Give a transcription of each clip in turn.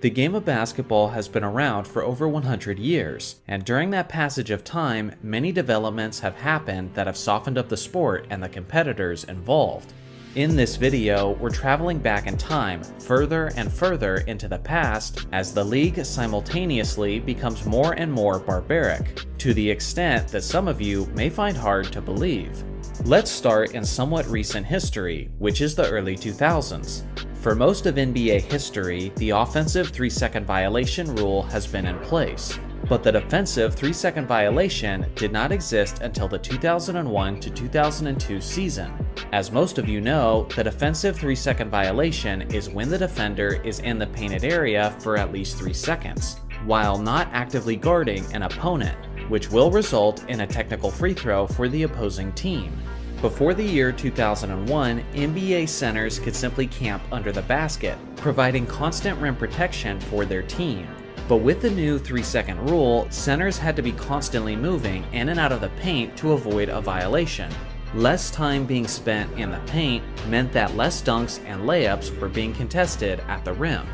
The game of basketball has been around for over 100 years, and during that passage of time, many developments have happened that have softened up the sport and the competitors involved. In this video, we're traveling back in time further and further into the past as the league simultaneously becomes more and more barbaric, to the extent that some of you may find hard to believe. Let's start in somewhat recent history, which is the early 2000s. For most of NBA history, the offensive 3-second violation rule has been in place, but the defensive 3-second violation did not exist until the 2001 to 2002 season. As most of you know, the defensive 3-second violation is when the defender is in the painted area for at least 3 seconds, while not actively guarding an opponent, which will result in a technical free throw for the opposing team. Before the year 2001, NBA centers could simply camp under the basket, providing constant rim protection for their team. But with the new 3-second rule, centers had to be constantly moving in and out of the paint to avoid a violation. Less time being spent in the paint meant that less dunks and layups were being contested at the rim.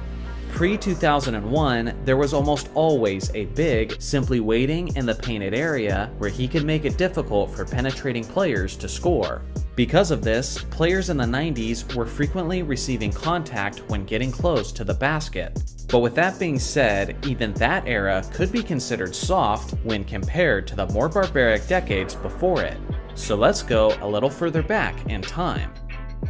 Pre-2001, there was almost always a big simply waiting in the painted area where he could make it difficult for penetrating players to score. Because of this, players in the 90s were frequently receiving contact when getting close to the basket. But with that being said, even that era could be considered soft when compared to the more barbaric decades before it. So let's go a little further back in time.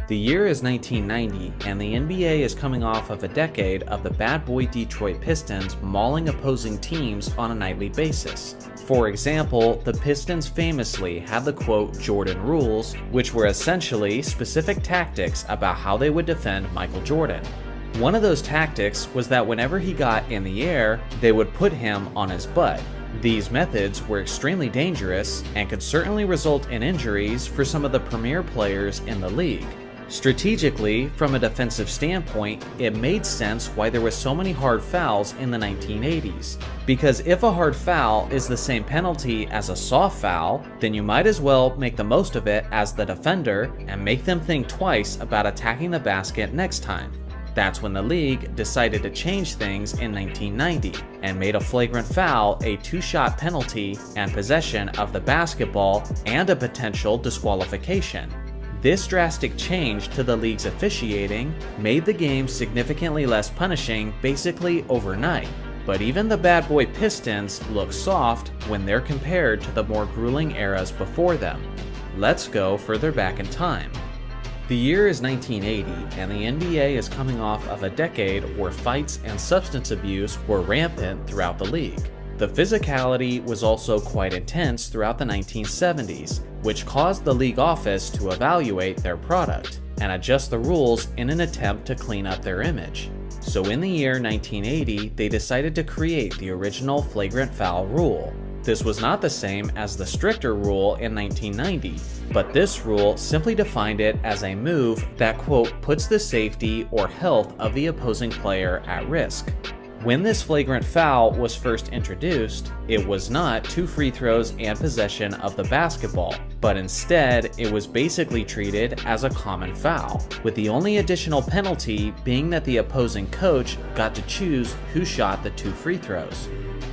The year is 1990, and the NBA is coming off of a decade of the bad boy Detroit Pistons mauling opposing teams on a nightly basis. For example, the Pistons famously had the quote Jordan rules, which were essentially specific tactics about how they would defend Michael Jordan. One of those tactics was that whenever he got in the air, they would put him on his butt. These methods were extremely dangerous and could certainly result in injuries for some of the premier players in the league. Strategically, from a defensive standpoint, it made sense why there were so many hard fouls in the 1980s. Because if a hard foul is the same penalty as a soft foul, then you might as well make the most of it as the defender and make them think twice about attacking the basket next time. That's when the league decided to change things in 1990 and made a flagrant foul a 2-shot penalty and possession of the basketball and a potential disqualification. This drastic change to the league's officiating made the game significantly less punishing basically overnight. But even the bad boy Pistons look soft when they're compared to the more grueling eras before them. Let's go further back in time. The year is 1980, and the NBA is coming off of a decade where fights and substance abuse were rampant throughout the league. The physicality was also quite intense throughout the 1970s, which caused the league office to evaluate their product and adjust the rules in an attempt to clean up their image. So in the year 1980, they decided to create the original flagrant foul rule. This was not the same as the stricter rule in 1990, but this rule simply defined it as a move that, quote, puts the safety or health of the opposing player at risk. When this flagrant foul was first introduced, it was not 2 free throws and possession of the basketball, but instead it was basically treated as a common foul, with the only additional penalty being that the opposing coach got to choose who shot the 2 free throws.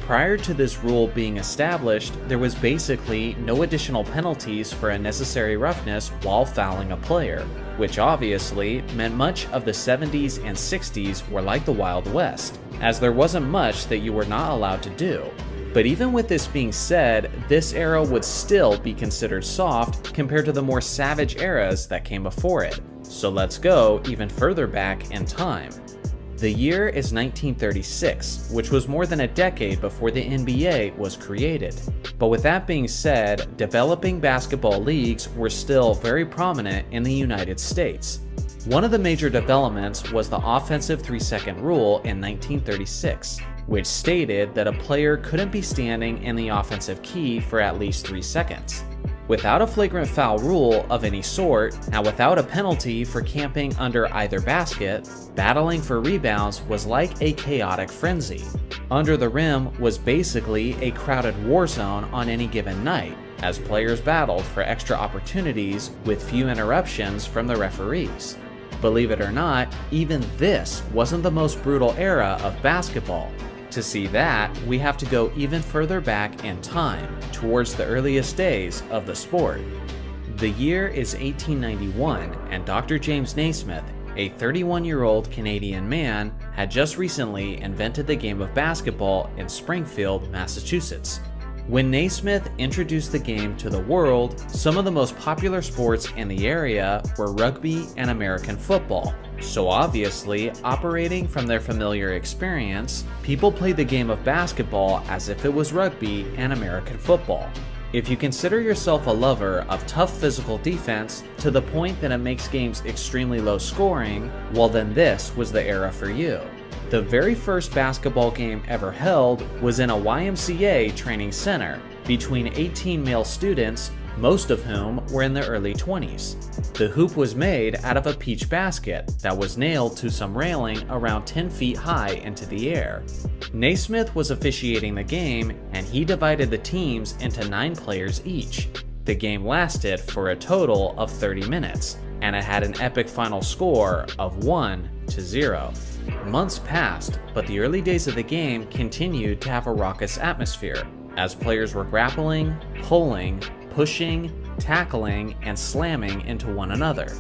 Prior to this rule being established, there was basically no additional penalties for unnecessary roughness while fouling a player, which obviously meant much of the 70s and 60s were like the Wild West, as there wasn't much that you were not allowed to do. But even with this being said, this era would still be considered soft compared to the more savage eras that came before it. So let's go even further back in time. The year is 1936, which was more than a decade before the NBA was created. But with that being said, developing basketball leagues were still very prominent in the United States. One of the major developments was the offensive 3-second rule in 1936, which stated that a player couldn't be standing in the offensive key for at least 3 seconds. Without a flagrant foul rule of any sort, and without a penalty for camping under either basket, battling for rebounds was like a chaotic frenzy. Under the rim was basically a crowded war zone on any given night, as players battled for extra opportunities with few interruptions from the referees. Believe it or not, even this wasn't the most brutal era of basketball. To see that, we have to go even further back in time, towards the earliest days of the sport. The year is 1891, and Dr. James Naismith, a 31-year-old Canadian man, had just recently invented the game of basketball in Springfield, Massachusetts. When Naismith introduced the game to the world, some of the most popular sports in the area were rugby and American football. So obviously, operating from their familiar experience, people played the game of basketball as if it was rugby and American football. If you consider yourself a lover of tough physical defense to the point that it makes games extremely low scoring, well then this was the era for you. The very first basketball game ever held was in a YMCA training center between 18 male students, most of whom were in their early 20s. The hoop was made out of a peach basket that was nailed to some railing around 10 feet high into the air. Naismith was officiating the game, and he divided the teams into 9 players each. The game lasted for a total of 30 minutes, and it had an epic final score of 1-0. Months passed, but the early days of the game continued to have a raucous atmosphere, as players were grappling, pulling, pushing, tackling, and slamming into one another.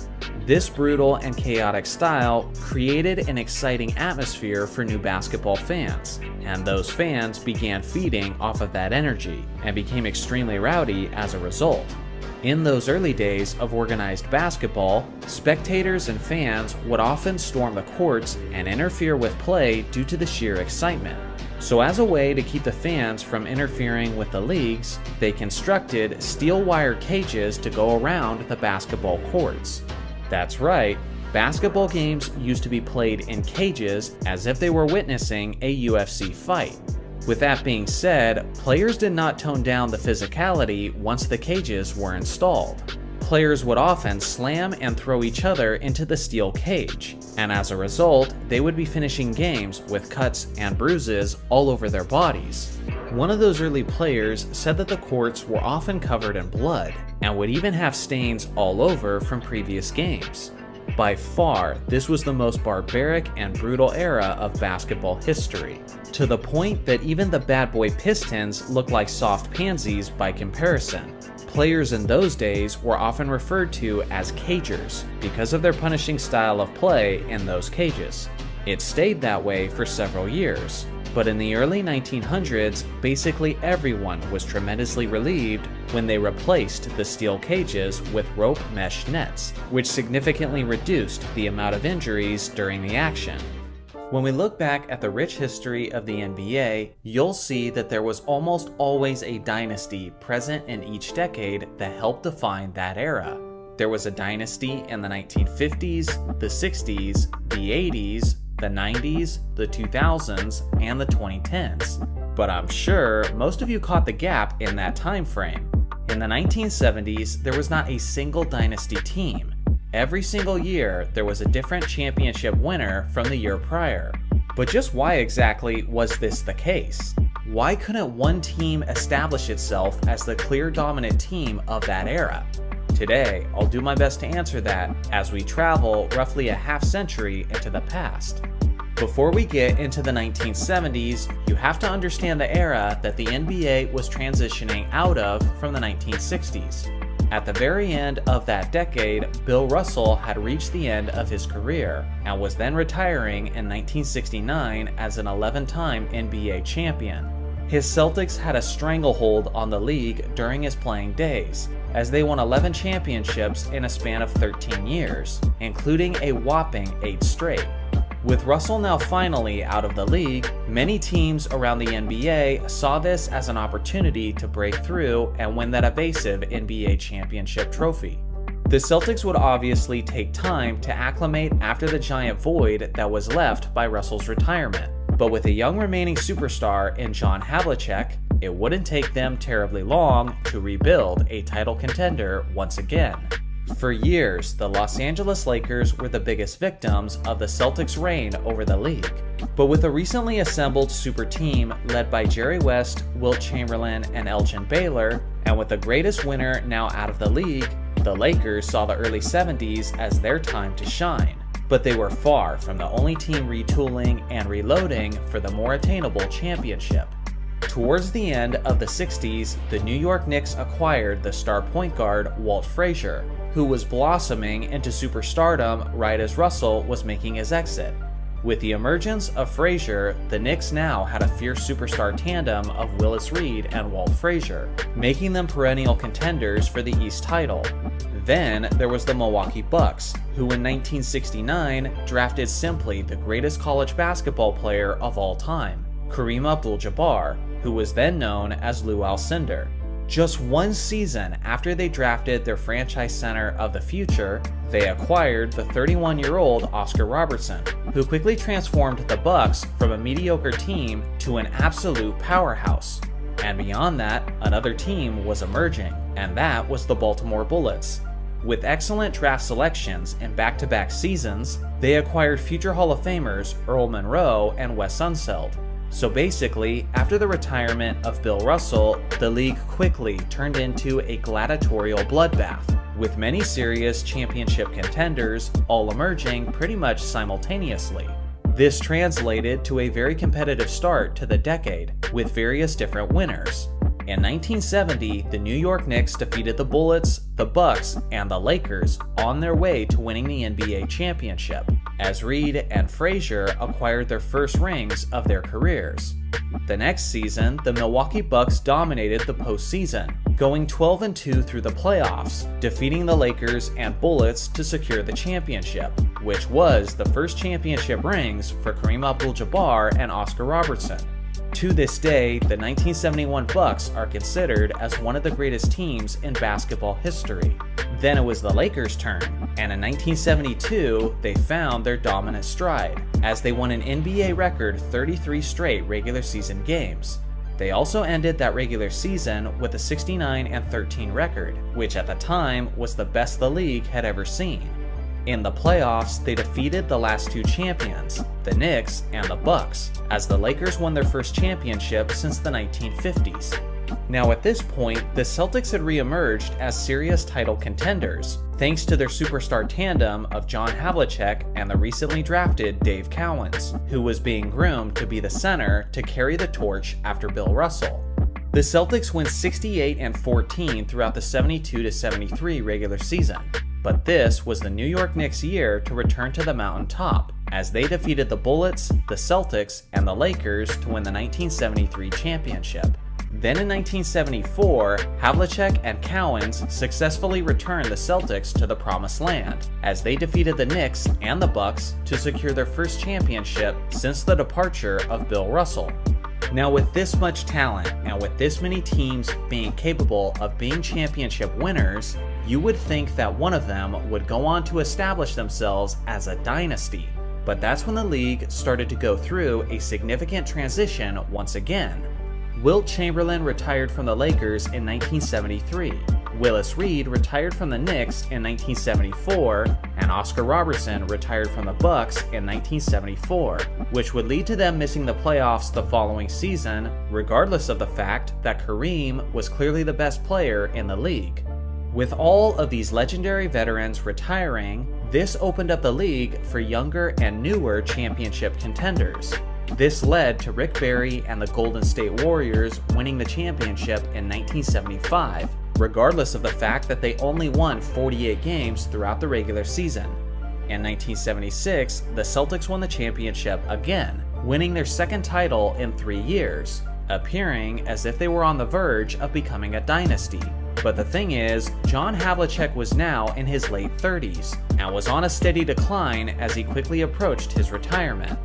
This brutal and chaotic style created an exciting atmosphere for new basketball fans, and those fans began feeding off of that energy and became extremely rowdy as a result. In those early days of organized basketball, spectators and fans would often storm the courts and interfere with play due to the sheer excitement. So as a way to keep the fans from interfering with the leagues, they constructed steel wire cages to go around the basketball courts. That's right, basketball games used to be played in cages as if they were witnessing a UFC fight. With that being said, players did not tone down the physicality once the cages were installed. Players would often slam and throw each other into the steel cage, and as a result, they would be finishing games with cuts and bruises all over their bodies. One of those early players said that the courts were often covered in blood, and would even have stains all over from previous games. By far, this was the most barbaric and brutal era of basketball history, to the point that even the bad boy Pistons looked like soft pansies by comparison. Players in those days were often referred to as cagers because of their punishing style of play in those cages. It stayed that way for several years, but in the early 1900s, basically everyone was tremendously relieved when they replaced the steel cages with rope mesh nets, which significantly reduced the amount of injuries during the action. When we look back at the rich history of the NBA, you'll see that there was almost always a dynasty present in each decade that helped define that era. There was a dynasty in the 1950s, the 60s, the 80s, the 90s, the 2000s, and the 2010s. But I'm sure most of you caught the gap in that time frame. In the 1970s, there was not a single dynasty team. Every single year, there was a different championship winner from the year prior. But just why exactly was this the case? Why couldn't one team establish itself as the clear dominant team of that era? Today, I'll do my best to answer that as we travel roughly a half century into the past. Before we get into the 1970s, you have to understand the era that the NBA was transitioning out of from the 1960s. At the very end of that decade, Bill Russell had reached the end of his career and was then retiring in 1969 as an 11-time NBA champion. His Celtics had a stranglehold on the league during his playing days, as they won 11 championships in a span of 13 years, including a whopping 8 straight. With Russell now finally out of the league, many teams around the NBA saw this as an opportunity to break through and win that evasive NBA championship trophy. The Celtics would obviously take time to acclimate after the giant void that was left by Russell's retirement, but with a young remaining superstar in John Havlicek, it wouldn't take them terribly long to rebuild a title contender once again. For years, the Los Angeles Lakers were the biggest victims of the Celtics' reign over the league. But with a recently assembled super team led by Jerry West, Wilt Chamberlain, and Elgin Baylor, and with the greatest winner now out of the league, the Lakers saw the early 70s as their time to shine. but they were far from the only team retooling and reloading for the more attainable championship. Towards the end of the 60s, the New York Knicks acquired the star point guard Walt Frazier, who was blossoming into superstardom right as Russell was making his exit. With the emergence of Frazier, the Knicks now had a fierce superstar tandem of Willis Reed and Walt Frazier, making them perennial contenders for the East title. Then there was the Milwaukee Bucks, who in 1969 drafted simply the greatest college basketball player of all time, Kareem Abdul-Jabbar, who was then known as Lou Alcindor. Just one season after they drafted their franchise center of the future, they acquired the 31-year-old Oscar Robertson, who quickly transformed the Bucks from a mediocre team to an absolute powerhouse. And beyond that, another team was emerging, and that was the Baltimore Bullets. With excellent draft selections in back-to-back seasons, they acquired future Hall of Famers Earl Monroe and Wes Unseld. So basically, after the retirement of Bill Russell, the league quickly turned into a gladiatorial bloodbath, with many serious championship contenders all emerging pretty much simultaneously. This translated to a very competitive start to the decade, with various different winners. In 1970, the New York Knicks defeated the Bullets, the Bucks, and the Lakers on their way to winning the NBA championship, as Reed and Frazier acquired their first rings of their careers. The next season, the Milwaukee Bucks dominated the postseason, going 12-2 through the playoffs, defeating the Lakers and Bullets to secure the championship, which was the first championship rings for Kareem Abdul-Jabbar and Oscar Robertson. To this day, the 1971 Bucks are considered as one of the greatest teams in basketball history. Then it was the Lakers' turn, and in 1972, they found their dominant stride, as they won an NBA record 33 straight regular season games. They also ended that regular season with a 69-13 record, which at the time was the best the league had ever seen. In the playoffs, they defeated the last two champions, the Knicks and the Bucks, as the Lakers won their first championship since the 1950s. Now at this point, the Celtics had re-emerged as serious title contenders, thanks to their superstar tandem of John Havlicek and the recently drafted Dave Cowens, who was being groomed to be the center to carry the torch after Bill Russell. The Celtics went 68-14 throughout the 72-73 regular season. But this was the New York Knicks' year to return to the mountaintop, as they defeated the Bullets, the Celtics, and the Lakers to win the 1973 championship. Then in 1974, Havlicek and Cowens successfully returned the Celtics to the Promised Land, as they defeated the Knicks and the Bucks to secure their first championship since the departure of Bill Russell. Now with this much talent, and with this many teams being capable of being championship winners, you would think that one of them would go on to establish themselves as a dynasty. But that's when the league started to go through a significant transition once again. Wilt Chamberlain retired from the Lakers in 1973, Willis Reed retired from the Knicks in 1974, and Oscar Robertson retired from the Bucks in 1974, which would lead to them missing the playoffs the following season, regardless of the fact that Kareem was clearly the best player in the league. With all of these legendary veterans retiring, this opened up the league for younger and newer championship contenders. This led to Rick Barry and the Golden State Warriors winning the championship in 1975, regardless of the fact that they only won 48 games throughout the regular season. In 1976, the Celtics won the championship again, winning their second title in 3 years, appearing as if they were on the verge of becoming a dynasty. But the thing is, John Havlicek was now in his late 30s, and was on a steady decline as he quickly approached his retirement.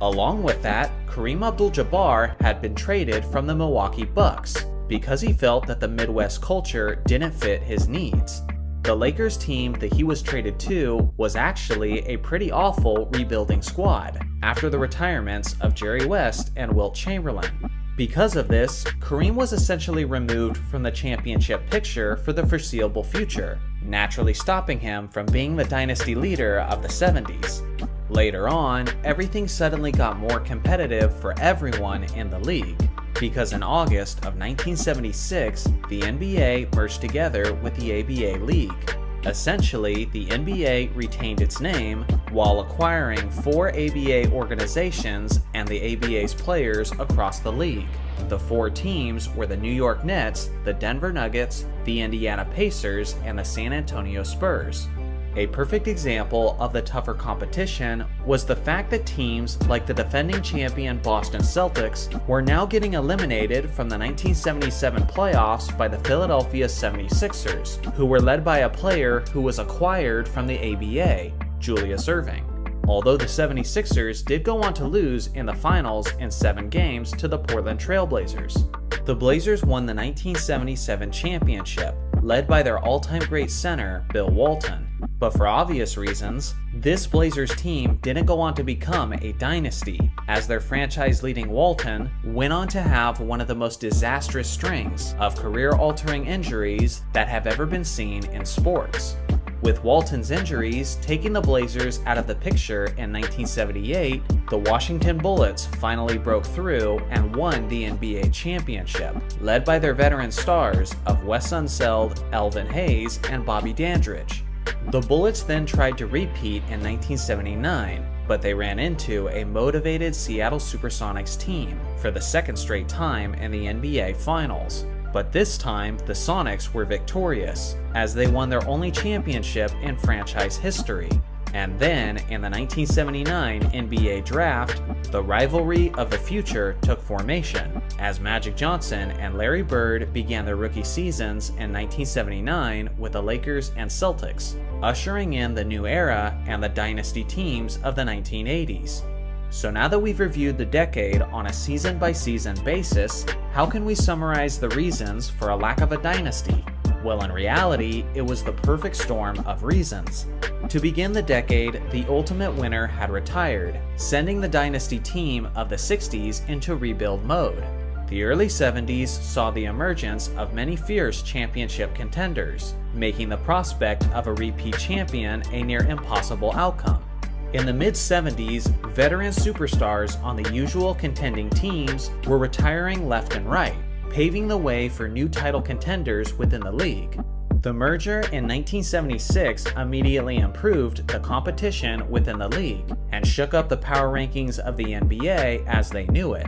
Along with that, Kareem Abdul-Jabbar had been traded from the Milwaukee Bucks, because he felt that the Midwest culture didn't fit his needs. The Lakers team that he was traded to was actually a pretty awful rebuilding squad, after the retirements of Jerry West and Wilt Chamberlain. Because of this, Kareem was essentially removed from the championship picture for the foreseeable future, naturally stopping him from being the dynasty leader of the 70s. Later on, everything suddenly got more competitive for everyone in the league, because in August of 1976, the NBA merged together with the ABA League. Essentially, the NBA retained its name, while acquiring 4 ABA organizations and the ABA's players across the league. The 4 teams were the New York Nets, the Denver Nuggets, the Indiana Pacers, and the San Antonio Spurs. A perfect example of the tougher competition was the fact that teams like the defending champion Boston Celtics were now getting eliminated from the 1977 playoffs by the Philadelphia 76ers, who were led by a player who was acquired from the ABA, Julius Erving. Although the 76ers did go on to lose in the finals in 7 games to the Portland Trail Blazers. The Blazers won the 1977 championship, led by their all-time great center, Bill Walton. But for obvious reasons, this Blazers team didn't go on to become a dynasty, as their franchise-leading Walton went on to have one of the most disastrous strings of career-altering injuries that have ever been seen in sports. With Walton's injuries taking the Blazers out of the picture in 1978, the Washington Bullets finally broke through and won the NBA championship, led by their veteran stars of Wes Unseld, Elvin Hayes, and Bobby Dandridge. The Bullets then tried to repeat in 1979, but they ran into a motivated Seattle Supersonics team for the second straight time in the NBA Finals. But this time, the Sonics were victorious, as they won their only championship in franchise history. And then, in the 1979 NBA Draft, the rivalry of the future took formation, as Magic Johnson and Larry Bird began their rookie seasons in 1979 with the Lakers and Celtics, ushering in the new era and the dynasty teams of the 1980s. So now that we've reviewed the decade on a season-by-season basis, how can we summarize the reasons for a lack of a dynasty? Well, in reality, it was the perfect storm of reasons. To begin the decade, the ultimate winner had retired, sending the dynasty team of the 60s into rebuild mode. The early 70s saw the emergence of many fierce championship contenders, making the prospect of a repeat champion a near impossible outcome. In the mid-70s, veteran superstars on the usual contending teams were retiring left and right, paving the way for new title contenders within the league. The merger in 1976 immediately improved the competition within the league and shook up the power rankings of the NBA as they knew it.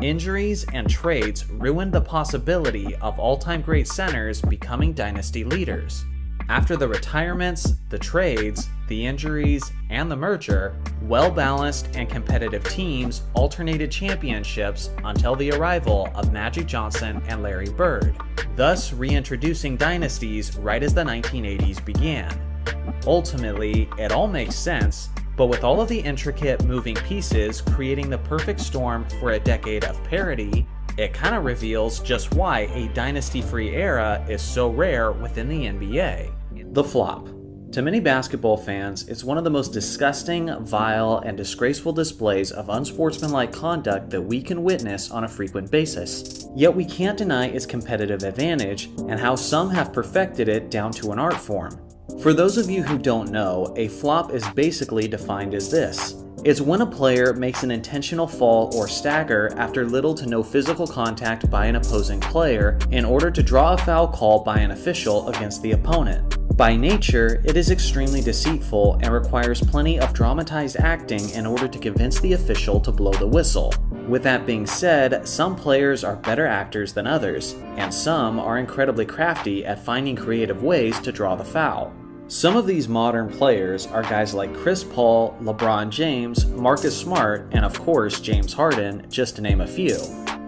Injuries and trades ruined the possibility of all-time great centers becoming dynasty leaders. After the retirements, the trades, the injuries, and the merger, well-balanced and competitive teams alternated championships until the arrival of Magic Johnson and Larry Bird, thus reintroducing dynasties right as the 1980s began. Ultimately, it all makes sense, but with all of the intricate moving pieces creating the perfect storm for a decade of parity, it kind of reveals just why a dynasty-free era is so rare within the NBA. The flop. To many basketball fans, it's one of the most disgusting, vile, and disgraceful displays of unsportsmanlike conduct that we can witness on a frequent basis. Yet we can't deny its competitive advantage and how some have perfected it down to an art form. For those of you who don't know, a flop is basically defined as this. It's when a player makes an intentional fall or stagger after little to no physical contact by an opposing player in order to draw a foul call by an official against the opponent. By nature, it is extremely deceitful and requires plenty of dramatized acting in order to convince the official to blow the whistle. With that being said, some players are better actors than others, and some are incredibly crafty at finding creative ways to draw the foul. Some of these modern players are guys like Chris Paul, LeBron James, Marcus Smart, and of course James Harden, just to name a few.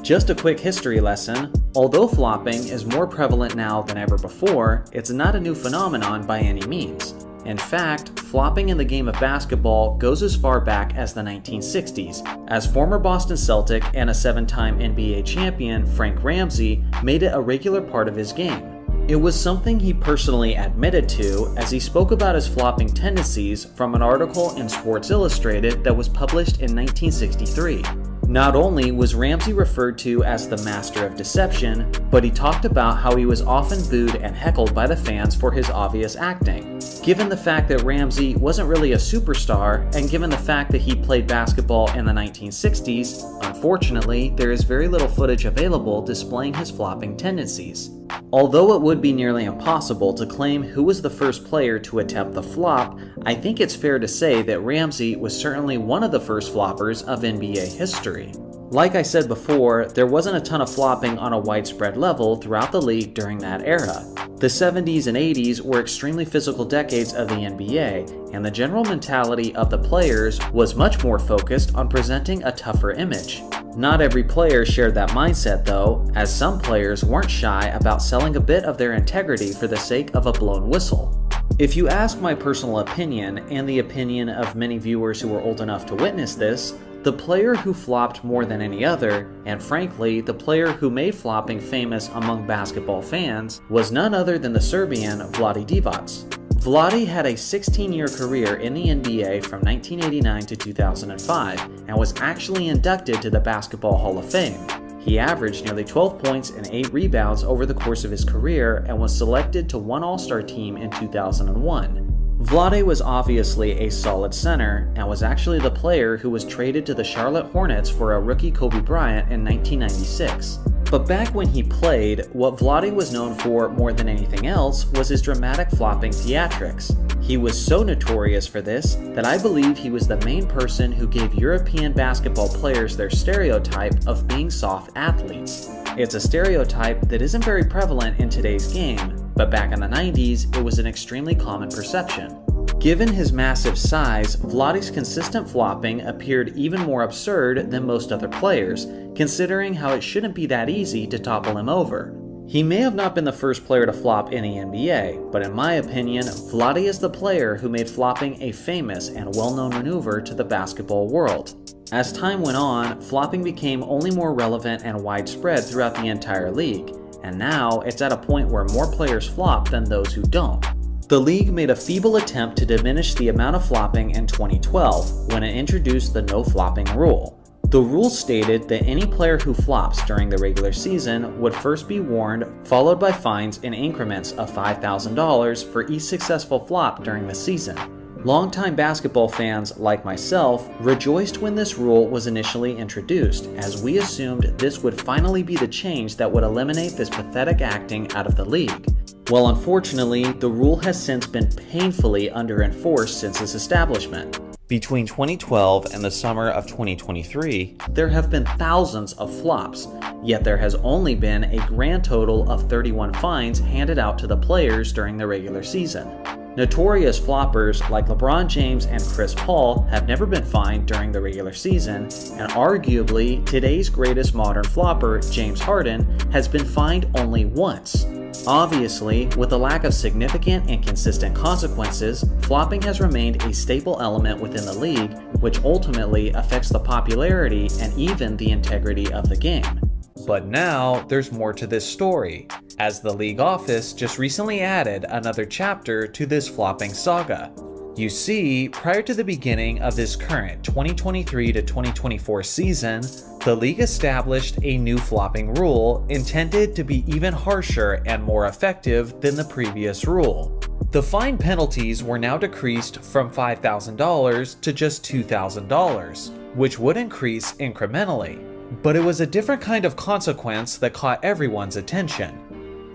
Just a quick history lesson, although flopping is more prevalent now than ever before, it's not a new phenomenon by any means. In fact, flopping in the game of basketball goes as far back as the 1960s, as former Boston Celtic and a 7-time NBA champion Frank Ramsey made it a regular part of his game. It was something he personally admitted to as he spoke about his flopping tendencies from an article in Sports Illustrated that was published in 1963. Not only was Ramsey referred to as the master of deception, but he talked about how he was often booed and heckled by the fans for his obvious acting. Given the fact that Ramsey wasn't really a superstar, and given the fact that he played basketball in the 1960s, unfortunately, there is very little footage available displaying his flopping tendencies. Although it would be nearly impossible to claim who was the first player to attempt the flop, I think it's fair to say that Ramsey was certainly one of the first floppers of NBA history. Like I said before, there wasn't a ton of flopping on a widespread level throughout the league during that era. The 70s and 80s were extremely physical decades of the NBA, and the general mentality of the players was much more focused on presenting a tougher image. Not every player shared that mindset though, as some players weren't shy about selling a bit of their integrity for the sake of a blown whistle. If you ask my personal opinion, and the opinion of many viewers who were old enough to witness this, the player who flopped more than any other, and frankly the player who made flopping famous among basketball fans, was none other than the Serbian Vlade Divac. Vlade had a 16-year career in the NBA from 1989 to 2005 and was actually inducted to the Basketball Hall of Fame. He averaged nearly 12 points and 8 rebounds over the course of his career and was selected to one All-Star team in 2001. Vlade was obviously a solid center and was actually the player who was traded to the Charlotte Hornets for a rookie Kobe Bryant in 1996. But back when he played, what Vlade was known for more than anything else was his dramatic flopping theatrics. He was so notorious for this that I believe he was the main person who gave European basketball players their stereotype of being soft athletes. It's a stereotype that isn't very prevalent in today's game, but back in the 90s, it was an extremely common perception. Given his massive size, Vlade's consistent flopping appeared even more absurd than most other players, considering how it shouldn't be that easy to topple him over. He may have not been the first player to flop in the NBA, but in my opinion, Vlade is the player who made flopping a famous and well-known maneuver to the basketball world. As time went on, flopping became only more relevant and widespread throughout the entire league, and now it's at a point where more players flop than those who don't. The league made a feeble attempt to diminish the amount of flopping in 2012 when it introduced the no flopping rule. The rule stated that any player who flops during the regular season would first be warned, followed by fines in increments of $5,000 for each successful flop during the season. Longtime basketball fans, like myself, rejoiced when this rule was initially introduced, as we assumed this would finally be the change that would eliminate this pathetic acting out of the league. Well, unfortunately, the rule has since been painfully under-enforced since its establishment. Between 2012 and the summer of 2023, there have been thousands of flops, yet there has only been a grand total of 31 fines handed out to the players during the regular season. Notorious floppers like LeBron James and Chris Paul have never been fined during the regular season, and arguably today's greatest modern flopper, James Harden, has been fined only once. Obviously, with the lack of significant and consistent consequences, flopping has remained a staple element within the league, which ultimately affects the popularity and even the integrity of the game. But now, there's more to this story, as the league office just recently added another chapter to this flopping saga. You see, prior to the beginning of this current 2023 to 2024 season, the league established a new flopping rule intended to be even harsher and more effective than the previous rule. The fine penalties were now decreased from $5,000 to just $2,000, which would increase incrementally. But it was a different kind of consequence that caught everyone's attention.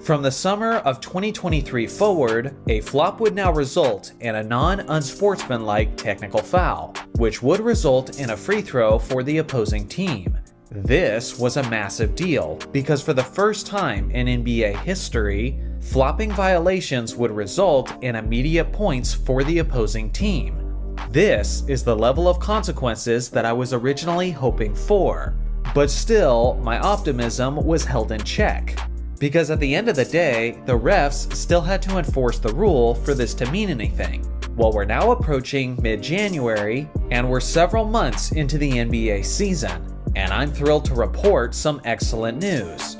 From the summer of 2023 forward, a flop would now result in a non-unsportsmanlike technical foul, which would result in a free throw for the opposing team. This was a massive deal, because for the first time in NBA history, flopping violations would result in immediate points for the opposing team. This is the level of consequences that I was originally hoping for. But still, my optimism was held in check. Because at the end of the day, the refs still had to enforce the rule for this to mean anything. Well, we're now approaching mid-January, and we're several months into the NBA season, and I'm thrilled to report some excellent news.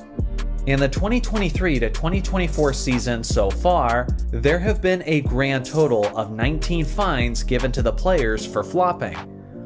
In the 2023 to 2024 season so far, there have been a grand total of 19 fines given to the players for flopping.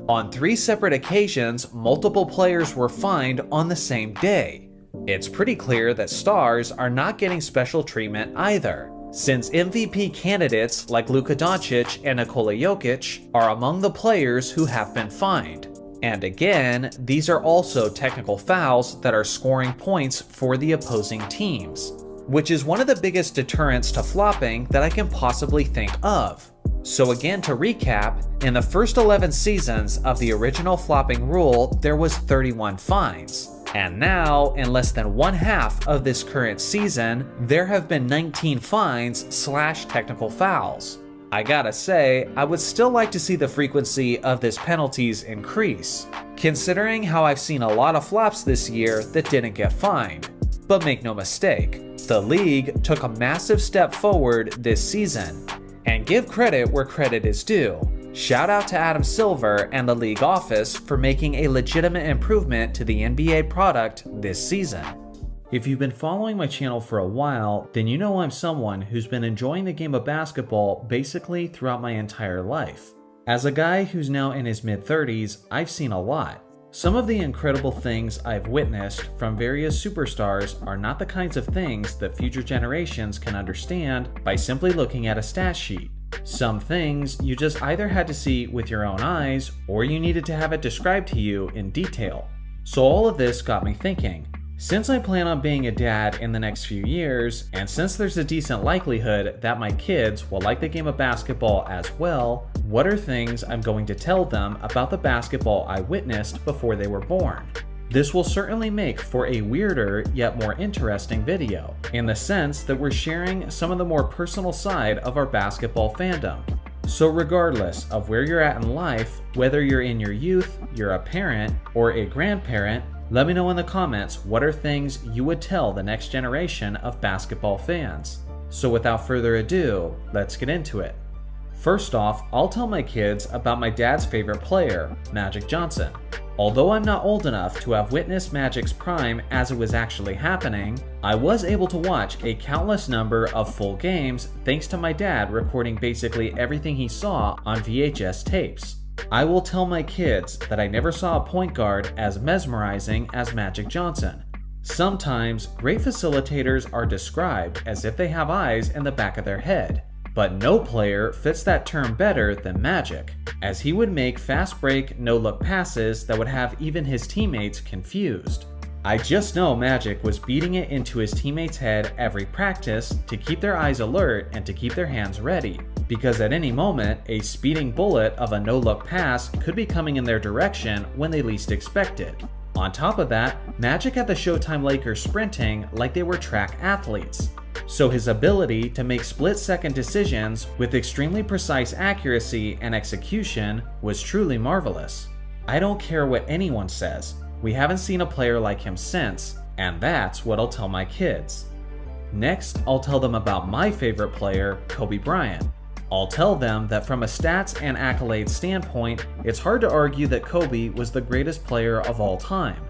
On 3 separate occasions, multiple players were fined on the same day. It's pretty clear that stars are not getting special treatment either, since MVP candidates like Luka Doncic and Nikola Jokic are among the players who have been fined. And again, these are also technical fouls that are scoring points for the opposing teams. which is one of the biggest deterrents to flopping that I can possibly think of. So again, to recap, in the first 11 seasons of the original flopping rule, there was 31 fines. And now, in less than one half of this current season, there have been 19 fines / technical fouls. I gotta say, I would still like to see the frequency of this penalties increase, considering how I've seen a lot of flops this year that didn't get fined. But make no mistake, the league took a massive step forward this season. And give credit where credit is due. Shout out to Adam Silver and the league office for making a legitimate improvement to the NBA product this season. If you've been following my channel for a while, then you know I'm someone who's been enjoying the game of basketball basically throughout my entire life. As a guy who's now in his mid-30s, I've seen a lot. Some of the incredible things I've witnessed from various superstars are not the kinds of things that future generations can understand by simply looking at a stat sheet. Some things you just either had to see with your own eyes or you needed to have it described to you in detail. So all of this got me thinking. Since I plan on being a dad in the next few years, and since there's a decent likelihood that my kids will like the game of basketball as well, what are things I'm going to tell them about the basketball I witnessed before they were born? This will certainly make for a weirder yet more interesting video, in the sense that we're sharing some of the more personal side of our basketball fandom. So regardless of where you're at in life, whether you're in your youth, you're a parent, or a grandparent, let me know in the comments what are things you would tell the next generation of basketball fans. So without further ado, let's get into it. First off, I'll tell my kids about my dad's favorite player, Magic Johnson. Although I'm not old enough to have witnessed Magic's prime as it was actually happening, I was able to watch a countless number of full games thanks to my dad recording basically everything he saw on VHS tapes. I will tell my kids that I never saw a point guard as mesmerizing as Magic Johnson. Sometimes, great facilitators are described as if they have eyes in the back of their head, but no player fits that term better than Magic, as he would make fast break, no-look passes that would have even his teammates confused. I just know Magic was beating it into his teammates' head every practice to keep their eyes alert and to keep their hands ready, because at any moment, a speeding bullet of a no-look pass could be coming in their direction when they least expect it. On top of that, Magic had the Showtime Lakers sprinting like they were track athletes, so his ability to make split-second decisions with extremely precise accuracy and execution was truly marvelous. I don't care what anyone says, we haven't seen a player like him since, and that's what I'll tell my kids. Next, I'll tell them about my favorite player, Kobe Bryant. I'll tell them that from a stats and accolades standpoint, it's hard to argue that Kobe was the greatest player of all time.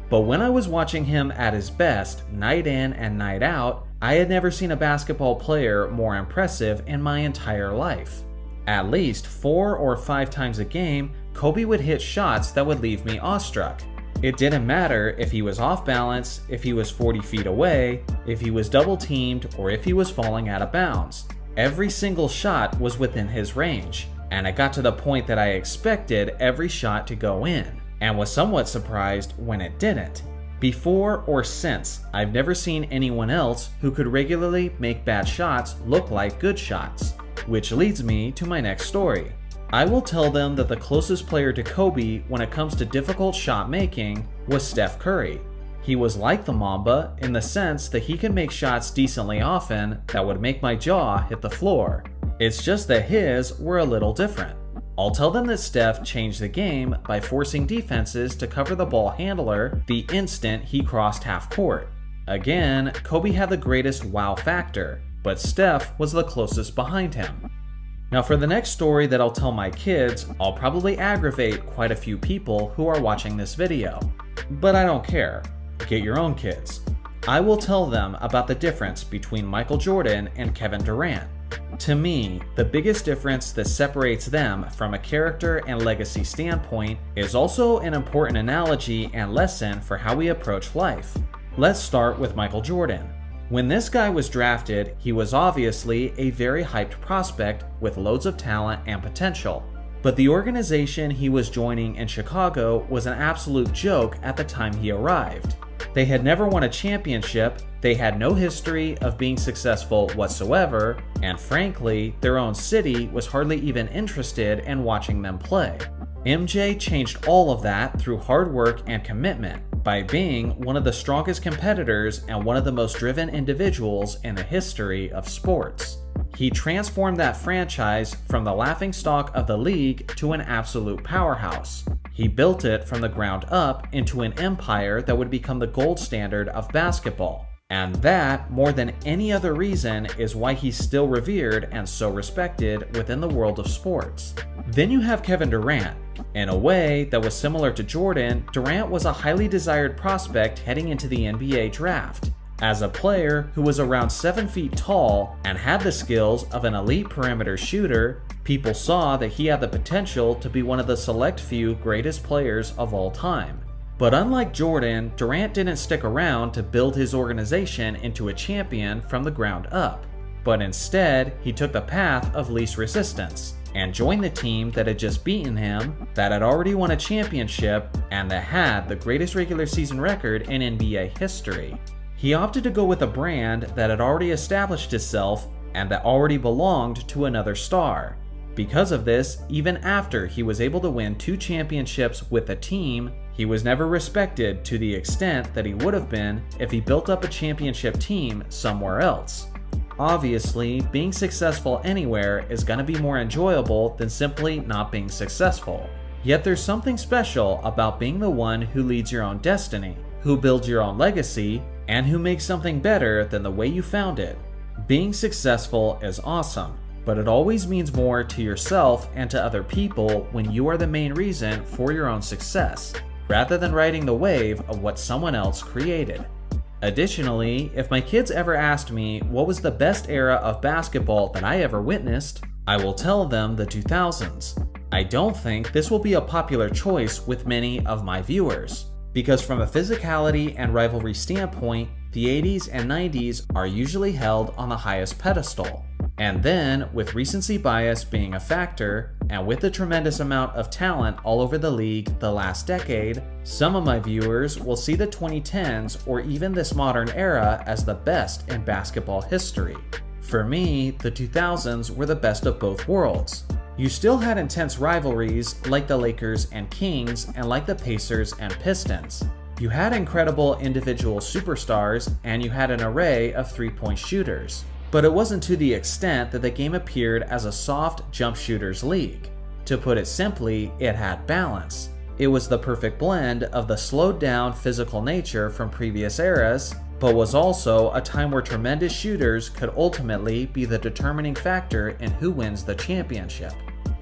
But when I was watching him at his best, night in and night out, I had never seen a basketball player more impressive in my entire life. At least 4 or 5 times a game, Kobe would hit shots that would leave me awestruck. It didn't matter if he was off balance, if he was 40 feet away, if he was double teamed, or if he was falling out of bounds. Every single shot was within his range, and it got to the point that I expected every shot to go in, and was somewhat surprised when it didn't. Before or since, I've never seen anyone else who could regularly make bad shots look like good shots. Which leads me to my next story. I will tell them that the closest player to Kobe when it comes to difficult shot making was Steph Curry. He was like the Mamba in the sense that he could make shots decently often that would make my jaw hit the floor. It's just that his were a little different. I'll tell them that Steph changed the game by forcing defenses to cover the ball handler the instant he crossed half court. Again, Kobe had the greatest wow factor, but Steph was the closest behind him. Now for the next story that I'll tell my kids, I'll probably aggravate quite a few people who are watching this video. But I don't care. Get your own kids. I will tell them about the difference between Michael Jordan and Kevin Durant. To me, the biggest difference that separates them from a character and legacy standpoint is also an important analogy and lesson for how we approach life. Let's start with Michael Jordan. When this guy was drafted, he was obviously a very hyped prospect with loads of talent and potential. But the organization he was joining in Chicago was an absolute joke at the time he arrived. They had never won a championship, they had no history of being successful whatsoever, and frankly, their own city was hardly even interested in watching them play. MJ changed all of that through hard work and commitment by being one of the strongest competitors and one of the most driven individuals in the history of sports. He transformed that franchise from the laughingstock of the league to an absolute powerhouse. He built it from the ground up into an empire that would become the gold standard of basketball. And that, more than any other reason, is why he's still revered and so respected within the world of sports. Then you have Kevin Durant. In a way that was similar to Jordan, Durant was a highly desired prospect heading into the NBA draft. As a player who was around 7 feet tall and had the skills of an elite perimeter shooter, people saw that he had the potential to be one of the select few greatest players of all time. But unlike Jordan, Durant didn't stick around to build his organization into a champion from the ground up, but instead he took the path of least resistance and joined the team that had just beaten him, that had already won a championship, and that had the greatest regular season record in NBA history. He opted to go with a brand that had already established itself and that already belonged to another star. Because of this, even after he was able to win 2 championships with the team, he was never respected to the extent that he would have been if he built up a championship team somewhere else. Obviously, being successful anywhere is going to be more enjoyable than simply not being successful. Yet there's something special about being the one who leads your own destiny, who builds your own legacy, and who makes something better than the way you found it. Being successful is awesome, but it always means more to yourself and to other people when you are the main reason for your own success, rather than riding the wave of what someone else created. Additionally, if my kids ever asked me what was the best era of basketball that I ever witnessed, I will tell them the 2000s. I don't think this will be a popular choice with many of my viewers, because from a physicality and rivalry standpoint, the 80s and 90s are usually held on the highest pedestal. And then, with recency bias being a factor, and with the tremendous amount of talent all over the league the last decade, some of my viewers will see the 2010s or even this modern era as the best in basketball history. For me, the 2000s were the best of both worlds. You still had intense rivalries like the Lakers and Kings and like the Pacers and Pistons. You had incredible individual superstars and you had an array of three-point shooters. But it wasn't to the extent that the game appeared as a soft jump shooters league. To put it simply, it had balance. It was the perfect blend of the slowed down physical nature from previous eras, but was also a time where tremendous shooters could ultimately be the determining factor in who wins the championship.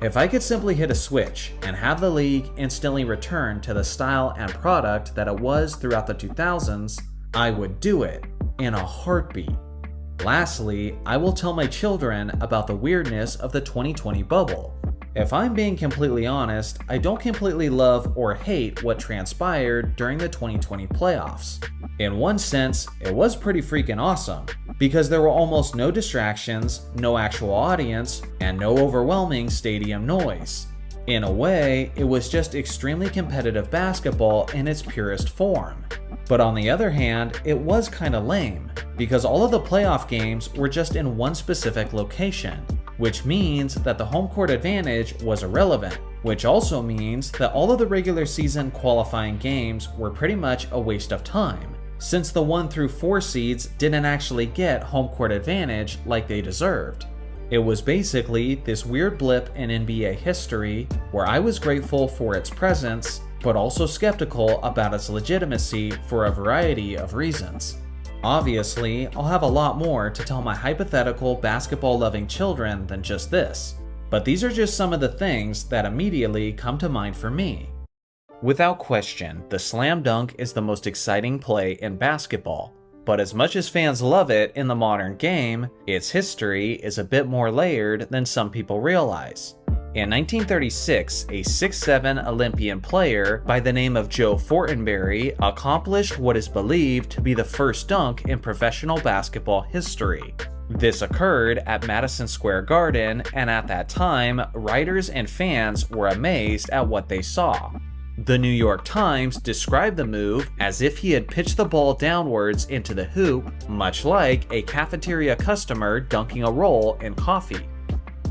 If I could simply hit a switch and have the league instantly return to the style and product that it was throughout the 2000s, I would do it in a heartbeat. Lastly, I will tell my children about the weirdness of the 2020 bubble. If I'm being completely honest, I don't completely love or hate what transpired during the 2020 playoffs. In one sense, it was pretty freaking awesome, because there were almost no distractions, no actual audience, and no overwhelming stadium noise. In a way, it was just extremely competitive basketball in its purest form. But on the other hand, it was kinda lame, because all of the playoff games were just in one specific location, which means that the home court advantage was irrelevant, which also means that all of the regular season qualifying games were pretty much a waste of time, since the 1 through 4 seeds didn't actually get home court advantage like they deserved. It was basically this weird blip in NBA history where I was grateful for its presence, but also skeptical about its legitimacy for a variety of reasons. Obviously, I'll have a lot more to tell my hypothetical basketball-loving children than just this, but these are just some of the things that immediately come to mind for me. Without question, the slam dunk is the most exciting play in basketball. But as much as fans love it in the modern game, its history is a bit more layered than some people realize. In 1936, a 6'7" Olympian player by the name of Joe Fortenberry accomplished what is believed to be the first dunk in professional basketball history. This occurred at Madison Square Garden, and at that time, writers and fans were amazed at what they saw. The New York Times described the move as if he had pitched the ball downwards into the hoop, much like a cafeteria customer dunking a roll in coffee.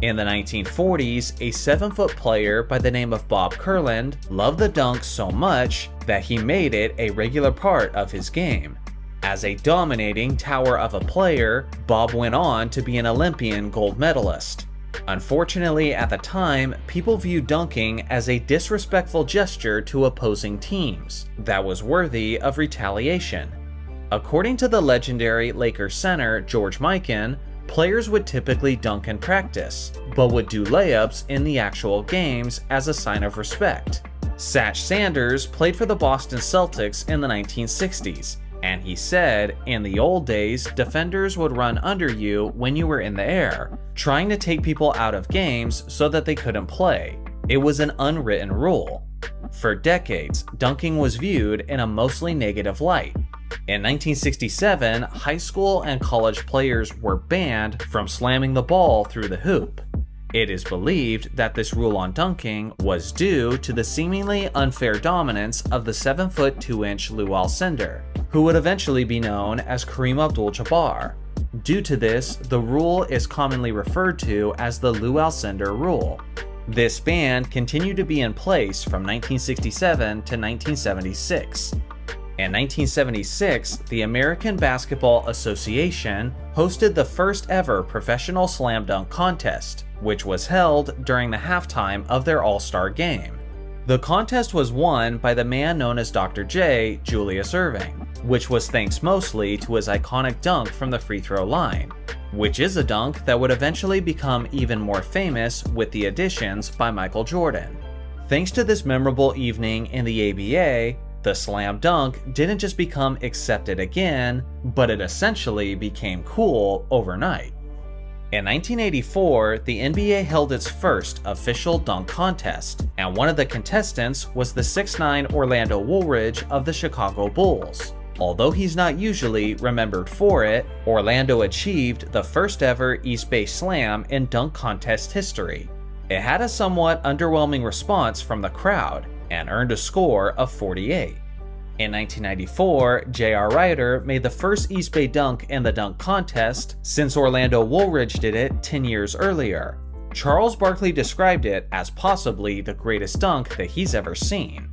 In the 1940s, a 7-foot player by the name of Bob Kurland loved the dunk so much that he made it a regular part of his game. As a dominating tower of a player, Bob went on to be an Olympian gold medalist. Unfortunately, at the time, people viewed dunking as a disrespectful gesture to opposing teams that was worthy of retaliation. According to the legendary Lakers center George Mikan, players would typically dunk in practice, but would do layups in the actual games as a sign of respect. Satch Sanders played for the Boston Celtics in the 1960s, and he said, in the old days, defenders would run under you when you were in the air, trying to take people out of games so that they couldn't play. It was an unwritten rule. For decades, dunking was viewed in a mostly negative light. In 1967, high school and college players were banned from slamming the ball through the hoop. It is believed that this rule on dunking was due to the seemingly unfair dominance of the 7-foot 2-inch Lou Alcindor, who would eventually be known as Kareem Abdul-Jabbar. Due to this, the rule is commonly referred to as the Lou Alcindor rule. This ban continued to be in place from 1967 to 1976. In 1976, the American Basketball Association hosted the first ever professional slam dunk contest, which was held during the halftime of their All-Star game. The contest was won by the man known as Dr. J, Julius Erving, which was thanks mostly to his iconic dunk from the free throw line, which is a dunk that would eventually become even more famous with the additions by Michael Jordan. Thanks to this memorable evening in the ABA, the slam dunk didn't just become accepted again, but it essentially became cool overnight. In 1984, the NBA held its first official dunk contest, and one of the contestants was the 6'9" Orlando Woolridge of the Chicago Bulls. Although he's not usually remembered for it, Orlando achieved the first ever East Bay Slam in dunk contest history. It had a somewhat underwhelming response from the crowd, and earned a score of 48. In 1994, J.R. Ryder made the first East Bay dunk in the dunk contest since Orlando Woolridge did it 10 years earlier. Charles Barkley described it as possibly the greatest dunk that he's ever seen.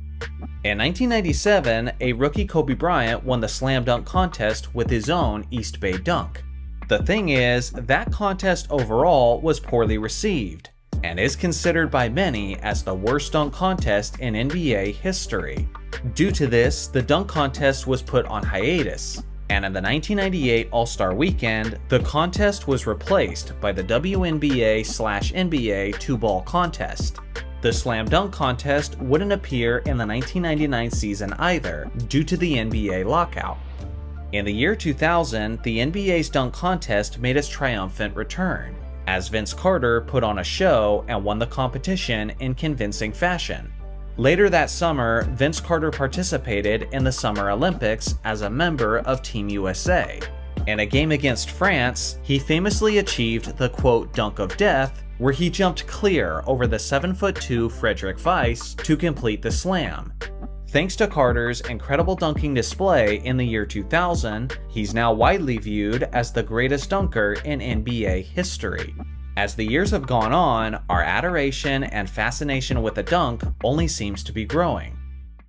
In 1997, a rookie Kobe Bryant won the slam dunk contest with his own East Bay dunk. The thing is, that contest overall was poorly received, and is considered by many as the worst dunk contest in NBA history. Due to this, the dunk contest was put on hiatus, and in the 1998 All-Star Weekend, the contest was replaced by the WNBA/NBA 2-ball contest. The slam dunk contest wouldn't appear in the 1999 season either, due to the NBA lockout. In the year 2000, the NBA's dunk contest made its triumphant return, as Vince Carter put on a show and won the competition in convincing fashion. Later that summer, Vince Carter participated in the Summer Olympics as a member of Team USA. In a game against France, he famously achieved the quote dunk of death, where he jumped clear over the 7'2" Frederick Weiss to complete the slam. Thanks to Carter's incredible dunking display in the year 2000, he's now widely viewed as the greatest dunker in NBA history. As the years have gone on, our adoration and fascination with the dunk only seems to be growing.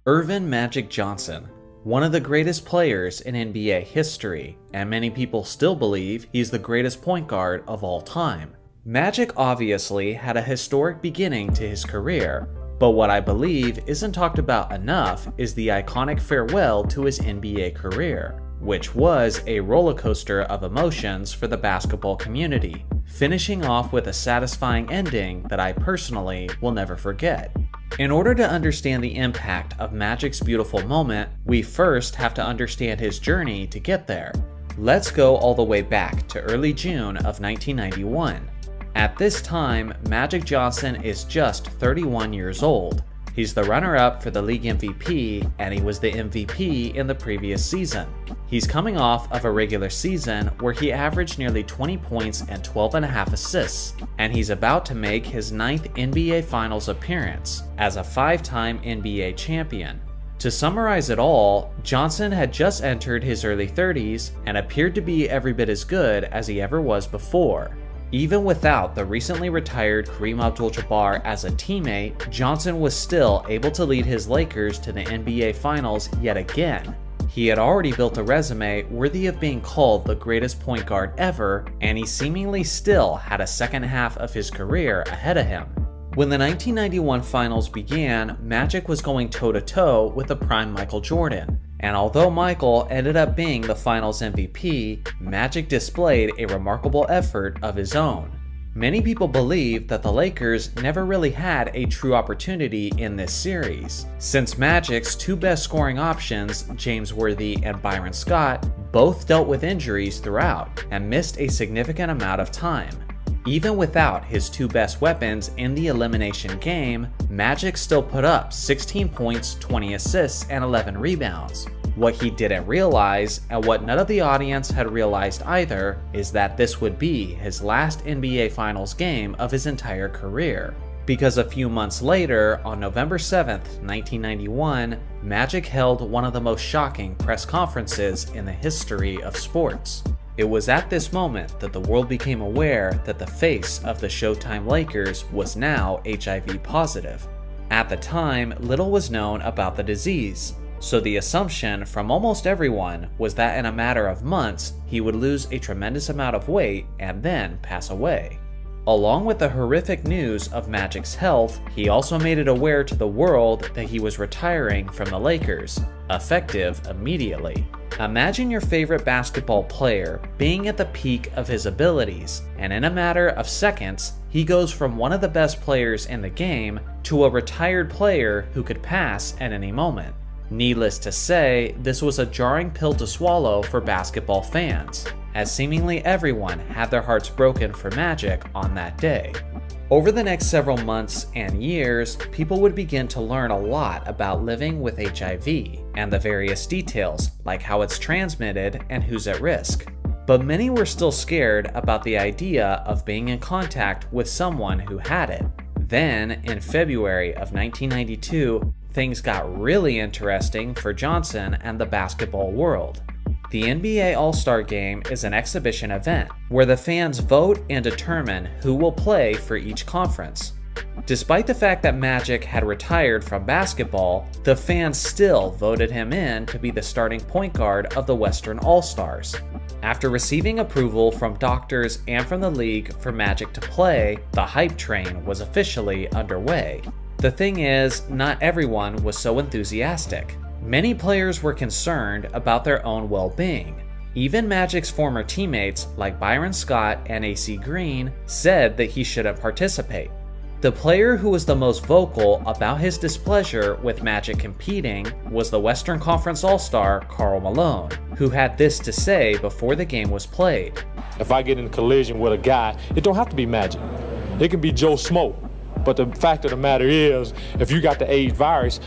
Earvin Magic Johnson, one of the greatest players in NBA history, and many people still believe he's the greatest point guard of all time. Magic obviously had a historic beginning to his career, but what I believe isn't talked about enough is the iconic farewell to his NBA career, which was a roller coaster of emotions for the basketball community, finishing off with a satisfying ending that I personally will never forget. In order to understand the impact of Magic's beautiful moment, we first have to understand his journey to get there. Let's go all the way back to early June of 1991. At this time, Magic Johnson is just 31 years old. He's the runner-up for the league MVP, and he was the MVP in the previous season. He's coming off of a regular season where he averaged nearly 20 points and 12.5 assists, and he's about to make his 9th NBA Finals appearance as a 5-time NBA champion. To summarize it all, Johnson had just entered his early 30s and appeared to be every bit as good as he ever was before. Even without the recently retired Kareem Abdul-Jabbar as a teammate, Johnson was still able to lead his Lakers to the NBA Finals yet again. He had already built a resume worthy of being called the greatest point guard ever, and he seemingly still had a second half of his career ahead of him. When the 1991 Finals began, Magic was going toe-to-toe with the prime Michael Jordan. And although Michael ended up being the Finals MVP, Magic displayed a remarkable effort of his own. Many people believe that the Lakers never really had a true opportunity in this series, since Magic's two best scoring options, James Worthy and Byron Scott, both dealt with injuries throughout and missed a significant amount of time. Even without his two best weapons in the elimination game, Magic still put up 16 points, 20 assists, and 11 rebounds. What he didn't realize, and what none of the audience had realized either, is that this would be his last NBA Finals game of his entire career. Because a few months later, on November 7th, 1991, Magic held one of the most shocking press conferences in the history of sports. It was at this moment that the world became aware that the face of the Showtime Lakers was now HIV positive. At the time, little was known about the disease, so the assumption from almost everyone was that in a matter of months, he would lose a tremendous amount of weight and then pass away. Along with the horrific news of Magic's health, he also made it aware to the world that he was retiring from the Lakers, effective immediately. Imagine your favorite basketball player being at the peak of his abilities, and in a matter of seconds, he goes from one of the best players in the game to a retired player who could pass at any moment. Needless to say, this was a jarring pill to swallow for basketball fans, as seemingly everyone had their hearts broken for Magic on that day. Over the next several months and years, people would begin to learn a lot about living with HIV and the various details, like how it's transmitted and who's at risk. But many were still scared about the idea of being in contact with someone who had it. Then, in February of 1992, things got really interesting for Johnson and the basketball world. The NBA All-Star Game is an exhibition event where the fans vote and determine who will play for each conference. Despite the fact that Magic had retired from basketball, the fans still voted him in to be the starting point guard of the Western All-Stars. After receiving approval from doctors and from the league for Magic to play, the hype train was officially underway. The thing is, not everyone was so enthusiastic. Many players were concerned about their own well-being. Even Magic's former teammates, like Byron Scott and AC Green, said that he shouldn't participate. The player who was the most vocal about his displeasure with Magic competing was the Western Conference All-Star Karl Malone, who had this to say before the game was played. If I get in a collision with a guy, it don't have to be Magic. It can be Joe Smoke. But the fact of the matter is, if you got the AIDS virus,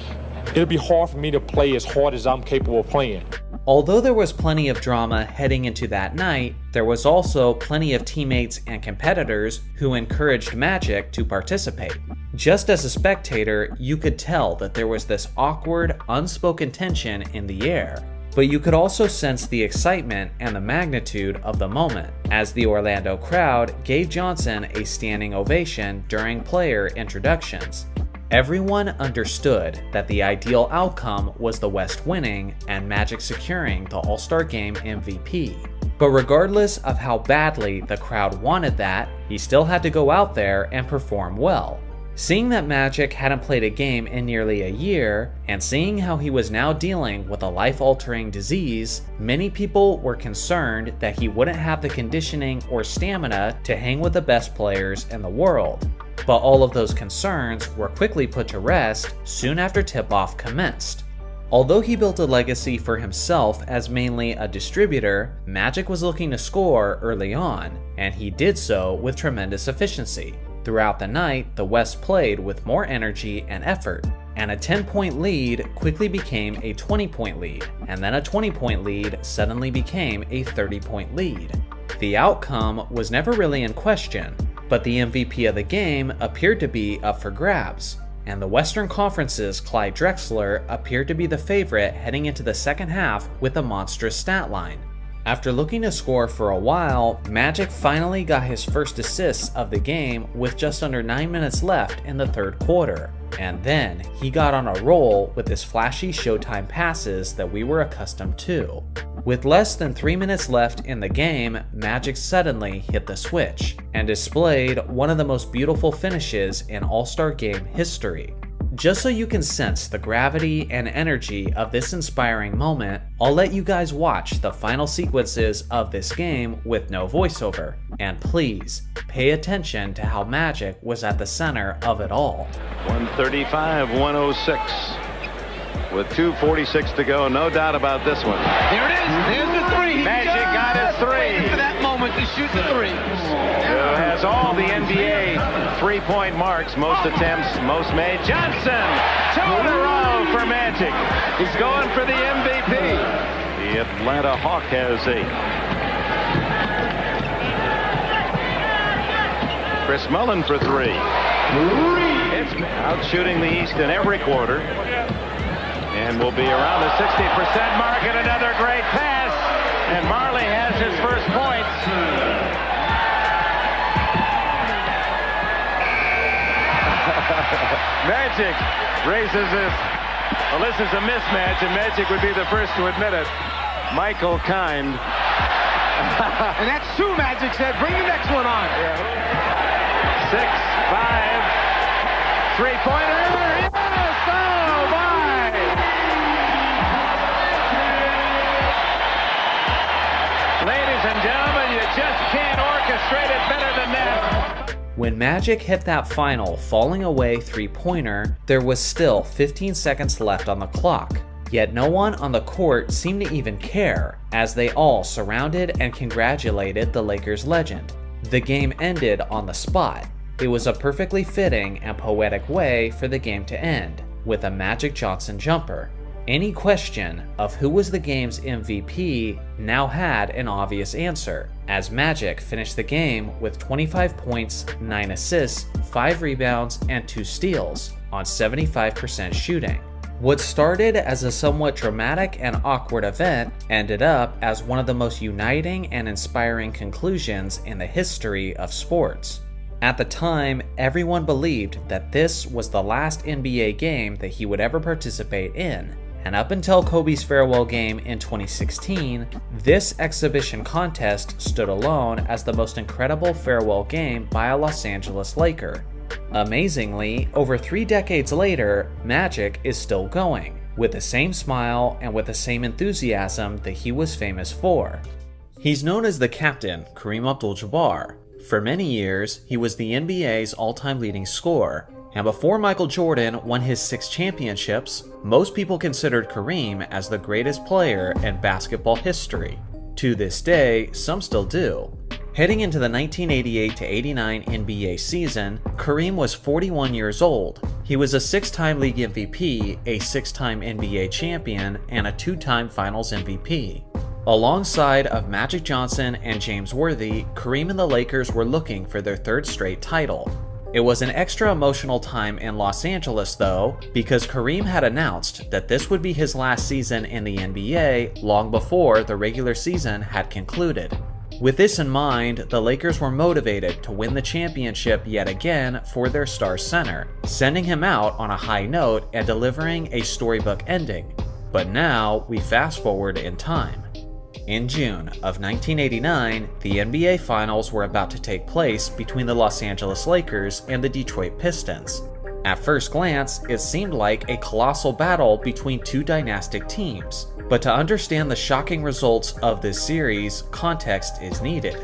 it'll be hard for me to play as hard as I'm capable of playing. Although there was plenty of drama heading into that night, there was also plenty of teammates and competitors who encouraged Magic to participate. Just as a spectator, you could tell that there was this awkward, unspoken tension in the air. But you could also sense the excitement and the magnitude of the moment, as the Orlando crowd gave Johnson a standing ovation during player introductions. Everyone understood that the ideal outcome was the West winning and Magic securing the All-Star Game MVP. But regardless of how badly the crowd wanted that, he still had to go out there and perform well. Seeing that Magic hadn't played a game in nearly a year, and seeing how he was now dealing with a life-altering disease, many people were concerned that he wouldn't have the conditioning or stamina to hang with the best players in the world. But all of those concerns were quickly put to rest soon after tip-off commenced. Although he built a legacy for himself as mainly a distributor, Magic was looking to score early on, and he did so with tremendous efficiency. Throughout the night, the West played with more energy and effort, and a 10-point lead quickly became a 20-point lead, and then a 20-point lead suddenly became a 30-point lead. The outcome was never really in question, but the MVP of the game appeared to be up for grabs, and the Western Conference's Clyde Drexler appeared to be the favorite heading into the second half with a monstrous stat line. After looking to score for a while, Magic finally got his first assist of the game with just under 9 minutes left in the third quarter, and then he got on a roll with his flashy Showtime passes that we were accustomed to. With less than 3 minutes left in the game, Magic suddenly hit the switch and displayed one of the most beautiful finishes in All-Star Game history. Just so you can sense the gravity and energy of this inspiring moment, I'll let you guys watch the final sequences of this game with no voiceover, and please pay attention to how Magic was at the center of it all. 135-106 with 2:46 to go. No doubt about this one. Here it is. Here's the three. Magic got his three. Waiting for that moment to shoot the three. Who has all the NBA three-point marks, most attempts, most made. Johnson, 2 in a row for Magic. He's going for the MVP. The Atlanta Hawk has 8. Chris Mullin for 3. It's out shooting the East in every quarter. And will be around the 60% mark, and another great pass. And Marley has his first points. Magic raises this. Well, this is a mismatch, and Magic would be the first to admit it. Michael Kind. And that's 2, Magic said. Bring the next one on. 6, 5. Three-pointer. Yes! Oh, my! Ladies and gentlemen, you just can't orchestrate it better than that. When Magic hit that final falling away three-pointer, there was still 15 seconds left on the clock. Yet no one on the court seemed to even care, as they all surrounded and congratulated the Lakers legend. The game ended on the spot. It was a perfectly fitting and poetic way for the game to end, with a Magic Johnson jumper. Any question of who was the game's MVP now had an obvious answer, as Magic finished the game with 25 points, 9 assists, 5 rebounds, and 2 steals on 75% shooting. What started as a somewhat dramatic and awkward event ended up as one of the most uniting and inspiring conclusions in the history of sports. At the time, everyone believed that this was the last NBA game that he would ever participate in. And up until Kobe's farewell game in 2016, this exhibition contest stood alone as the most incredible farewell game by a Los Angeles Laker. Amazingly, over 3 decades later, Magic is still going, with the same smile and with the same enthusiasm that he was famous for. He's known as the captain, Kareem Abdul-Jabbar. For many years, he was the NBA's all-time leading scorer, and before Michael Jordan won his 6 championships, most people considered Kareem as the greatest player in basketball history. To this day, some still do. Heading into the 1988-89 NBA season, Kareem was 41 years old. He was a 6-time league MVP, a 6-time NBA champion, and a 2-time Finals MVP. Alongside of Magic Johnson and James Worthy, Kareem and the Lakers were looking for their 3rd straight title. It was an extra emotional time in Los Angeles though, because Kareem had announced that this would be his last season in the NBA long before the regular season had concluded. With this in mind, the Lakers were motivated to win the championship yet again for their star center, sending him out on a high note and delivering a storybook ending. But now we fast forward in time. In June of 1989, the NBA Finals were about to take place between the Los Angeles Lakers and the Detroit Pistons. At first glance, it seemed like a colossal battle between 2 dynastic teams, but to understand the shocking results of this series, context is needed.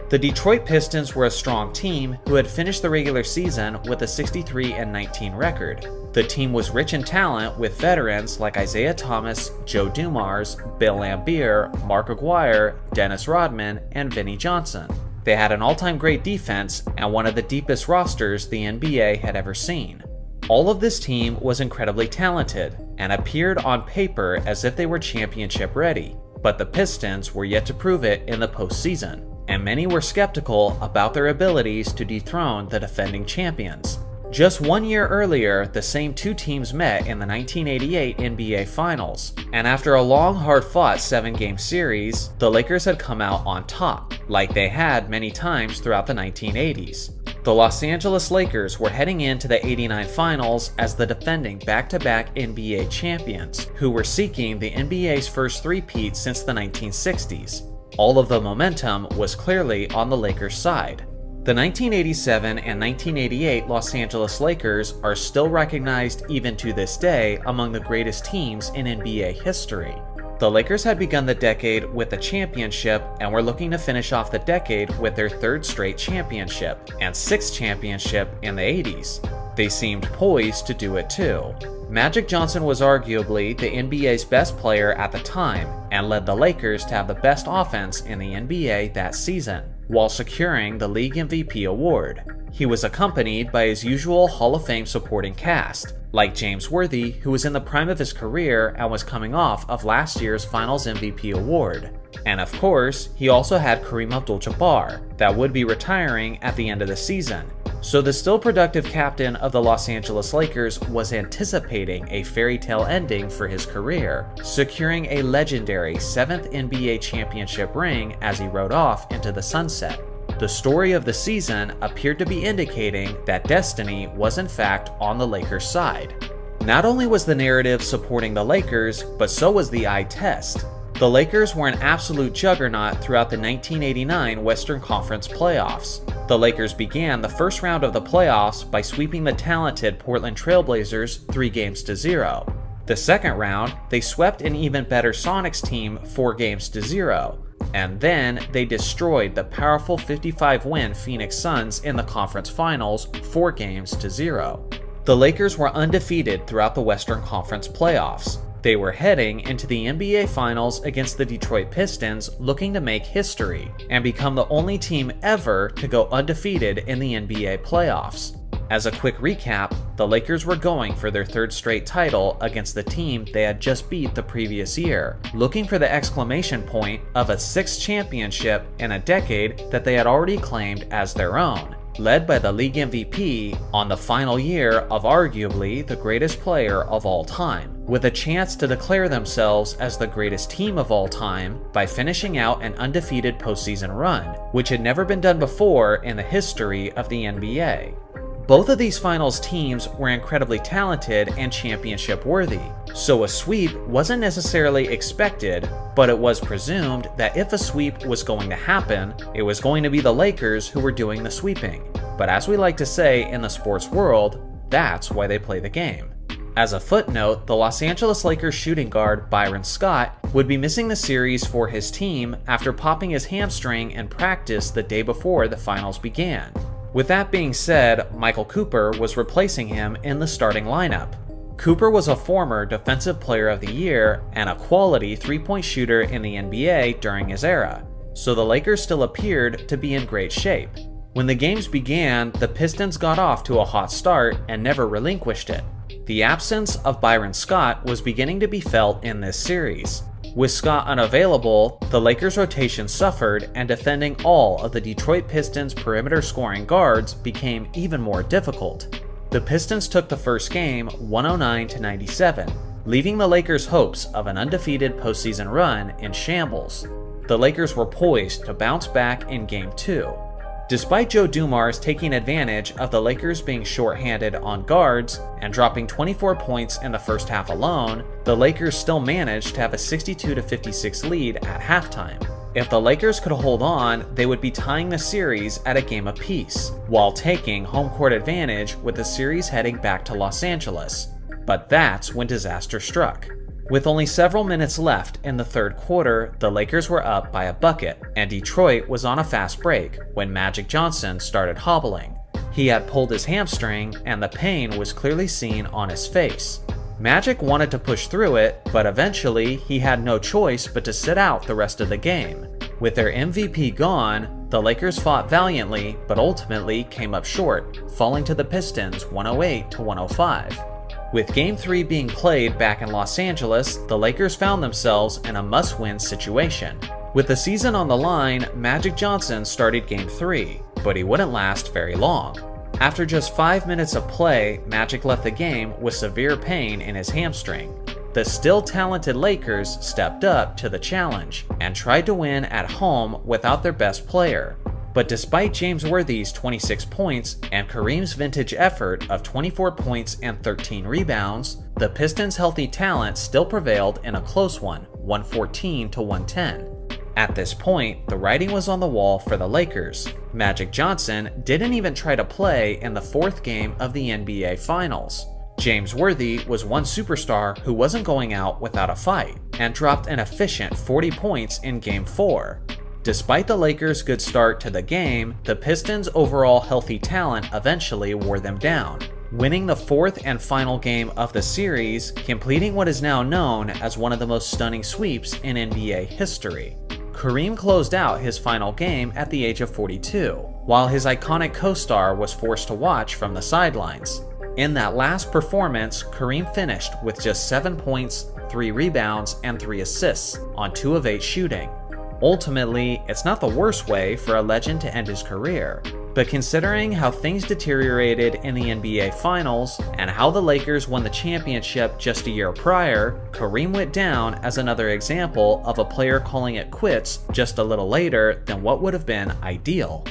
The Detroit Pistons were a strong team who had finished the regular season with a 63-19 record. The team was rich in talent with veterans like Isaiah Thomas, Joe Dumars, Bill Laimbeer, Mark Aguirre, Dennis Rodman, and Vinnie Johnson. They had an all-time great defense and one of the deepest rosters the NBA had ever seen. All of this team was incredibly talented and appeared on paper as if they were championship ready, but the Pistons were yet to prove it in the postseason, and many were skeptical about their abilities to dethrone the defending champions. Just 1 year earlier, the same two teams met in the 1988 NBA Finals, and after a long, hard-fought 7-game series, the Lakers had come out on top, like they had many times throughout the 1980s. The Los Angeles Lakers were heading into the '89 Finals as the defending back-to-back NBA champions, who were seeking the NBA's first three-peat since the 1960s. All of the momentum was clearly on the Lakers' side. The 1987 and 1988 Los Angeles Lakers are still recognized even to this day among the greatest teams in NBA history. The Lakers had begun the decade with a championship and were looking to finish off the decade with their third straight championship and sixth championship in the 80s. They seemed poised to do it too. Magic Johnson was arguably the NBA's best player at the time and led the Lakers to have the best offense in the NBA that season, while securing the League MVP award. He was accompanied by his usual Hall of Fame supporting cast, like James Worthy, who was in the prime of his career and was coming off of last year's Finals MVP award. And of course, he also had Kareem Abdul-Jabbar, that would be retiring at the end of the season. So the still productive captain of the Los Angeles Lakers was anticipating a fairy tale ending for his career, securing a legendary 7th NBA championship ring as he rode off into the sunset. The story of the season appeared to be indicating that destiny was in fact on the Lakers' side. Not only was the narrative supporting the Lakers, but so was the eye test. The Lakers were an absolute juggernaut throughout the 1989 Western Conference playoffs. The Lakers began the first round of the playoffs by sweeping the talented Portland Trail Blazers 3-0. The second round, they swept an even better Sonics team 4-0. And then they destroyed the powerful 55-win Phoenix Suns in the conference finals 4-0. The Lakers were undefeated throughout the Western Conference playoffs. They were heading into the NBA Finals against the Detroit Pistons, looking to make history and become the only team ever to go undefeated in the NBA playoffs. As a quick recap, the Lakers were going for their third straight title against the team they had just beat the previous year, looking for the exclamation point of a sixth championship in a decade that they had already claimed as their own, led by the league MVP on the final year of arguably the greatest player of all time, with a chance to declare themselves as the greatest team of all time by finishing out an undefeated postseason run, which had never been done before in the history of the NBA. Both of these finals teams were incredibly talented and championship worthy, so a sweep wasn't necessarily expected, but it was presumed that if a sweep was going to happen, it was going to be the Lakers who were doing the sweeping. But as we like to say in the sports world, that's why they play the game. As a footnote, the Los Angeles Lakers shooting guard Byron Scott would be missing the series for his team after popping his hamstring in practice the day before the finals began. With that being said, Michael Cooper was replacing him in the starting lineup. Cooper was a former Defensive Player of the Year and a quality three-point shooter in the NBA during his era, so the Lakers still appeared to be in great shape. When the games began, the Pistons got off to a hot start and never relinquished it. The absence of Byron Scott was beginning to be felt in this series. With Scott unavailable, the Lakers' rotation suffered, and defending all of the Detroit Pistons' perimeter scoring guards became even more difficult. The Pistons took the first game 109-97, leaving the Lakers' hopes of an undefeated postseason run in shambles. The Lakers were poised to bounce back in Game 2. Despite Joe Dumars taking advantage of the Lakers being shorthanded on guards and dropping 24 points in the first half alone, the Lakers still managed to have a 62-56 lead at halftime. If the Lakers could hold on, they would be tying the series at a game apiece, while taking home court advantage with the series heading back to Los Angeles. But that's when disaster struck. With only several minutes left in the third quarter, the Lakers were up by a bucket, and Detroit was on a fast break when Magic Johnson started hobbling. He had pulled his hamstring, and the pain was clearly seen on his face. Magic wanted to push through it, but eventually he had no choice but to sit out the rest of the game. With their MVP gone, the The Lakers fought valiantly, but ultimately came up short, falling to the Pistons 108-105. With Game 3 being played back in Los Angeles, the Lakers found themselves in a must-win situation. With the season on the line, Magic Johnson started Game 3, but he wouldn't last very long. After just 5 minutes of play, Magic left the game with severe pain in his hamstring. The still talented Lakers stepped up to the challenge and tried to win at home without their best player. But despite James Worthy's 26 points and Kareem's vintage effort of 24 points and 13 rebounds, the Pistons' healthy talent still prevailed in a close one, 114-110. At this point, the writing was on the wall for the Lakers. Magic Johnson didn't even try to play in the fourth game of the NBA Finals. James Worthy was one superstar who wasn't going out without a fight, and dropped an efficient 40 points in Game 4. Despite the Lakers' good start to the game, the Pistons' overall healthy talent eventually wore them down, winning the fourth and final game of the series, completing what is now known as one of the most stunning sweeps in NBA history. Kareem closed out his final game at the age of 42, while his iconic co-star was forced to watch from the sidelines. In that last performance, Kareem finished with just 7 points, 3 rebounds, and 3 assists on 2 of 8 shooting. Ultimately, it's not the worst way for a legend to end his career, but considering how things deteriorated in the NBA Finals and how the Lakers won the championship just a year prior, Kareem went down as another example of a player calling it quits just a little later than what would have been ideal.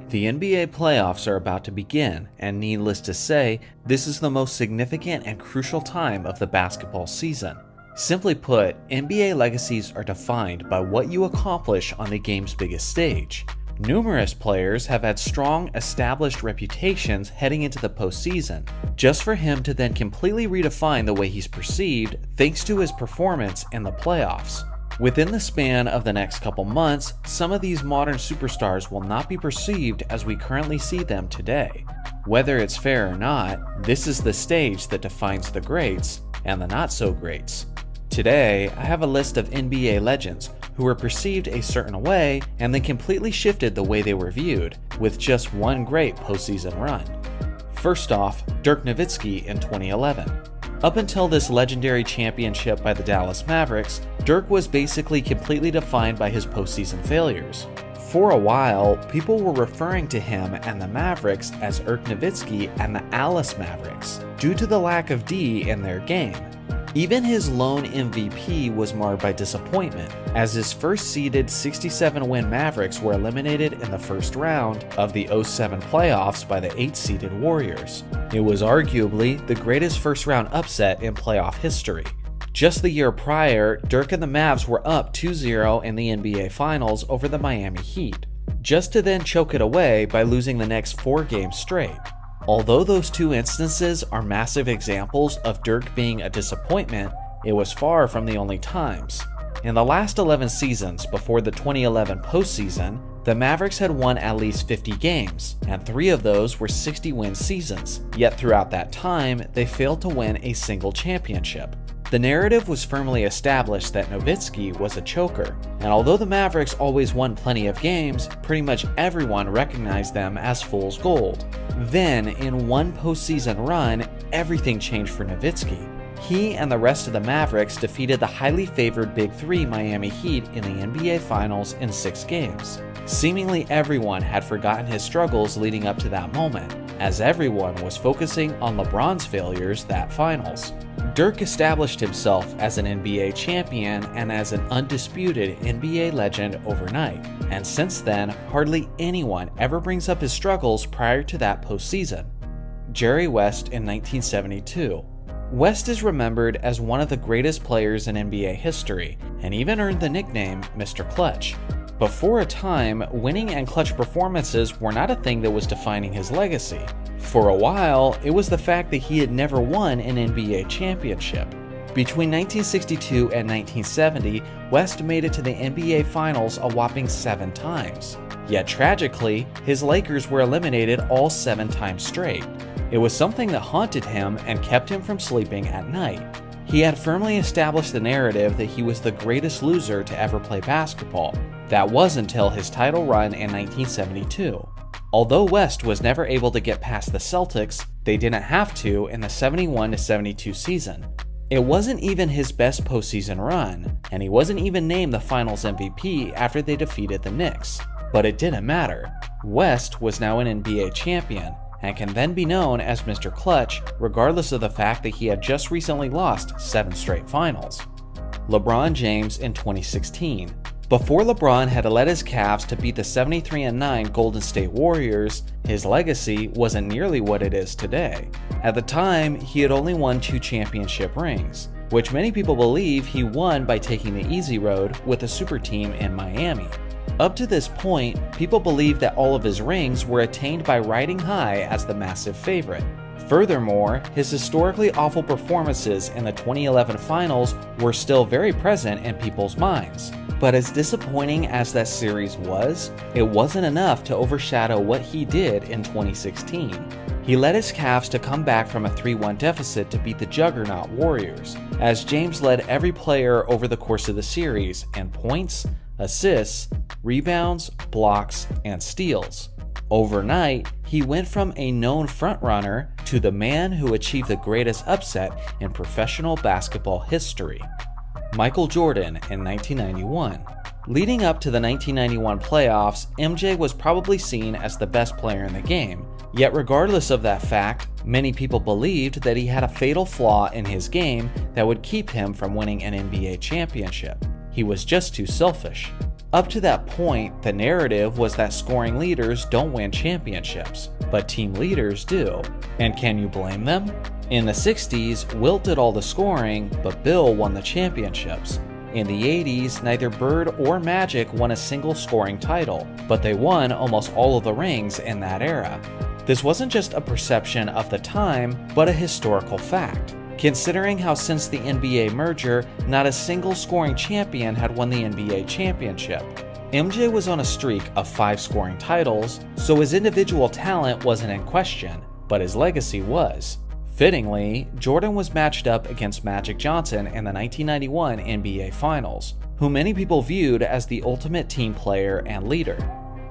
The NBA playoffs are about to begin, and needless to say, this is the most significant and crucial time of the basketball season. Simply put, NBA legacies are defined by what you accomplish on the game's biggest stage. Numerous players have had strong, established reputations heading into the postseason, just for him to then completely redefine the way he's perceived thanks to his performance in the playoffs. Within the span of the next couple months, some of these modern superstars will not be perceived as we currently see them today. Whether it's fair or not, this is the stage that defines the greats and the not-so-greats. Today, I have a list of NBA legends who were perceived a certain way and then completely shifted the way they were viewed, with just one great postseason run. First off, Dirk Nowitzki in 2011. Up until this legendary championship by the Dallas Mavericks, Dirk was basically completely defined by his postseason failures. For a while, people were referring to him and the Mavericks as Dirk Nowitzki and the Alice Mavericks, due to the lack of D in their game. Even his lone MVP was marred by disappointment, as his first-seeded 67-win Mavericks were eliminated in the first round of the 07 playoffs by the 8th-seeded Warriors. It was arguably the greatest first-round upset in playoff history. Just the year prior, Dirk and the Mavs were up 2-0 in the NBA Finals over the Miami Heat, just to then choke it away by losing the next 4 games straight. Although those two instances are massive examples of Dirk being a disappointment, it was far from the only times. In the last 11 seasons before the 2011 postseason, the Mavericks had won at least 50 games, and 3 of those were 60-win seasons, yet throughout that time, they failed to win a single championship. The narrative was firmly established that Nowitzki was a choker, and although the Mavericks always won plenty of games, pretty much everyone recognized them as fool's gold. Then, in one postseason run, everything changed for Nowitzki. He and the rest of the Mavericks defeated the highly favored Big Three Miami Heat in the NBA Finals in 6 games. Seemingly everyone had forgotten his struggles leading up to that moment, as everyone was focusing on LeBron's failures that finals. Dirk established himself as an NBA champion and as an undisputed NBA legend overnight, and since then, hardly anyone ever brings up his struggles prior to that postseason. Jerry West in 1972. West is remembered as one of the greatest players in NBA history, and even earned the nickname Mr. Clutch. But for a time, winning and clutch performances were not a thing that was defining his legacy. For a while, it was the fact that he had never won an NBA championship. Between 1962 and 1970, West made it to the NBA Finals a whopping 7 times. Yet tragically, his Lakers were eliminated all 7 times straight. It was something that haunted him and kept him from sleeping at night. He had firmly established the narrative that he was the greatest loser to ever play basketball, That was until his title run in 1972. Although West was never able to get past the Celtics, they didn't have to in the 71-72 season. It wasn't even his best postseason run, and he wasn't even named the Finals MVP after they defeated the Knicks. But it didn't matter. West was now an NBA champion, and can then be known as Mr. Clutch, regardless of the fact that he had just recently lost 7 straight finals. LeBron James in 2016. Before LeBron had led his Cavs to beat the 73-9 Golden State Warriors, his legacy wasn't nearly what it is today. At the time, he had only won 2 championship rings, which many people believe he won by taking the easy road with a super team in Miami. Up to this point, people believed that all of his rings were attained by riding high as the massive favorite. Furthermore, his historically awful performances in the 2011 finals were still very present in people's minds. But as disappointing as that series was, it wasn't enough to overshadow what he did in 2016. He led his Cavs to come back from a 3-1 deficit to beat the juggernaut Warriors, as James led every player over the course of the series in points, assists, rebounds, blocks, and steals. Overnight, he went from a known frontrunner to the man who achieved the greatest upset in professional basketball history. Michael Jordan in 1991. Leading up to the 1991 playoffs, MJ was probably seen as the best player in the game. Yet regardless of that fact, many people believed that he had a fatal flaw in his game that would keep him from winning an NBA championship. He was just too selfish. Up to that point, the narrative was that scoring leaders don't win championships, but team leaders do. And can you blame them? In the 60s, Wilt did all the scoring, but Bill won the championships. In the 80s, neither Bird or Magic won a single scoring title, but they won almost all of the rings in that era. This wasn't just a perception of the time, but a historical fact, considering how since the NBA merger, not a single scoring champion had won the NBA championship. MJ was on a streak of 5 scoring titles, so his individual talent wasn't in question, but his legacy was. Fittingly, Jordan was matched up against Magic Johnson in the 1991 NBA Finals, who many people viewed as the ultimate team player and leader.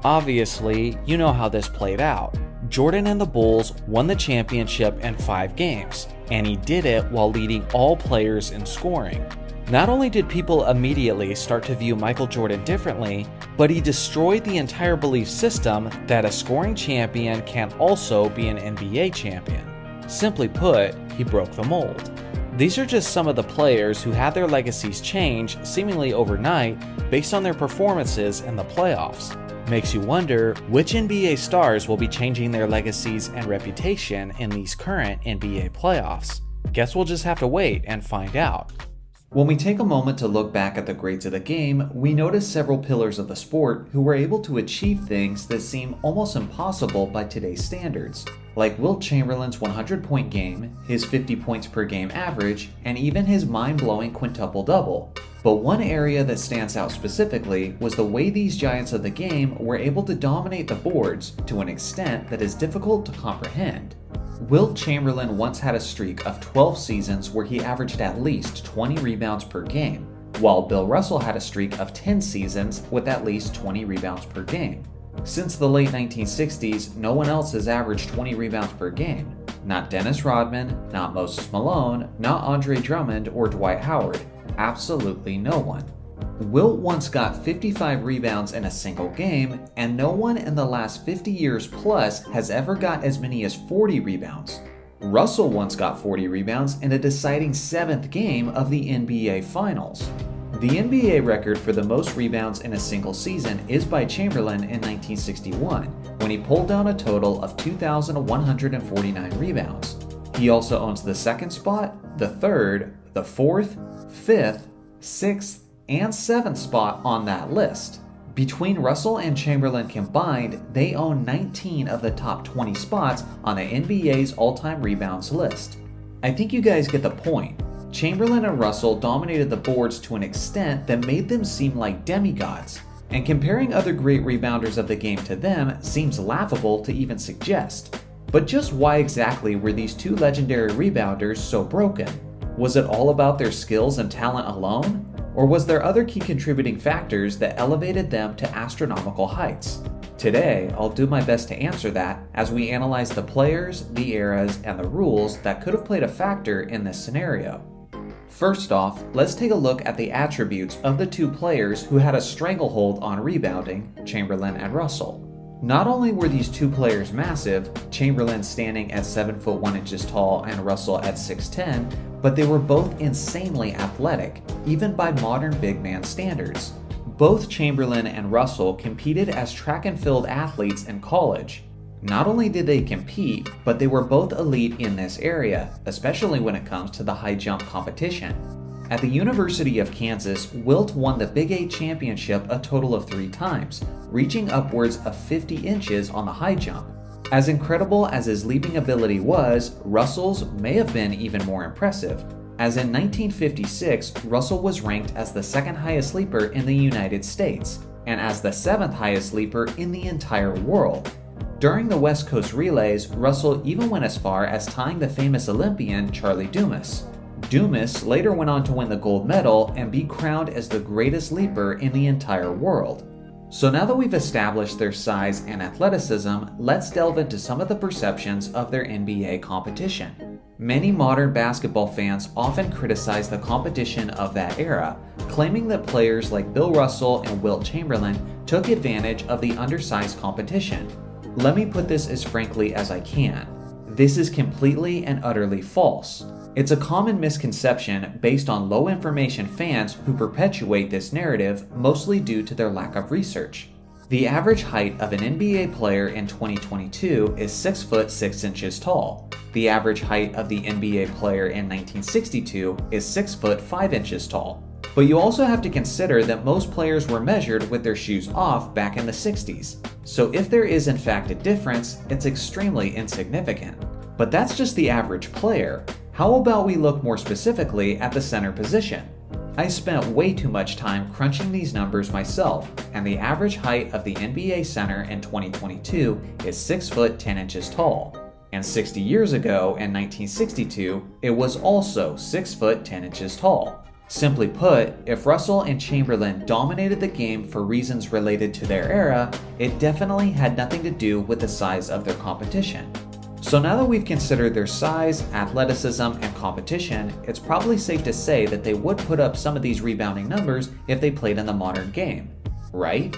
Obviously, you know how this played out. Jordan and the Bulls won the championship in 5 games, and he did it while leading all players in scoring. Not only did people immediately start to view Michael Jordan differently, but he destroyed the entire belief system that a scoring champion can also be an NBA champion. Simply put, he broke the mold. These are just some of the players who had their legacies change seemingly overnight based on their performances in the playoffs. Makes you wonder which NBA stars will be changing their legacies and reputation in these current NBA playoffs. Guess we'll just have to wait and find out. When we take a moment to look back at the greats of the game, we notice several pillars of the sport who were able to achieve things that seem almost impossible by today's standards, like Wilt Chamberlain's 100-point game, his 50 points per game average, and even his mind-blowing quintuple-double. But one area that stands out specifically was the way these giants of the game were able to dominate the boards to an extent that is difficult to comprehend. Wilt Chamberlain once had a streak of 12 seasons where he averaged at least 20 rebounds per game, while Bill Russell had a streak of 10 seasons with at least 20 rebounds per game. Since the late 1960s, no one else has averaged 20 rebounds per game. Not Dennis Rodman, not Moses Malone, not Andre Drummond or Dwight Howard. Absolutely no one. Wilt once got 55 rebounds in a single game, and no one in the last 50 years plus has ever got as many as 40 rebounds. Russell once got 40 rebounds in a deciding 7th game of the NBA Finals. The NBA record for the most rebounds in a single season is by Chamberlain in 1961, when he pulled down a total of 2,149 rebounds. He also owns the 2nd spot, the 3rd, the 4th, 5th, 6th, and 7th spot on that list. Between Russell and Chamberlain combined, they own 19 of the top 20 spots on the NBA's all-time rebounds list. I think you guys get the point. Chamberlain and Russell dominated the boards to an extent that made them seem like demigods, and comparing other great rebounders of the game to them seems laughable to even suggest. But just why exactly were these two legendary rebounders so broken? Was it all about their skills and talent alone? Or was there other key contributing factors that elevated them to astronomical heights? Today, I'll do my best to answer that as we analyze the players, the eras, and the rules that could have played a factor in this scenario. First off, let's take a look at the attributes of the two players who had a stranglehold on rebounding, Chamberlain and Russell. Not only were these two players massive, Chamberlain standing at 7 foot 1 inches tall and Russell at 6'10", but they were both insanely athletic, even by modern big man standards. Both Chamberlain and Russell competed as track and field athletes in college. Not only did they compete, but they were both elite in this area, especially when it comes to the high jump competition. At the University of Kansas, Wilt won the Big 8 championship a total of 3 times, reaching upwards of 50 inches on the high jump. As incredible as his leaping ability was, Russell's may have been even more impressive, as in 1956, Russell was ranked as the 2nd highest leaper in the United States, and as the 7th highest leaper in the entire world. During the West Coast relays, Russell even went as far as tying the famous Olympian Charlie Dumas. Dumas later went on to win the gold medal and be crowned as the greatest leaper in the entire world. So now that we've established their size and athleticism, let's delve into some of the perceptions of their NBA competition. Many modern basketball fans often criticize the competition of that era, claiming that players like Bill Russell and Wilt Chamberlain took advantage of the undersized competition. Let me put this as frankly as I can. This is completely and utterly false. It's a common misconception based on low information fans who perpetuate this narrative, mostly due to their lack of research. The average height of an NBA player in 2022 is 6 foot 6 inches tall. The average height of the NBA player in 1962 is 6 foot 5 inches tall. But you also have to consider that most players were measured with their shoes off back in the 60s. So if there is in fact a difference, it's extremely insignificant. But that's just the average player. How about we look more specifically at the center position? I spent way too much time crunching these numbers myself, and the average height of the NBA center in 2022 is 6 foot 10 inches tall. And 60 years ago, in 1962, it was also 6 foot 10 inches tall. Simply put, if Russell and Chamberlain dominated the game for reasons related to their era, it definitely had nothing to do with the size of their competition. So now that we've considered their size, athleticism, and competition, it's probably safe to say that they would put up some of these rebounding numbers if they played in the modern game, right?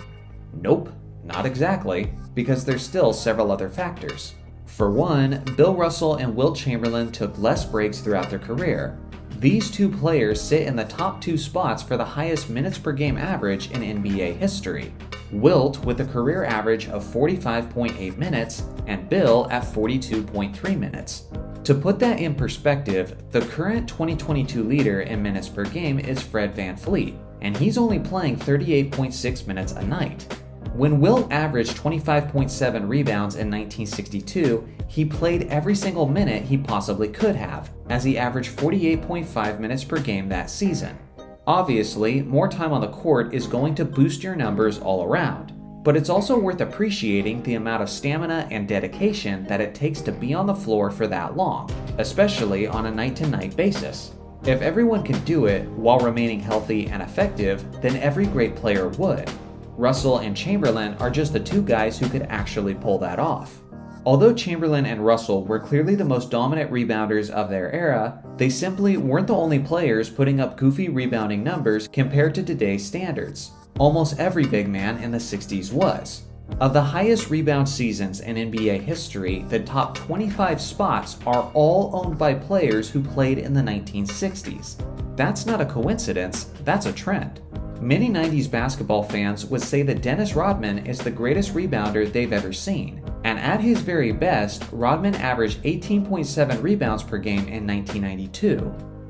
Nope, not exactly, because there's still several other factors. For one, Bill Russell and Wilt Chamberlain took less breaks throughout their career. These two players sit in the top 2 spots for the highest minutes per game average in NBA history. Wilt with a career average of 45.8 minutes and Bill at 42.3 minutes. To put that in perspective, the current 2022 leader in minutes per game is Fred VanVleet, and he's only playing 38.6 minutes a night. When Wilt averaged 25.7 rebounds in 1962, he played every single minute he possibly could have, as he averaged 48.5 minutes per game that season. Obviously, more time on the court is going to boost your numbers all around, but it's also worth appreciating the amount of stamina and dedication that it takes to be on the floor for that long, especially on a night-to-night basis. If everyone could do it while remaining healthy and effective, then every great player would. Russell and Chamberlain are just the two guys who could actually pull that off. Although Chamberlain and Russell were clearly the most dominant rebounders of their era, they simply weren't the only players putting up goofy rebounding numbers compared to today's standards. Almost every big man in the 60s was. Of the highest rebound seasons in NBA history, the top 25 spots are all owned by players who played in the 1960s. That's not a coincidence, that's a trend. Many 90s basketball fans would say that Dennis Rodman is the greatest rebounder they've ever seen, and at his very best, Rodman averaged 18.7 rebounds per game in 1992.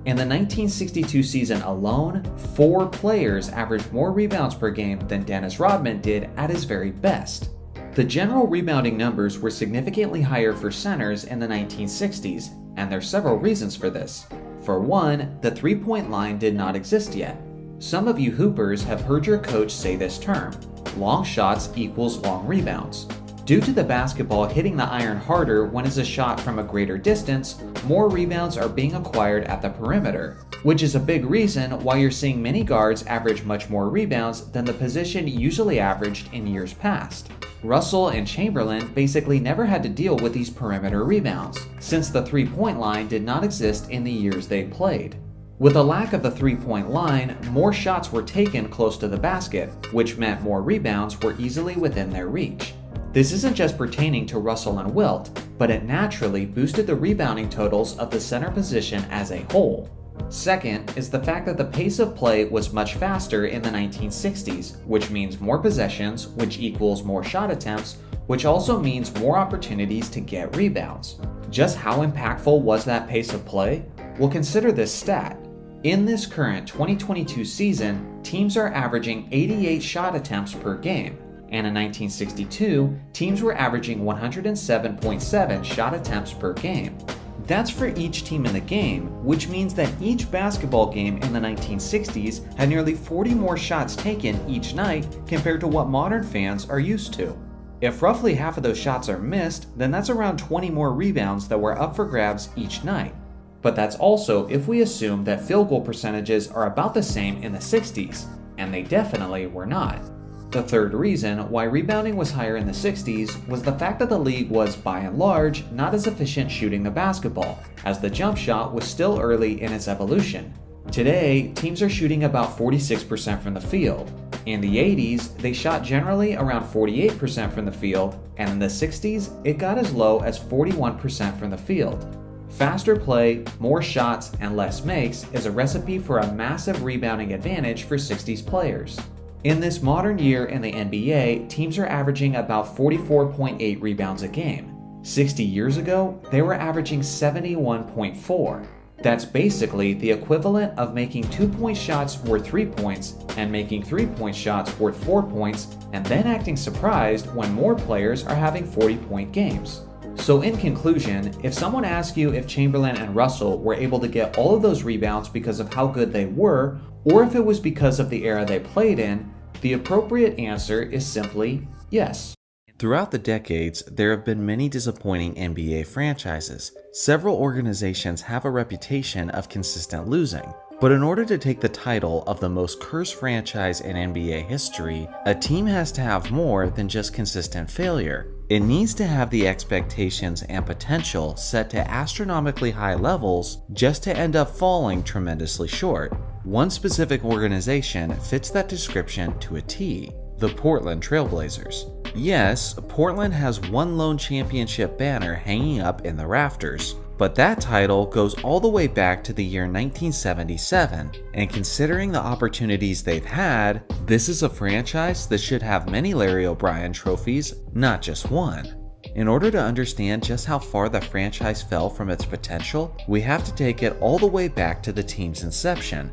In the 1962 season alone, 4 players averaged more rebounds per game than Dennis Rodman did at his very best. The general rebounding numbers were significantly higher for centers in the 1960s, and there's several reasons for this. For one, the three-point line did not exist yet. Some of you hoopers have heard your coach say this term: long shots equals long rebounds. Due to the basketball hitting the iron harder when it's a shot from a greater distance, more rebounds are being acquired at the perimeter, which is a big reason why you're seeing many guards average much more rebounds than the position usually averaged in years past. Russell and Chamberlain basically never had to deal with these perimeter rebounds, since the three-point line did not exist in the years they played. With a lack of the three-point line, more shots were taken close to the basket, which meant more rebounds were easily within their reach. This isn't just pertaining to Russell and Wilt, but it naturally boosted the rebounding totals of the center position as a whole. Second is the fact that the pace of play was much faster in the 1960s, which means more possessions, which equals more shot attempts, which also means more opportunities to get rebounds. Just how impactful was that pace of play? Well, consider this stat. In this current 2022 season, teams are averaging 88 shot attempts per game, and in 1962, teams were averaging 107.7 shot attempts per game. That's for each team in the game, which means that each basketball game in the 1960s had nearly 40 more shots taken each night compared to what modern fans are used to. If roughly half of those shots are missed, then that's around 20 more rebounds that were up for grabs each night. But that's also if we assume that field goal percentages are about the same in the 60s, and they definitely were not. The third reason why rebounding was higher in the 60s was the fact that the league was, by and large, not as efficient shooting the basketball, as the jump shot was still early in its evolution. Today, teams are shooting about 46% from the field. In the 80s, they shot generally around 48% from the field, and in the 60s, it got as low as 41% from the field. Faster play, more shots, and less makes is a recipe for a massive rebounding advantage for 60s players. In this modern year in the NBA, teams are averaging about 44.8 rebounds a game. 60 years ago, they were averaging 71.4. That's basically the equivalent of making 2-point shots worth 3 points and making 3-point shots worth 4 points, and then acting surprised when more players are having 40-point games. So in conclusion, if someone asks you if Chamberlain and Russell were able to get all of those rebounds because of how good they were, or if it was because of the era they played in, the appropriate answer is simply yes. Throughout the decades, there have been many disappointing NBA franchises. Several organizations have a reputation of consistent losing. But in order to take the title of the most cursed franchise in NBA history, a team has to have more than just consistent failure. It needs to have the expectations and potential set to astronomically high levels just to end up falling tremendously short. One specific organization fits that description to a T: the Portland Trail Blazers. Yes, Portland has one lone championship banner hanging up in the rafters, but that title goes all the way back to the year 1977, and considering the opportunities they've had, this is a franchise that should have many Larry O'Brien trophies, not just one. In order to understand just how far the franchise fell from its potential, we have to take it all the way back to the team's inception.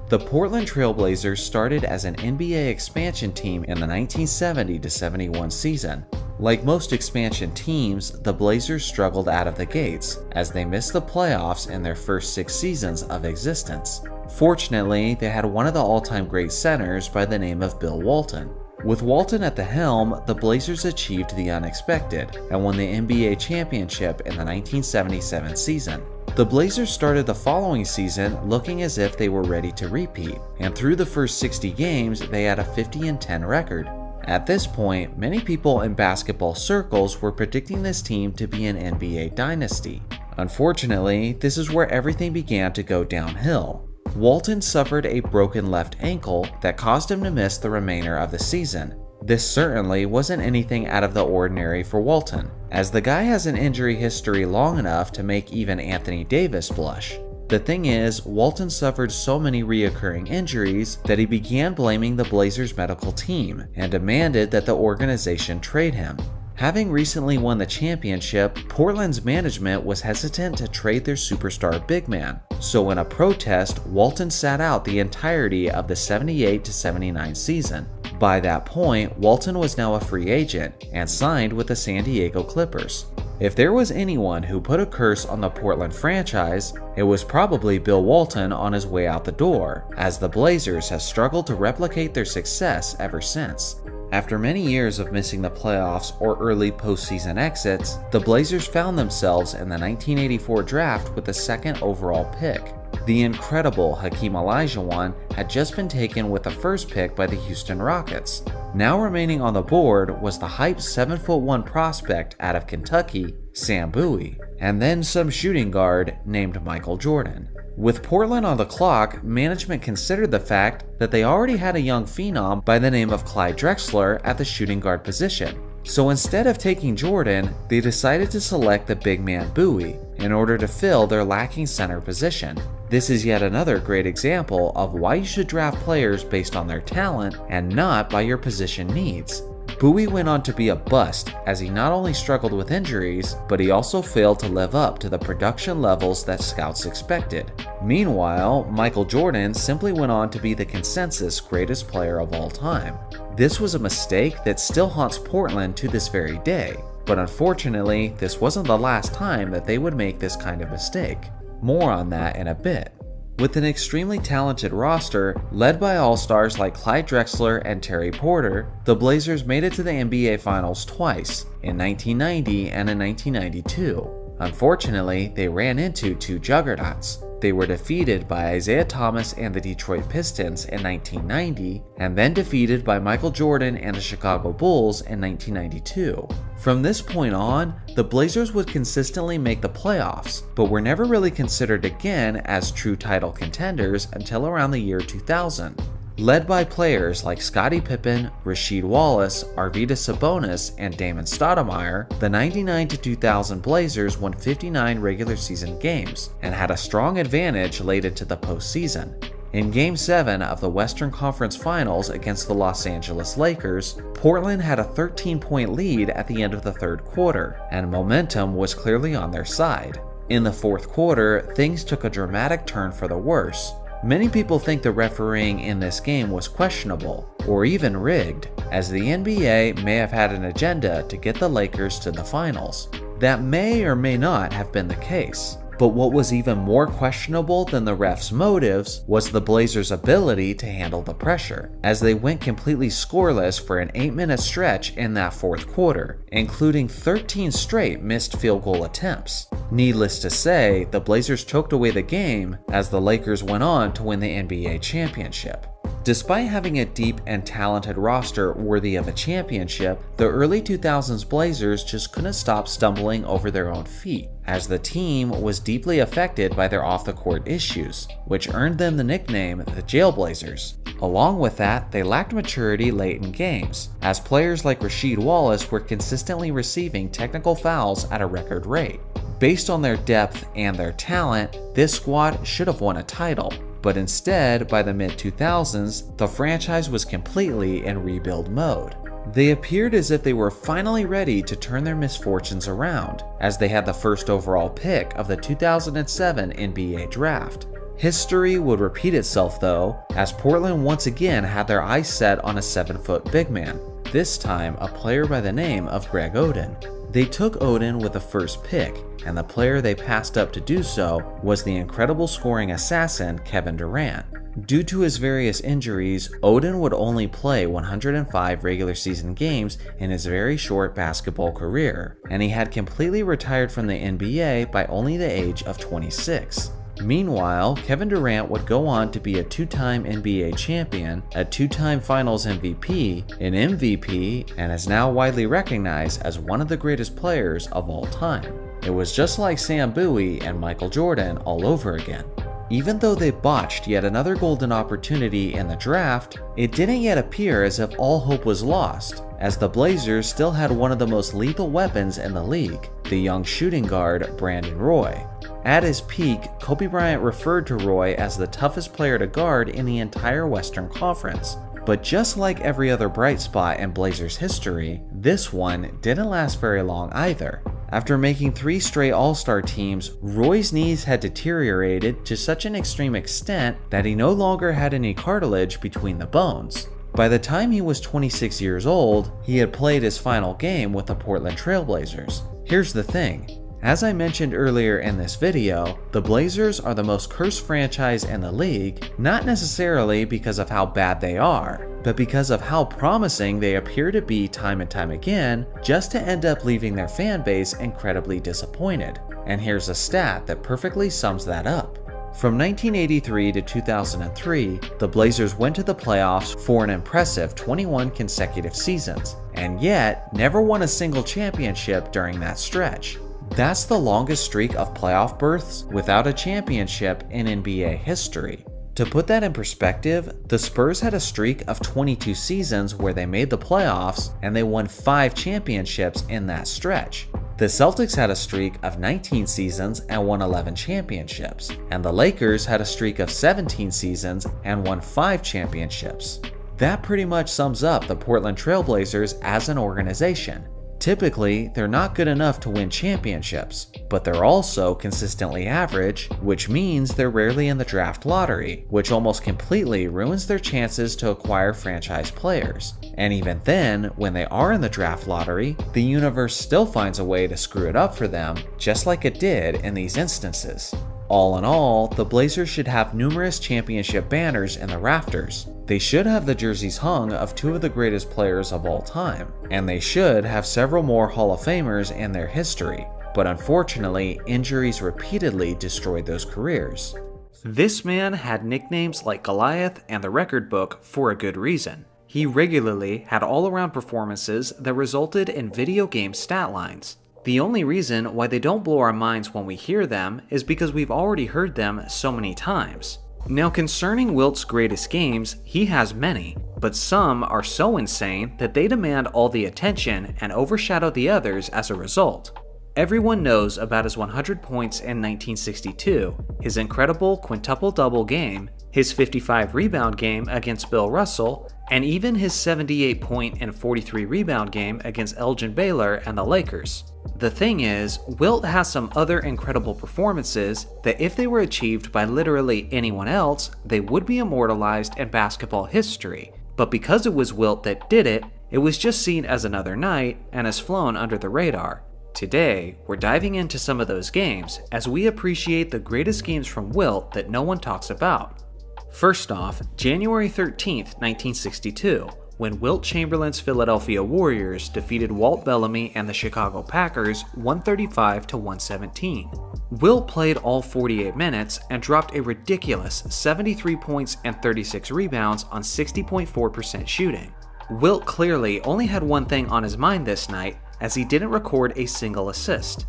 The Portland Trail Blazers started as an NBA expansion team in the 1970-71 season. Like most expansion teams, the Blazers struggled out of the gates, as they missed the playoffs in their first 6 seasons of existence. Fortunately, they had one of the all-time great centers by the name of Bill Walton. With Walton at the helm, the Blazers achieved the unexpected and won the NBA championship in the 1977 season. The Blazers started the following season looking as if they were ready to repeat, and through the first 60 games, they had a 50-10 record. At this point, many people in basketball circles were predicting this team to be an NBA dynasty. Unfortunately, this is where everything began to go downhill. Walton suffered a broken left ankle that caused him to miss the remainder of the season. This certainly wasn't anything out of the ordinary for Walton, as the guy has an injury history long enough to make even Anthony Davis blush. The thing is, Walton suffered so many reoccurring injuries that he began blaming the Blazers medical team and demanded that the organization trade him. Having recently won the championship, Portland's management was hesitant to trade their superstar big man, so in a protest, Walton sat out the entirety of the 78-79 season. By that point, Walton was now a free agent and signed with the San Diego Clippers. If there was anyone who put a curse on the Portland franchise, it was probably Bill Walton on his way out the door, as the Blazers have struggled to replicate their success ever since. After many years of missing the playoffs or early postseason exits, the Blazers found themselves in the 1984 draft with the second overall pick. The incredible Hakeem Olajuwon had just been taken with the first pick by the Houston Rockets. Now remaining on the board was the hyped 7'1" prospect out of Kentucky, Sam Bowie, and then some shooting guard named Michael Jordan. With Portland on the clock, management considered the fact that they already had a young phenom by the name of Clyde Drexler at the shooting guard position. So instead of taking Jordan, they decided to select the big man Bowie in order to fill their lacking center position. This is yet another great example of why you should draft players based on their talent and not by your position needs. Bowie went on to be a bust as he not only struggled with injuries, but he also failed to live up to the production levels that scouts expected. Meanwhile, Michael Jordan simply went on to be the consensus greatest player of all time. This was a mistake that still haunts Portland to this very day, but unfortunately, this wasn't the last time that they would make this kind of mistake. More on that in a bit. With an extremely talented roster, led by all-stars like Clyde Drexler and Terry Porter, the Blazers made it to the NBA Finals twice, in 1990 and in 1992. Unfortunately, they ran into two juggernauts. They were defeated by Isaiah Thomas and the Detroit Pistons in 1990, and then defeated by Michael Jordan and the Chicago Bulls in 1992. From this point on, the Blazers would consistently make the playoffs, but were never really considered again as true title contenders until around the year 2000. Led by players like Scottie Pippen, Rasheed Wallace, Arvydas Sabonis, and Damon Stoudemire, the 99-2000 Blazers won 59 regular season games and had a strong advantage late into the postseason. In Game 7 of the Western Conference Finals against the Los Angeles Lakers, Portland had a 13-point lead at the end of the third quarter, and momentum was clearly on their side. In the fourth quarter, things took a dramatic turn for the worse. Many people think the refereeing in this game was questionable, or even rigged, as the NBA may have had an agenda to get the Lakers to the finals. That may or may not have been the case. But what was even more questionable than the refs' motives was the Blazers' ability to handle the pressure, as they went completely scoreless for an 8-minute stretch in that fourth quarter, including 13 straight missed field goal attempts. Needless to say, the Blazers choked away the game as the Lakers went on to win the NBA championship. Despite having a deep and talented roster worthy of a championship, the early 2000s Blazers just couldn't stop stumbling over their own feet, as the team was deeply affected by their off-the-court issues, which earned them the nickname the Jailblazers. Along with that, they lacked maturity late in games, as players like Rasheed Wallace were consistently receiving technical fouls at a record rate. Based on their depth and their talent, this squad should have won a title. But instead, by the mid-2000s, the franchise was completely in rebuild mode. They appeared as if they were finally ready to turn their misfortunes around, as they had the first overall pick of the 2007 NBA Draft. History would repeat itself though, as Portland once again had their eyes set on a 7-foot big man, this time a player by the name of Greg Oden. They took Oden with the first pick, and the player they passed up to do so was the incredible scoring assassin Kevin Durant. Due to his various injuries, Oden would only play 105 regular season games in his very short basketball career, and he had completely retired from the NBA by only the age of 26. Meanwhile, Kevin Durant would go on to be a 2-time NBA champion, a 2-time Finals MVP, an MVP, and is now widely recognized as one of the greatest players of all time. It was just like Sam Bowie and Michael Jordan all over again. Even though they botched yet another golden opportunity in the draft, it didn't yet appear as if all hope was lost, as the Blazers still had one of the most lethal weapons in the league, the young shooting guard Brandon Roy. At his peak, Kobe Bryant referred to Roy as the toughest player to guard in the entire Western Conference. But just like every other bright spot in Blazers history, this one didn't last very long either. After making 3 straight All-Star teams, Roy's knees had deteriorated to such an extreme extent that he no longer had any cartilage between the bones. By the time he was 26 years old, he had played his final game with the Portland Trail Blazers. Here's the thing. As I mentioned earlier in this video, the Blazers are the most cursed franchise in the league, not necessarily because of how bad they are, but because of how promising they appear to be time and time again, just to end up leaving their fan base incredibly disappointed. And here's a stat that perfectly sums that up. From 1983 to 2003, the Blazers went to the playoffs for an impressive 21 consecutive seasons, and yet never won a single championship during that stretch. That's the longest streak of playoff berths without a championship in NBA history. To put that in perspective, the Spurs had a streak of 22 seasons where they made the playoffs and they won 5 championships in that stretch. The Celtics had a streak of 19 seasons and won 11 championships, and the Lakers had a streak of 17 seasons and won 5 championships. That pretty much sums up the Portland Trail Blazers as an organization. Typically, they're not good enough to win championships, but they're also consistently average, which means they're rarely in the draft lottery, which almost completely ruins their chances to acquire franchise players. And even then, when they are in the draft lottery, the universe still finds a way to screw it up for them, just like it did in these instances. All in all, the Blazers should have numerous championship banners in the rafters. They should have the jerseys hung of 2 of the greatest players of all time, and they should have several more Hall of Famers in their history. But unfortunately, injuries repeatedly destroyed those careers. This man had nicknames like Goliath and the Record Book for a good reason. He regularly had all-around performances that resulted in video game stat lines. The only reason why they don't blow our minds when we hear them is because we've already heard them so many times. Now, concerning Wilt's greatest games, he has many, but some are so insane that they demand all the attention and overshadow the others as a result. Everyone knows about his 100 points in 1962, his incredible quintuple-double game, his 55-rebound game against Bill Russell, and even his 78-point and 43-rebound game against Elgin Baylor and the Lakers. The thing is, Wilt has some other incredible performances that if they were achieved by literally anyone else, they would be immortalized in basketball history. But because it was Wilt that did it, it was just seen as another night and has flown under the radar. Today, we're diving into some of those games as we appreciate the greatest games from Wilt that no one talks about. First off, January 13th, 1962, when Wilt Chamberlain's Philadelphia Warriors defeated Walt Bellamy and the Chicago Packers 135-117. Wilt played all 48 minutes and dropped a ridiculous 73 points and 36 rebounds on 60.4% shooting. Wilt clearly only had one thing on his mind this night, as he didn't record a single assist.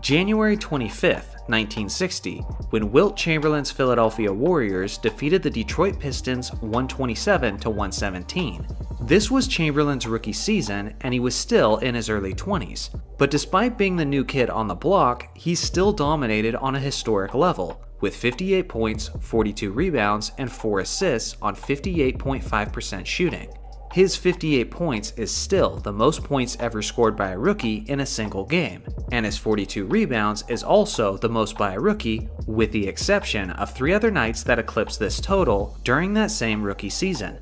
January 25th, 1960, when Wilt Chamberlain's Philadelphia Warriors defeated the Detroit Pistons 127-117. This was Chamberlain's rookie season, and he was still in his early 20s. But despite being the new kid on the block, he still dominated on a historic level, with 58 points, 42 rebounds, and 4 assists on 58.5% shooting. His 58 points is still the most points ever scored by a rookie in a single game, and his 42 rebounds is also the most by a rookie, with the exception of 3 other nights that eclipsed this total during that same rookie season.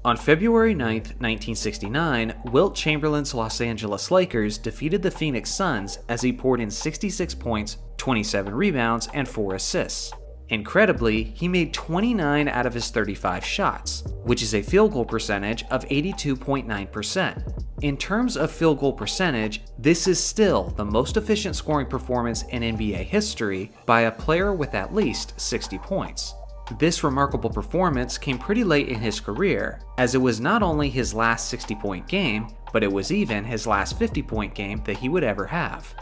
On February 9th, 1969, Wilt Chamberlain's Los Angeles Lakers defeated the Phoenix Suns as he poured in 66 points, 27 rebounds, and 4 assists. Incredibly, he made 29 out of his 35 shots, which is a field goal percentage of 82.9%. In terms of field goal percentage, this is still the most efficient scoring performance in NBA history by a player with at least 60 points. This remarkable performance came pretty late in his career, as it was not only his last 60-point game, but it was even his last 50-point game that he would ever have.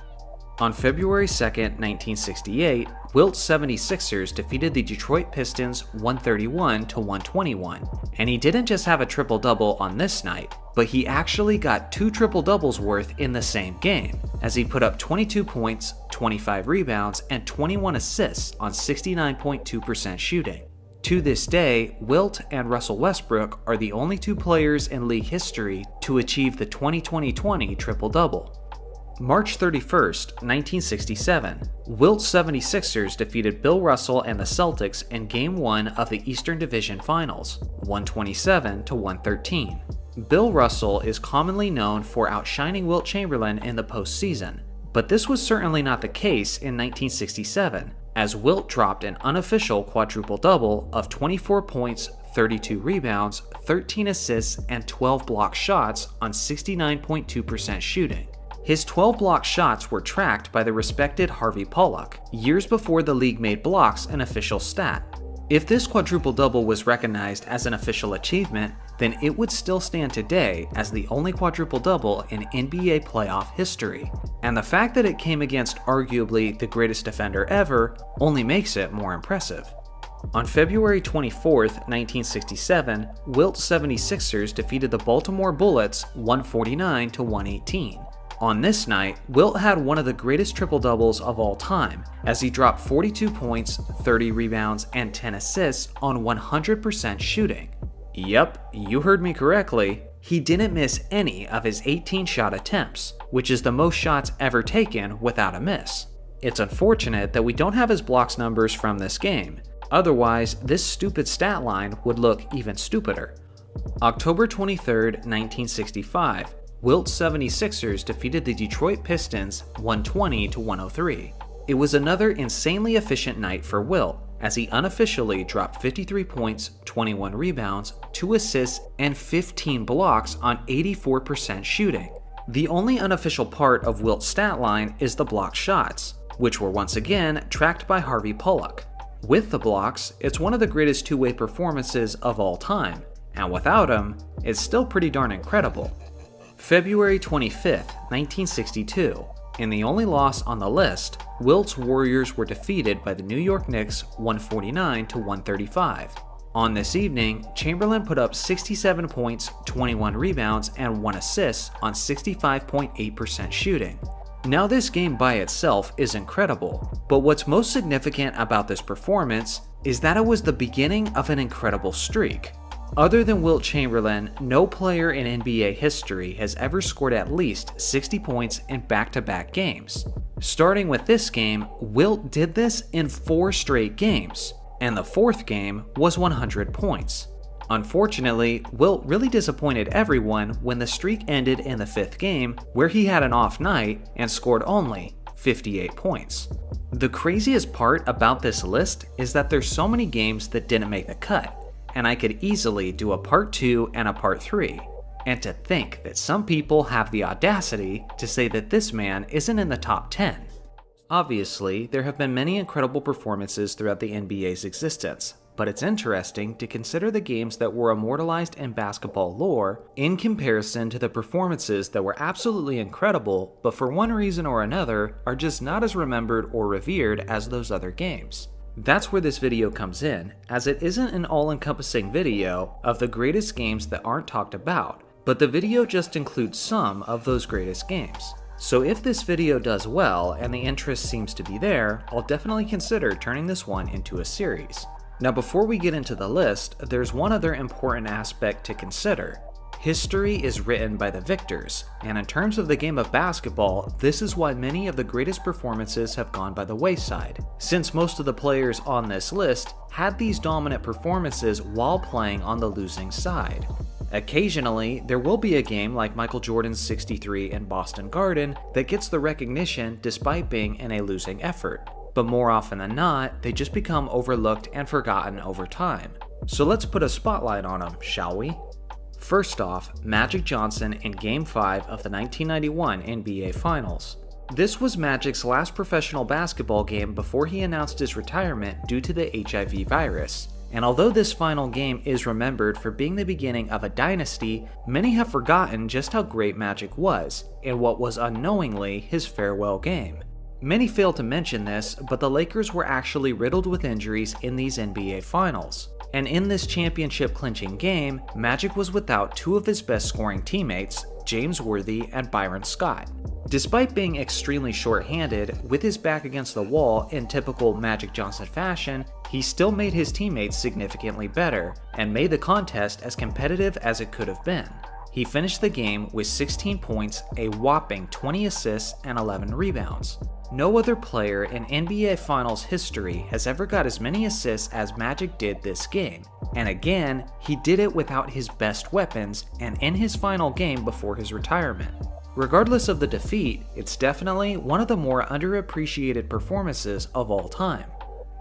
On February 2nd, 1968, Wilt's 76ers defeated the Detroit Pistons 131-121, and he didn't just have a triple-double on this night, but he actually got 2 triple-doubles worth in the same game, as he put up 22 points, 25 rebounds, and 21 assists on 69.2% shooting. To this day, Wilt and Russell Westbrook are the only 2 players in league history to achieve the 20-20-20 triple-double. March 31st, 1967, Wilt's 76ers defeated Bill Russell and the Celtics in Game 1 of the Eastern Division Finals, 127-113. Bill Russell is commonly known for outshining Wilt Chamberlain in the postseason, But this was certainly not the case in 1967, as Wilt dropped an unofficial quadruple-double of 24 points, 32 rebounds, 13 assists, and 12 block shots on 69.2% shooting. His 12 block shots were tracked by the respected Harvey Pollack, years before the league made blocks an official stat. If this quadruple-double was recognized as an official achievement, then it would still stand today as the only quadruple-double in NBA playoff history. And the fact that it came against arguably the greatest defender ever only makes it more impressive. On February 24, 1967, Wilt's 76ers defeated the Baltimore Bullets 149-118. On this night, Wilt had one of the greatest triple-doubles of all time, as he dropped 42 points, 30 rebounds, and 10 assists on 100% shooting. Yep, you heard me correctly. He didn't miss any of his 18 shot attempts, which is the most shots ever taken without a miss. It's unfortunate that we don't have his blocks numbers from this game. Otherwise, this stupid stat line would look even stupider. October 23, 1965, Wilt's 76ers defeated the Detroit Pistons 120-103. It was another insanely efficient night for Wilt, as he unofficially dropped 53 points, 21 rebounds, 2 assists, and 15 blocks on 84% shooting. The only unofficial part of Wilt's stat line is the block shots, which were once again tracked by Harvey Pollack. With the blocks, it's one of the greatest two-way performances of all time, and without him, it's still pretty darn incredible. February 25, 1962. In the only loss on the list, Wilt's Warriors were defeated by the New York Knicks 149-135. On this evening, Chamberlain put up 67 points, 21 rebounds, and 1 assist on 65.8% shooting. Now this game by itself is incredible, but what's most significant about this performance is that it was the beginning of an incredible streak. Other than Wilt Chamberlain, no player in NBA history has ever scored at least 60 points in back-to-back games. Starting with this game, Wilt did this in 4 straight games, and the 4th game was 100 points. Unfortunately, Wilt really disappointed everyone when the streak ended in the 5th game, where he had an off night and scored only 58 points. The craziest part about this list is that there's so many games that didn't make the cut, and I could easily do a part 2 and a part 3. And to think that some people have the audacity to say that this man isn't in the top 10. Obviously, there have been many incredible performances throughout the NBA's existence, but it's interesting to consider the games that were immortalized in basketball lore in comparison to the performances that were absolutely incredible, but for one reason or another are just not as remembered or revered as those other games. That's where this video comes in, as it isn't an all-encompassing video of the greatest games that aren't talked about, but the video just includes some of those greatest games. So if this video does well and the interest seems to be there, I'll definitely consider turning this one into a series. Now before we get into the list, there's one other important aspect to consider. History is written by the victors, and in terms of the game of basketball, this is why many of the greatest performances have gone by the wayside, since most of the players on this list had these dominant performances while playing on the losing side. Occasionally, there will be a game like Michael Jordan's 63 in Boston Garden that gets the recognition despite being in a losing effort, but more often than not, they just become overlooked and forgotten over time. So let's put a spotlight on them, shall we? First off, Magic Johnson in Game 5 of the 1991 NBA Finals. This was Magic's last professional basketball game before he announced his retirement due to the HIV virus. And although this final game is remembered for being the beginning of a dynasty, many have forgotten just how great Magic was in what was unknowingly his farewell game. Many fail to mention this, but the Lakers were actually riddled with injuries in these NBA Finals. And in this championship-clinching game, Magic was without 2 of his best scoring teammates, James Worthy and Byron Scott. Despite being extremely short-handed, with his back against the wall in typical Magic Johnson fashion, he still made his teammates significantly better, and made the contest as competitive as it could have been. He finished the game with 16 points, a whopping 20 assists, and 11 rebounds. No other player in NBA Finals history has ever got as many assists as Magic did this game, and again, he did it without his best weapons and in his final game before his retirement. Regardless of the defeat, it's definitely one of the more underappreciated performances of all time.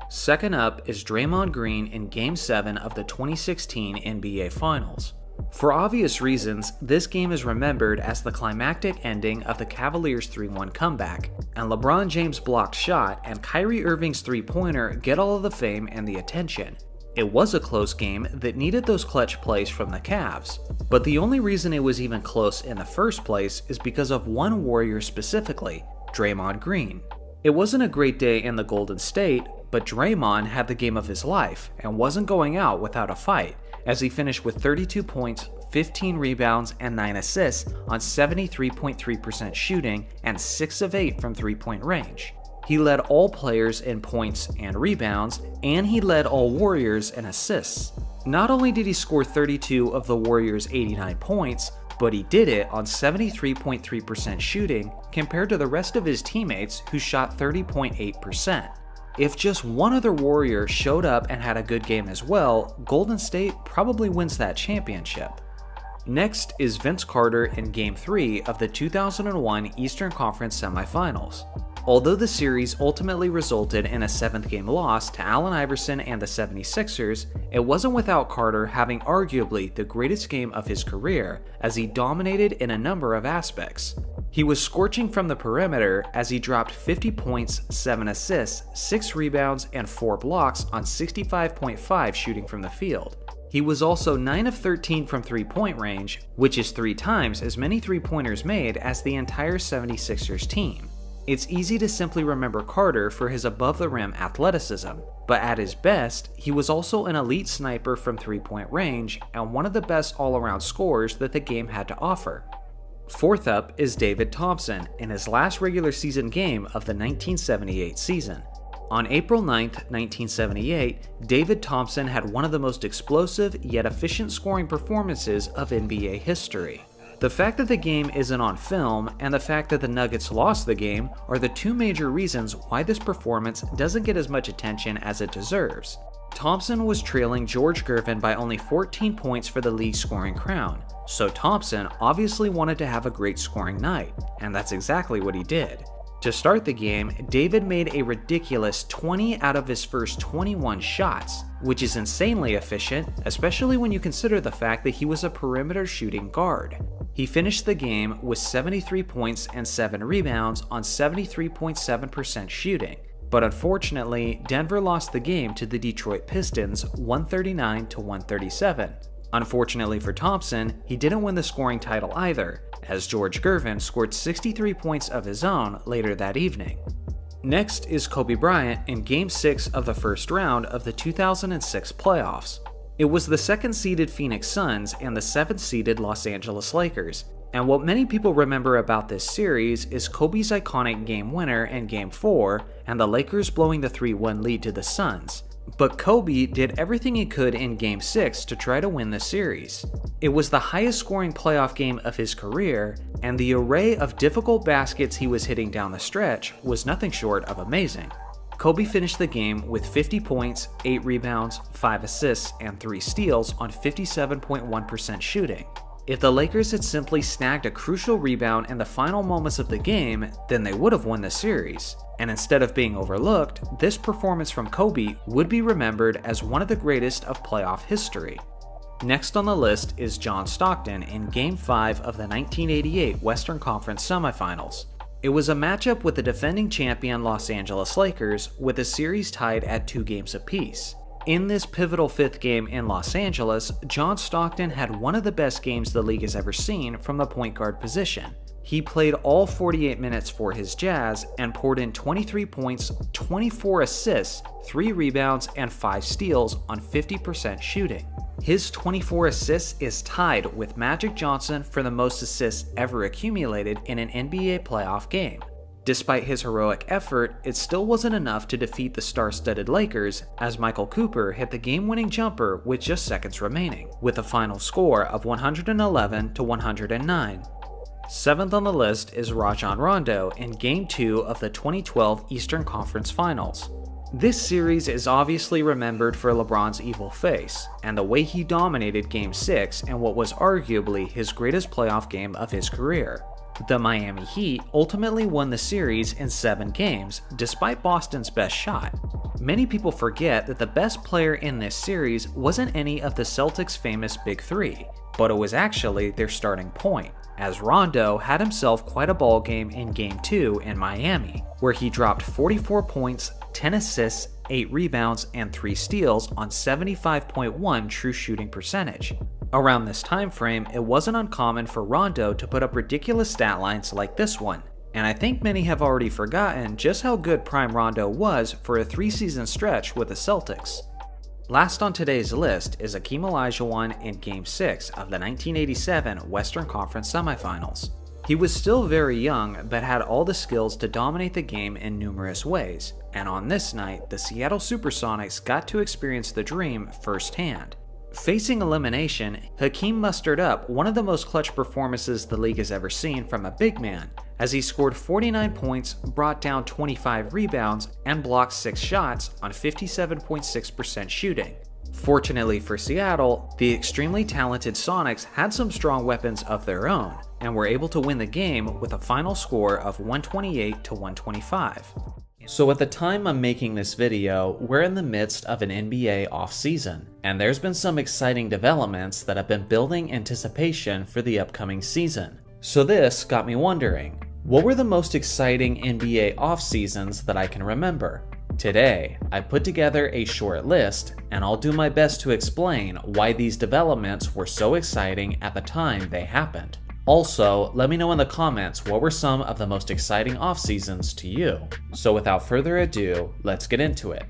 Second up is Draymond Green in Game 7 of the 2016 NBA Finals. For obvious reasons, this game is remembered as the climactic ending of the Cavaliers' 3-1 comeback, and LeBron James' blocked shot and Kyrie Irving's three-pointer get all of the fame and the attention. It was a close game that needed those clutch plays from the Cavs, but the only reason it was even close in the first place is because of one Warrior specifically, Draymond Green. It wasn't a great day in the Golden State, but Draymond had the game of his life and wasn't going out without a fight, as he finished with 32 points, 15 rebounds, and 9 assists on 73.3% shooting and 6 of 8 from three-point range. He led all players in points and rebounds, and he led all Warriors in assists. Not only did he score 32 of the Warriors' 89 points, but he did it on 73.3% shooting compared to the rest of his teammates who shot 30.8%. If just one other Warrior showed up and had a good game as well, Golden State probably wins that championship. Next is Vince Carter in Game 3 of the 2001 Eastern Conference Semifinals. Although the series ultimately resulted in a 7th-game loss to Allen Iverson and the 76ers, it wasn't without Carter having arguably the greatest game of his career, as he dominated in a number of aspects. He was scorching from the perimeter as he dropped 50 points, 7 assists, 6 rebounds, and 4 blocks on 65.5% shooting from the field. He was also 9 of 13 from three-point range, which is 3 times as many three-pointers made as the entire 76ers team. It's easy to simply remember Carter for his above-the-rim athleticism, but at his best, he was also an elite sniper from three-point range and one of the best all-around scorers that the game had to offer. Fourth up is David Thompson in his last regular season game of the 1978 season. On April 9, 1978, David Thompson had one of the most explosive yet efficient scoring performances of NBA history. The fact that the game isn't on film and the fact that the Nuggets lost the game are the two major reasons why this performance doesn't get as much attention as it deserves. Thompson was trailing George Gervin by only 14 points for the league scoring crown, so Thompson obviously wanted to have a great scoring night, and that's exactly what he did. To start the game, David made a ridiculous 20 out of his first 21 shots, which is insanely efficient, especially when you consider the fact that he was a perimeter shooting guard. He finished the game with 73 points and 7 rebounds on 73.7% shooting, but unfortunately, Denver lost the game to the Detroit Pistons 139-137. Unfortunately for Thompson, he didn't win the scoring title either, as George Gervin scored 63 points of his own later that evening. Next is Kobe Bryant in Game 6 of the first round of the 2006 playoffs. It was the second-seeded Phoenix Suns and the 7th-seeded Los Angeles Lakers, and what many people remember about this series is Kobe's iconic game winner in Game 4 and the Lakers blowing the 3-1 lead to the Suns. But Kobe did everything he could in Game 6 to try to win the series. It was the highest scoring playoff game of his career, and the array of difficult baskets he was hitting down the stretch was nothing short of amazing. Kobe finished the game with 50 points, 8 rebounds, 5 assists, and 3 steals on 57.1% shooting. If the Lakers had simply snagged a crucial rebound in the final moments of the game, then they would have won the series. And instead of being overlooked, this performance from Kobe would be remembered as one of the greatest of playoff history. Next on the list is John Stockton in Game 5 of the 1988 Western Conference Semifinals. It was a matchup with the defending champion Los Angeles Lakers, with the series tied at 2 games apiece. In this pivotal 5th game in Los Angeles, John Stockton had one of the best games the league has ever seen from the point guard position. He played all 48 minutes for his Jazz and poured in 23 points, 24 assists, 3 rebounds, and 5 steals on 50% shooting. His 24 assists is tied with Magic Johnson for the most assists ever accumulated in an NBA playoff game. Despite his heroic effort, it still wasn't enough to defeat the star-studded Lakers, as Michael Cooper hit the game-winning jumper with just seconds remaining, with a final score of 111-109. Seventh on the list is Rajon Rondo in Game 2 of the 2012 Eastern Conference Finals. This series is obviously remembered for LeBron's evil face, and the way he dominated Game 6 in what was arguably his greatest playoff game of his career. The Miami Heat ultimately won the series in 7 games, despite Boston's best shot. Many people forget that the best player in this series wasn't any of the Celtics' famous Big Three, but it was actually their starting point, as Rondo had himself quite a ball game in Game 2 in Miami, where he dropped 44 points, 10 assists, 8 rebounds, and 3 steals on 75.1 true shooting percentage. Around this time frame, it wasn't uncommon for Rondo to put up ridiculous stat lines like this one, and I think many have already forgotten just how good prime Rondo was for a 3-season stretch with the Celtics. Last on today's list is Hakeem Olajuwon in Game 6 of the 1987 Western Conference Semifinals. He was still very young, but had all the skills to dominate the game in numerous ways, and on this night, the Seattle Supersonics got to experience the dream firsthand. Facing elimination, Hakeem mustered up one of the most clutch performances the league has ever seen from a big man, as he scored 49 points, brought down 25 rebounds, and blocked 6 shots on 57.6% shooting. Fortunately for Seattle, the extremely talented Sonics had some strong weapons of their own, and were able to win the game with a final score of 128 to 125. So at the time I'm making this video, we're in the midst of an NBA offseason, and there's been some exciting developments that have been building anticipation for the upcoming season. So this got me wondering, what were the most exciting NBA off-seasons that I can remember? Today, I put together a short list, and I'll do my best to explain why these developments were so exciting at the time they happened. Also, let me know in the comments what were some of the most exciting off-seasons to you. So without further ado, let's get into it.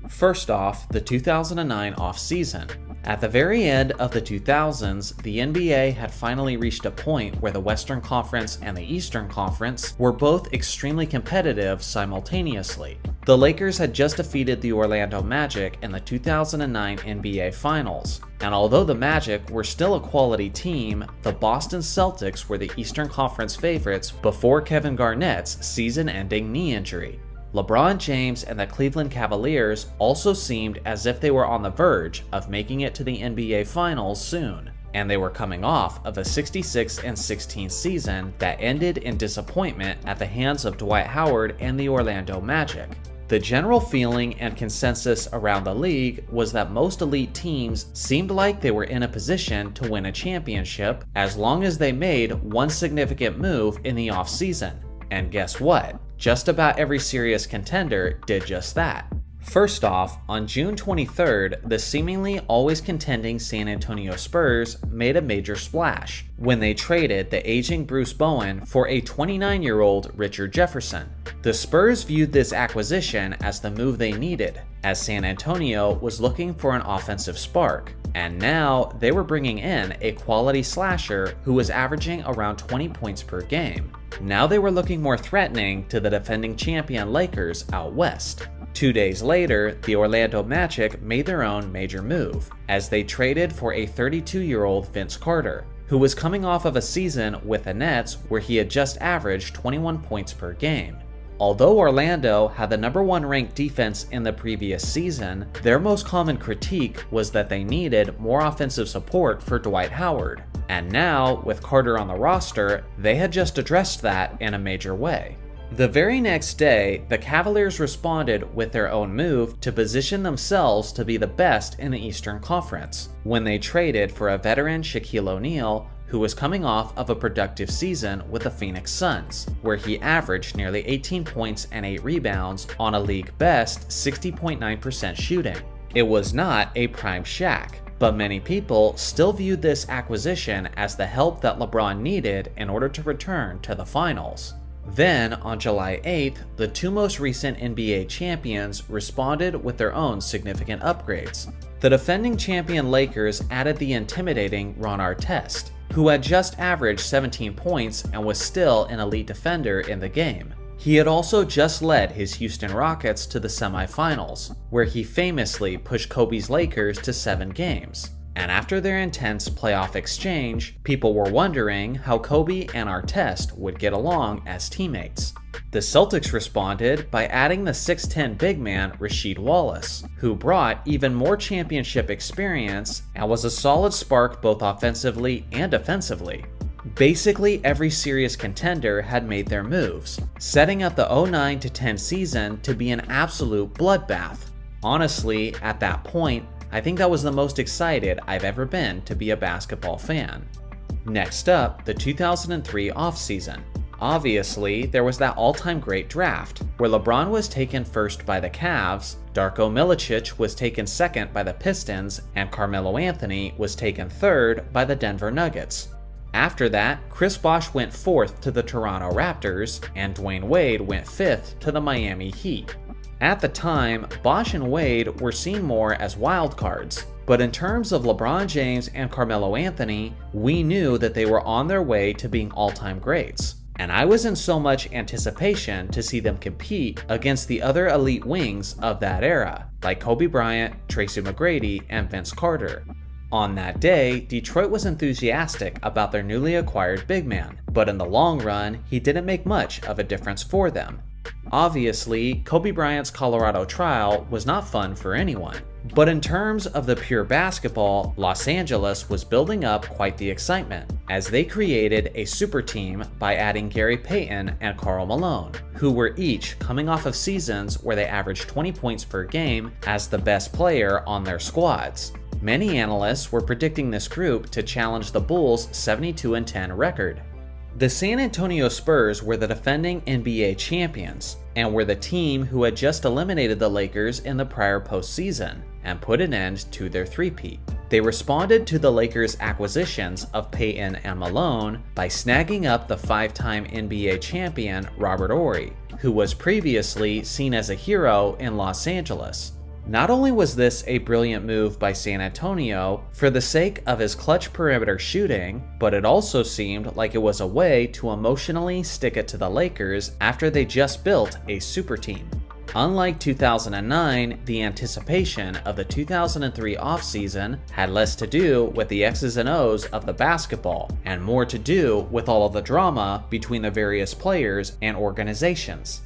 First off, the 2009 off-season. At the very end of the 2000s, the NBA had finally reached a point where the Western Conference and the Eastern Conference were both extremely competitive simultaneously. The Lakers had just defeated the Orlando Magic in the 2009 NBA Finals, and although the Magic were still a quality team, the Boston Celtics were the Eastern Conference favorites before Kevin Garnett's season-ending knee injury. LeBron James and the Cleveland Cavaliers also seemed as if they were on the verge of making it to the NBA Finals soon, and they were coming off of a 66-16 season that ended in disappointment at the hands of Dwight Howard and the Orlando Magic. The general feeling and consensus around the league was that most elite teams seemed like they were in a position to win a championship as long as they made one significant move in the offseason. And guess what? Just about every serious contender did just that. First off, on June 23rd, the seemingly always contending San Antonio Spurs made a major splash when they traded the aging Bruce Bowen for a 29-year-old Richard Jefferson. The Spurs viewed this acquisition as the move they needed, as San Antonio was looking for an offensive spark, and now they were bringing in a quality slasher who was averaging around 20 points per game. Now they were looking more threatening to the defending champion Lakers out west. 2 days later, the Orlando Magic made their own major move, as they traded for a 32-year-old Vince Carter, who was coming off of a season with the Nets where he had just averaged 21 points per game. Although Orlando had the #1 ranked defense in the previous season, their most common critique was that they needed more offensive support for Dwight Howard. And now, with Carter on the roster, they had just addressed that in a major way. The very next day, the Cavaliers responded with their own move to position themselves to be the best in the Eastern Conference, when they traded for a veteran Shaquille O'Neal, who was coming off of a productive season with the Phoenix Suns, where he averaged nearly 18 points and 8 rebounds on a league-best 60.9% shooting. It was not a prime Shaq, but many people still viewed this acquisition as the help that LeBron needed in order to return to the finals. Then, on July 8th, the two most recent NBA champions responded with their own significant upgrades. The defending champion Lakers added the intimidating Ron Artest, who had just averaged 17 points and was still an elite defender in the game. He had also just led his Houston Rockets to the semifinals, where he famously pushed Kobe's Lakers to 7 games. And after their intense playoff exchange, people were wondering how Kobe and Artest would get along as teammates. The Celtics responded by adding the 6'10 big man Rasheed Wallace, who brought even more championship experience and was a solid spark both offensively and defensively. Basically every serious contender had made their moves, setting up the 09-10 season to be an absolute bloodbath. Honestly, at that point, I think that was the most excited I've ever been to be a basketball fan. Next up, the 2003 offseason. Obviously, there was that all-time great draft, where LeBron was taken first by the Cavs, Darko Milicic was taken second by the Pistons, and Carmelo Anthony was taken third by the Denver Nuggets. After that, Chris Bosh went fourth to the Toronto Raptors, and Dwayne Wade went fifth to the Miami Heat. At the time, Bosh and Wade were seen more as wild cards, but in terms of LeBron James and Carmelo Anthony, we knew that they were on their way to being all-time greats. And I was in so much anticipation to see them compete against the other elite wings of that era, like Kobe Bryant, Tracy McGrady, and Vince Carter. On that day, Detroit was enthusiastic about their newly acquired big man, but in the long run, he didn't make much of a difference for them. Obviously, Kobe Bryant's Colorado trial was not fun for anyone, but in terms of the pure basketball, Los Angeles was building up quite the excitement, as they created a super team by adding Gary Payton and Karl Malone, who were each coming off of seasons where they averaged 20 points per game as the best player on their squads. Many analysts were predicting this group to challenge the Bulls' 72-10 record. The San Antonio Spurs were the defending NBA champions, and were the team who had just eliminated the Lakers in the prior postseason, and put an end to their three-peat. They responded to the Lakers' acquisitions of Payton and Malone by snagging up the five-time NBA champion Robert Horry, who was previously seen as a hero in Los Angeles. Not only was this a brilliant move by San Antonio for the sake of his clutch perimeter shooting, but it also seemed like it was a way to emotionally stick it to the Lakers after they just built a super team. Unlike 2009, the anticipation of the 2003 offseason had less to do with the X's and O's of the basketball, and more to do with all of the drama between the various players and organizations.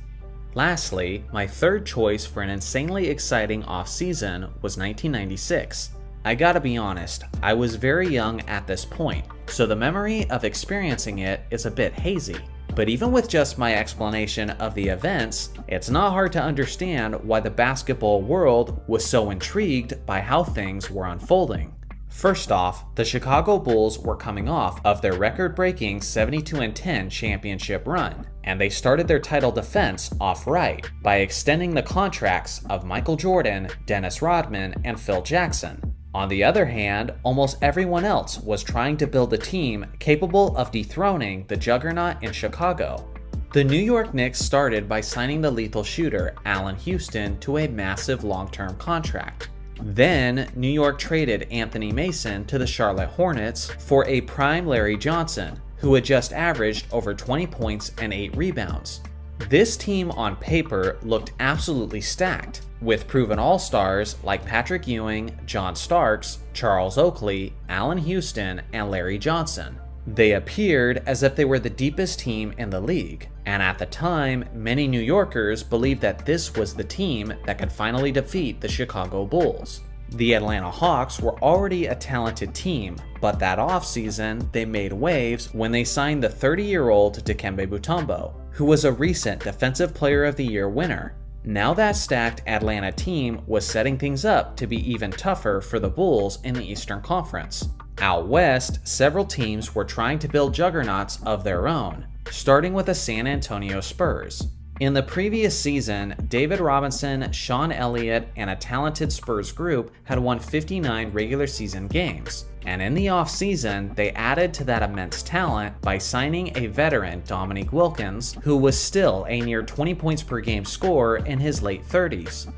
Lastly, my third choice for an insanely exciting offseason was 1996. I gotta be honest, I was very young at this point, so the memory of experiencing it is a bit hazy. But even with just my explanation of the events, it's not hard to understand why the basketball world was so intrigued by how things were unfolding. First off, the Chicago Bulls were coming off of their record-breaking 72-10 championship run, and they started their title defense off right by extending the contracts of Michael Jordan, Dennis Rodman, and Phil Jackson. On the other hand, almost everyone else was trying to build a team capable of dethroning the juggernaut in Chicago. The New York Knicks started by signing the lethal shooter Allen Houston to a massive long-term contract. Then, New York traded Anthony Mason to the Charlotte Hornets for a prime Larry Johnson, who had just averaged over 20 points and 8 rebounds. This team on paper looked absolutely stacked, with proven all-stars like Patrick Ewing, John Starks, Charles Oakley, Allen Houston, and Larry Johnson. They appeared as if they were the deepest team in the league, and at the time, many New Yorkers believed that this was the team that could finally defeat the Chicago Bulls. The Atlanta Hawks were already a talented team, but that offseason, they made waves when they signed the 30-year-old Dikembe Mutombo, who was a recent Defensive Player of the Year winner. Now that stacked Atlanta team was setting things up to be even tougher for the Bulls in the Eastern Conference. Out west, several teams were trying to build juggernauts of their own, starting with the San Antonio Spurs. In the previous season, David Robinson, Sean Elliott, and a talented Spurs group had won 59 regular season games, and in the offseason, they added to that immense talent by signing a veteran Dominique Wilkins, who was still a near 20 points per game scorer in his late 30s.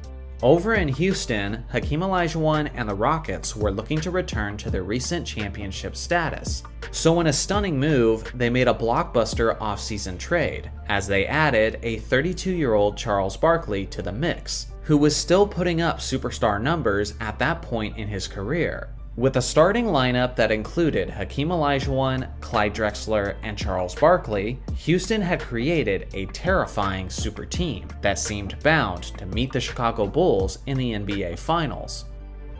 Over in Houston, Hakeem Olajuwon and the Rockets were looking to return to their recent championship status. So in a stunning move, they made a blockbuster offseason trade, as they added a 32-year-old Charles Barkley to the mix, who was still putting up superstar numbers at that point in his career. With a starting lineup that included Hakeem Olajuwon, Clyde Drexler, and Charles Barkley, Houston had created a terrifying super team that seemed bound to meet the Chicago Bulls in the NBA Finals.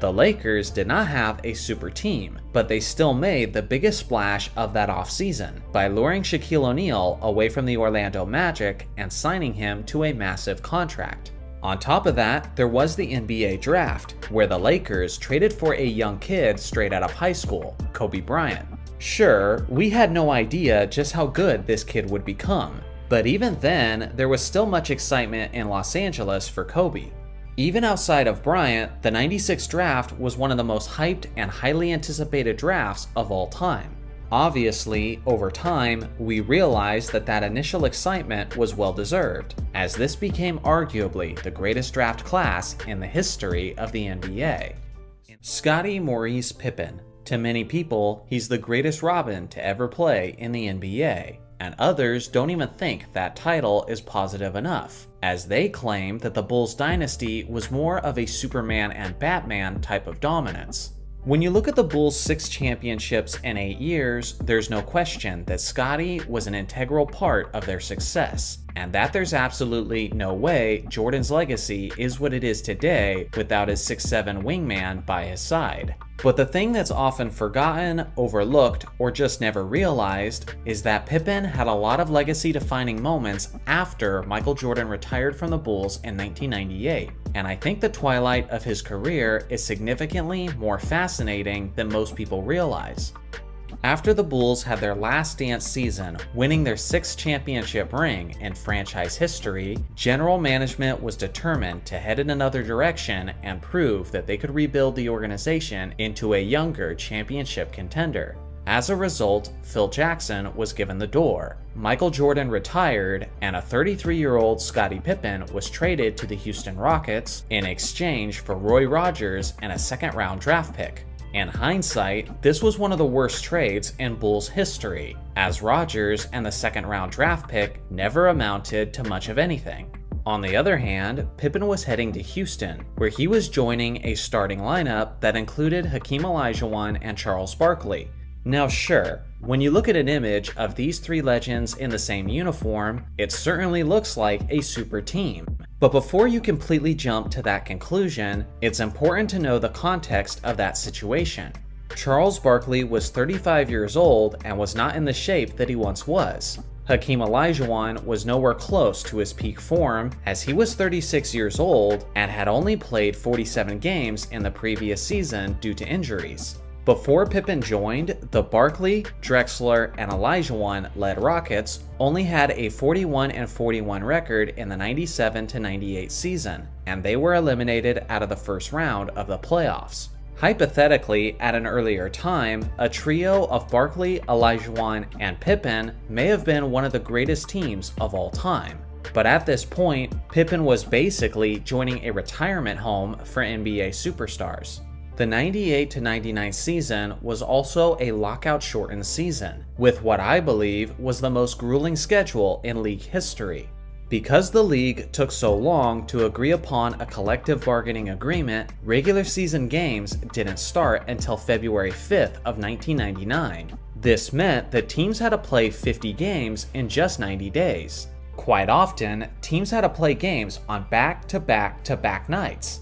The Lakers did not have a super team, but they still made the biggest splash of that offseason by luring Shaquille O'Neal away from the Orlando Magic and signing him to a massive contract. On top of that, there was the NBA draft, where the Lakers traded for a young kid straight out of high school, Kobe Bryant. Sure, we had no idea just how good this kid would become, but even then, there was still much excitement in Los Angeles for Kobe. Even outside of Bryant, the '96 draft was one of the most hyped and highly anticipated drafts of all time. Obviously, over time, we realized that initial excitement was well-deserved, as this became arguably the greatest draft class in the history of the NBA. Scottie Maurice Pippen. To many people, he's the greatest Robin to ever play in the NBA, and others don't even think that title is positive enough, as they claim that the Bulls dynasty was more of a Superman and Batman type of dominance. When you look at the Bulls' 6 championships in 8 years, there's no question that Scottie was an integral part of their success, and that there's absolutely no way Jordan's legacy is what it is today without his 6'7" wingman by his side. But the thing that's often forgotten, overlooked, or just never realized is that Pippen had a lot of legacy-defining moments after Michael Jordan retired from the Bulls in 1998, and I think the twilight of his career is significantly more fascinating than most people realize. After the Bulls had their last dance season, winning their 6th championship ring in franchise history, general management was determined to head in another direction and prove that they could rebuild the organization into a younger championship contender. As a result, Phil Jackson was given the door, Michael Jordan retired, and a 33-year-old Scottie Pippen was traded to the Houston Rockets in exchange for Roy Rogers and a second-round draft pick. In hindsight, this was one of the worst trades in Bulls history, as Rodgers and the second-round draft pick never amounted to much of anything. On the other hand, Pippen was heading to Houston, where he was joining a starting lineup that included Hakeem Olajuwon and Charles Barkley. Now sure, when you look at an image of these 3 legends in the same uniform, it certainly looks like a super team. But before you completely jump to that conclusion, it's important to know the context of that situation. Charles Barkley was 35 years old and was not in the shape that he once was. Hakeem Olajuwon was nowhere close to his peak form, as he was 36 years old and had only played 47 games in the previous season due to injuries. Before Pippen joined, the Barkley, Drexler, and Olajuwon-led Rockets only had a 41-41 record in the 97-98 season, and they were eliminated out of the first round of the playoffs. Hypothetically, at an earlier time, a trio of Barkley, Olajuwon, and Pippen may have been one of the greatest teams of all time. But at this point, Pippen was basically joining a retirement home for NBA superstars. The 98-99 season was also a lockout-shortened season, with what I believe was the most grueling schedule in league history. Because the league took so long to agree upon a collective bargaining agreement, regular season games didn't start until February 5th of 1999. This meant that teams had to play 50 games in just 90 days. Quite often, teams had to play games on back-to-back-to-back nights.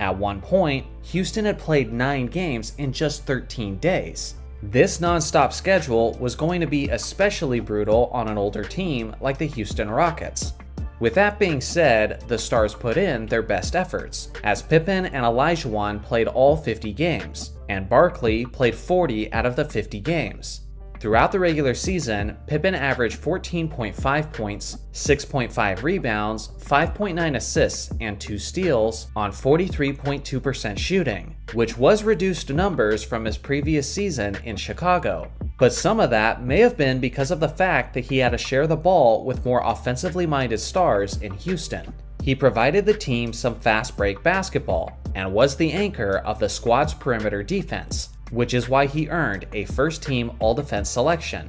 At one point, Houston had played 9 games in just 13 days. This non-stop schedule was going to be especially brutal on an older team like the Houston Rockets. With that being said, the Stars put in their best efforts, as Pippen and Olajuwon played all 50 games, and Barkley played 40 out of the 50 games. Throughout the regular season, Pippen averaged 14.5 points, 6.5 rebounds, 5.9 assists, and 2 steals on 43.2% shooting, which was reduced numbers from his previous season in Chicago. But some of that may have been because of the fact that he had to share the ball with more offensively minded stars in Houston. He provided the team some fast break basketball and was the anchor of the squad's perimeter defense, which is why he earned a first-team All-Defense selection.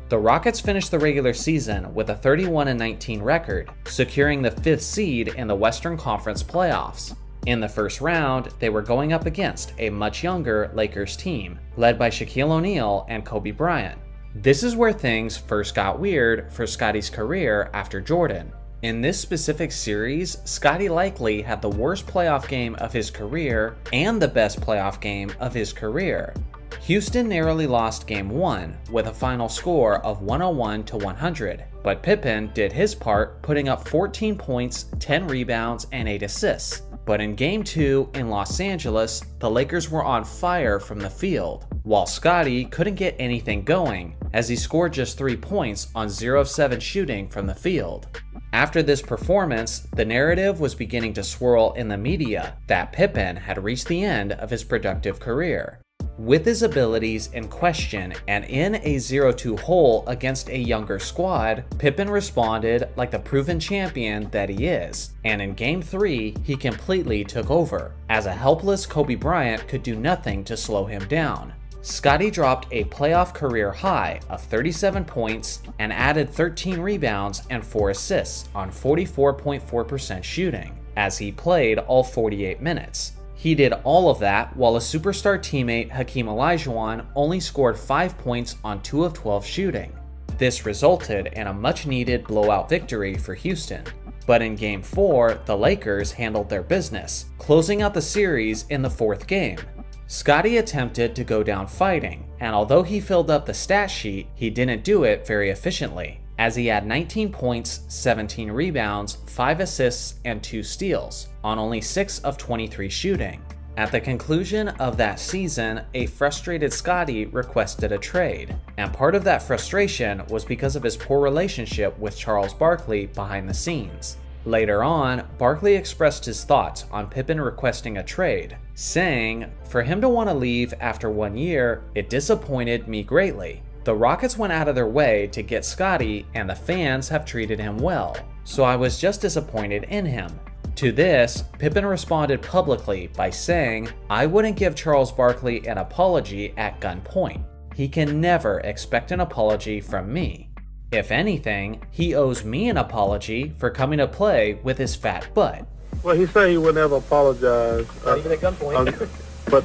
The Rockets finished the regular season with a 31-19 record, securing the 5th seed in the Western Conference playoffs. In the first round, they were going up against a much younger Lakers team, led by Shaquille O'Neal and Kobe Bryant. This is where things first got weird for Scottie's career after Jordan. In this specific series, Scottie likely had the worst playoff game of his career and the best playoff game of his career. Houston narrowly lost Game 1 with a final score of 101-100, but Pippen did his part, putting up 14 points, 10 rebounds, and 8 assists. But in Game 2 in Los Angeles, the Lakers were on fire from the field, while Scottie couldn't get anything going as he scored just 3 points on 0 of 7 shooting from the field. After this performance, the narrative was beginning to swirl in the media that Pippen had reached the end of his productive career. With his abilities in question and in a 0-2 hole against a younger squad, Pippen responded like the proven champion that he is, and in Game 3, he completely took over, as a helpless Kobe Bryant could do nothing to slow him down. Scottie dropped a playoff career high of 37 points and added 13 rebounds and 4 assists on 44.4% shooting, as he played all 48 minutes. He did all of that while a superstar teammate Hakeem Olajuwon only scored 5 points on 2 of 12 shooting. This resulted in a much-needed blowout victory for Houston. But in Game 4, the Lakers handled their business, closing out the series in the 4th game. Scottie attempted to go down fighting, and although he filled up the stat sheet, he didn't do it very efficiently, as he had 19 points, 17 rebounds, 5 assists, and 2 steals, on only 6 of 23 shooting. At the conclusion of that season, a frustrated Scottie requested a trade, and part of that frustration was because of his poor relationship with Charles Barkley behind the scenes. Later on, Barkley expressed his thoughts on Pippen requesting a trade, saying, "For him to want to leave after 1 year, it disappointed me greatly. The Rockets went out of their way to get Scottie, and the fans have treated him well, so I was just disappointed in him." To this, Pippen responded publicly by saying, "I wouldn't give Charles Barkley an apology at gunpoint. He can never expect an apology from me. If anything, he owes me an apology for coming to play with his fat butt." Well, he said he would never apologize. Not even at gunpoint. But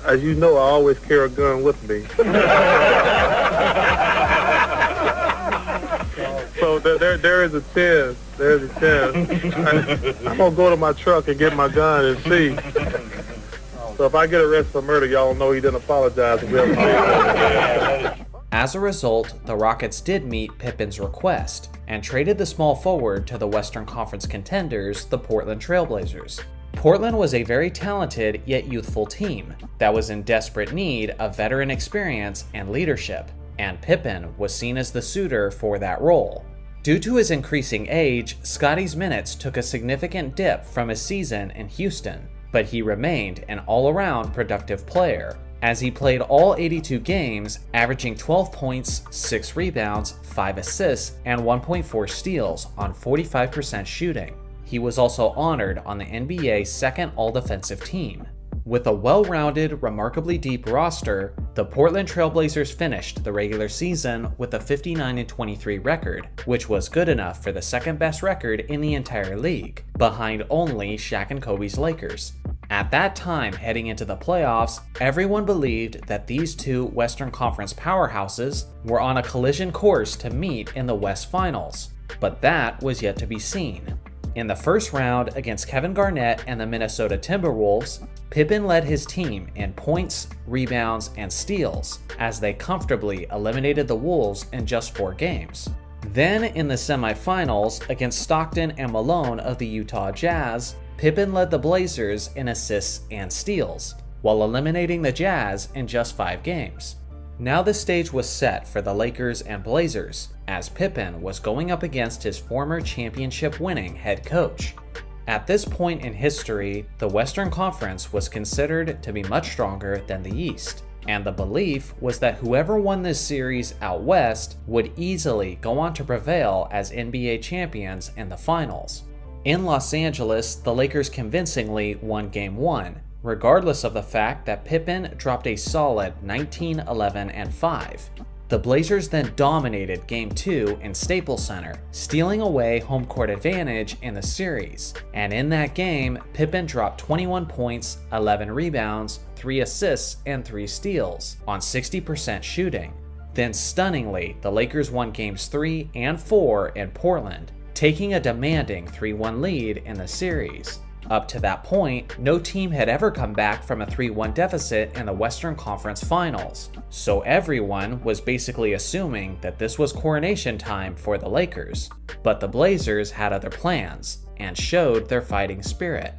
as you know, I always carry a gun with me. So there is a chance. There's a chance. I'm gonna go to my truck and get my gun and see. So if I get arrested for murder, y'all know he didn't apologize. As a result, the Rockets did meet Pippen's request and traded the small forward to the Western Conference contenders, the Portland Trail Blazers. Portland was a very talented yet youthful team that was in desperate need of veteran experience and leadership, and Pippen was seen as the suitor for that role. Due to his increasing age, Scottie's minutes took a significant dip from his season in Houston, but he remained an all-around productive player, as he played all 82 games, averaging 12 points, 6 rebounds, 5 assists, and 1.4 steals on 45% shooting. He was also honored on the NBA's second all-defensive team. With a well-rounded, remarkably deep roster, the Portland Trail Blazers finished the regular season with a 59-23 record, which was good enough for the second-best record in the entire league, behind only Shaq and Kobe's Lakers. At that time, heading into the playoffs, everyone believed that these two Western Conference powerhouses were on a collision course to meet in the West Finals, but that was yet to be seen. In the first round against Kevin Garnett and the Minnesota Timberwolves, Pippen led his team in points, rebounds, and steals as they comfortably eliminated the Wolves in just 4 games. Then in the semifinals against Stockton and Malone of the Utah Jazz, Pippen led the Blazers in assists and steals, while eliminating the Jazz in just 5 games. Now the stage was set for the Lakers and Blazers, as Pippen was going up against his former championship-winning head coach. At this point in history, the Western Conference was considered to be much stronger than the East, and the belief was that whoever won this series out west would easily go on to prevail as NBA champions in the finals. In Los Angeles, the Lakers convincingly won Game 1, regardless of the fact that Pippen dropped a solid 19, 11, and 5. The Blazers then dominated Game 2 in Staples Center, stealing away home court advantage in the series. And in that game, Pippen dropped 21 points, 11 rebounds, 3 assists, and 3 steals on 60% shooting. Then stunningly, the Lakers won Games 3 and 4 in Portland, taking a demanding 3-1 lead in the series. Up to that point, no team had ever come back from a 3-1 deficit in the Western Conference Finals, so everyone was basically assuming that this was coronation time for the Lakers. But the Blazers had other plans, and showed their fighting spirit.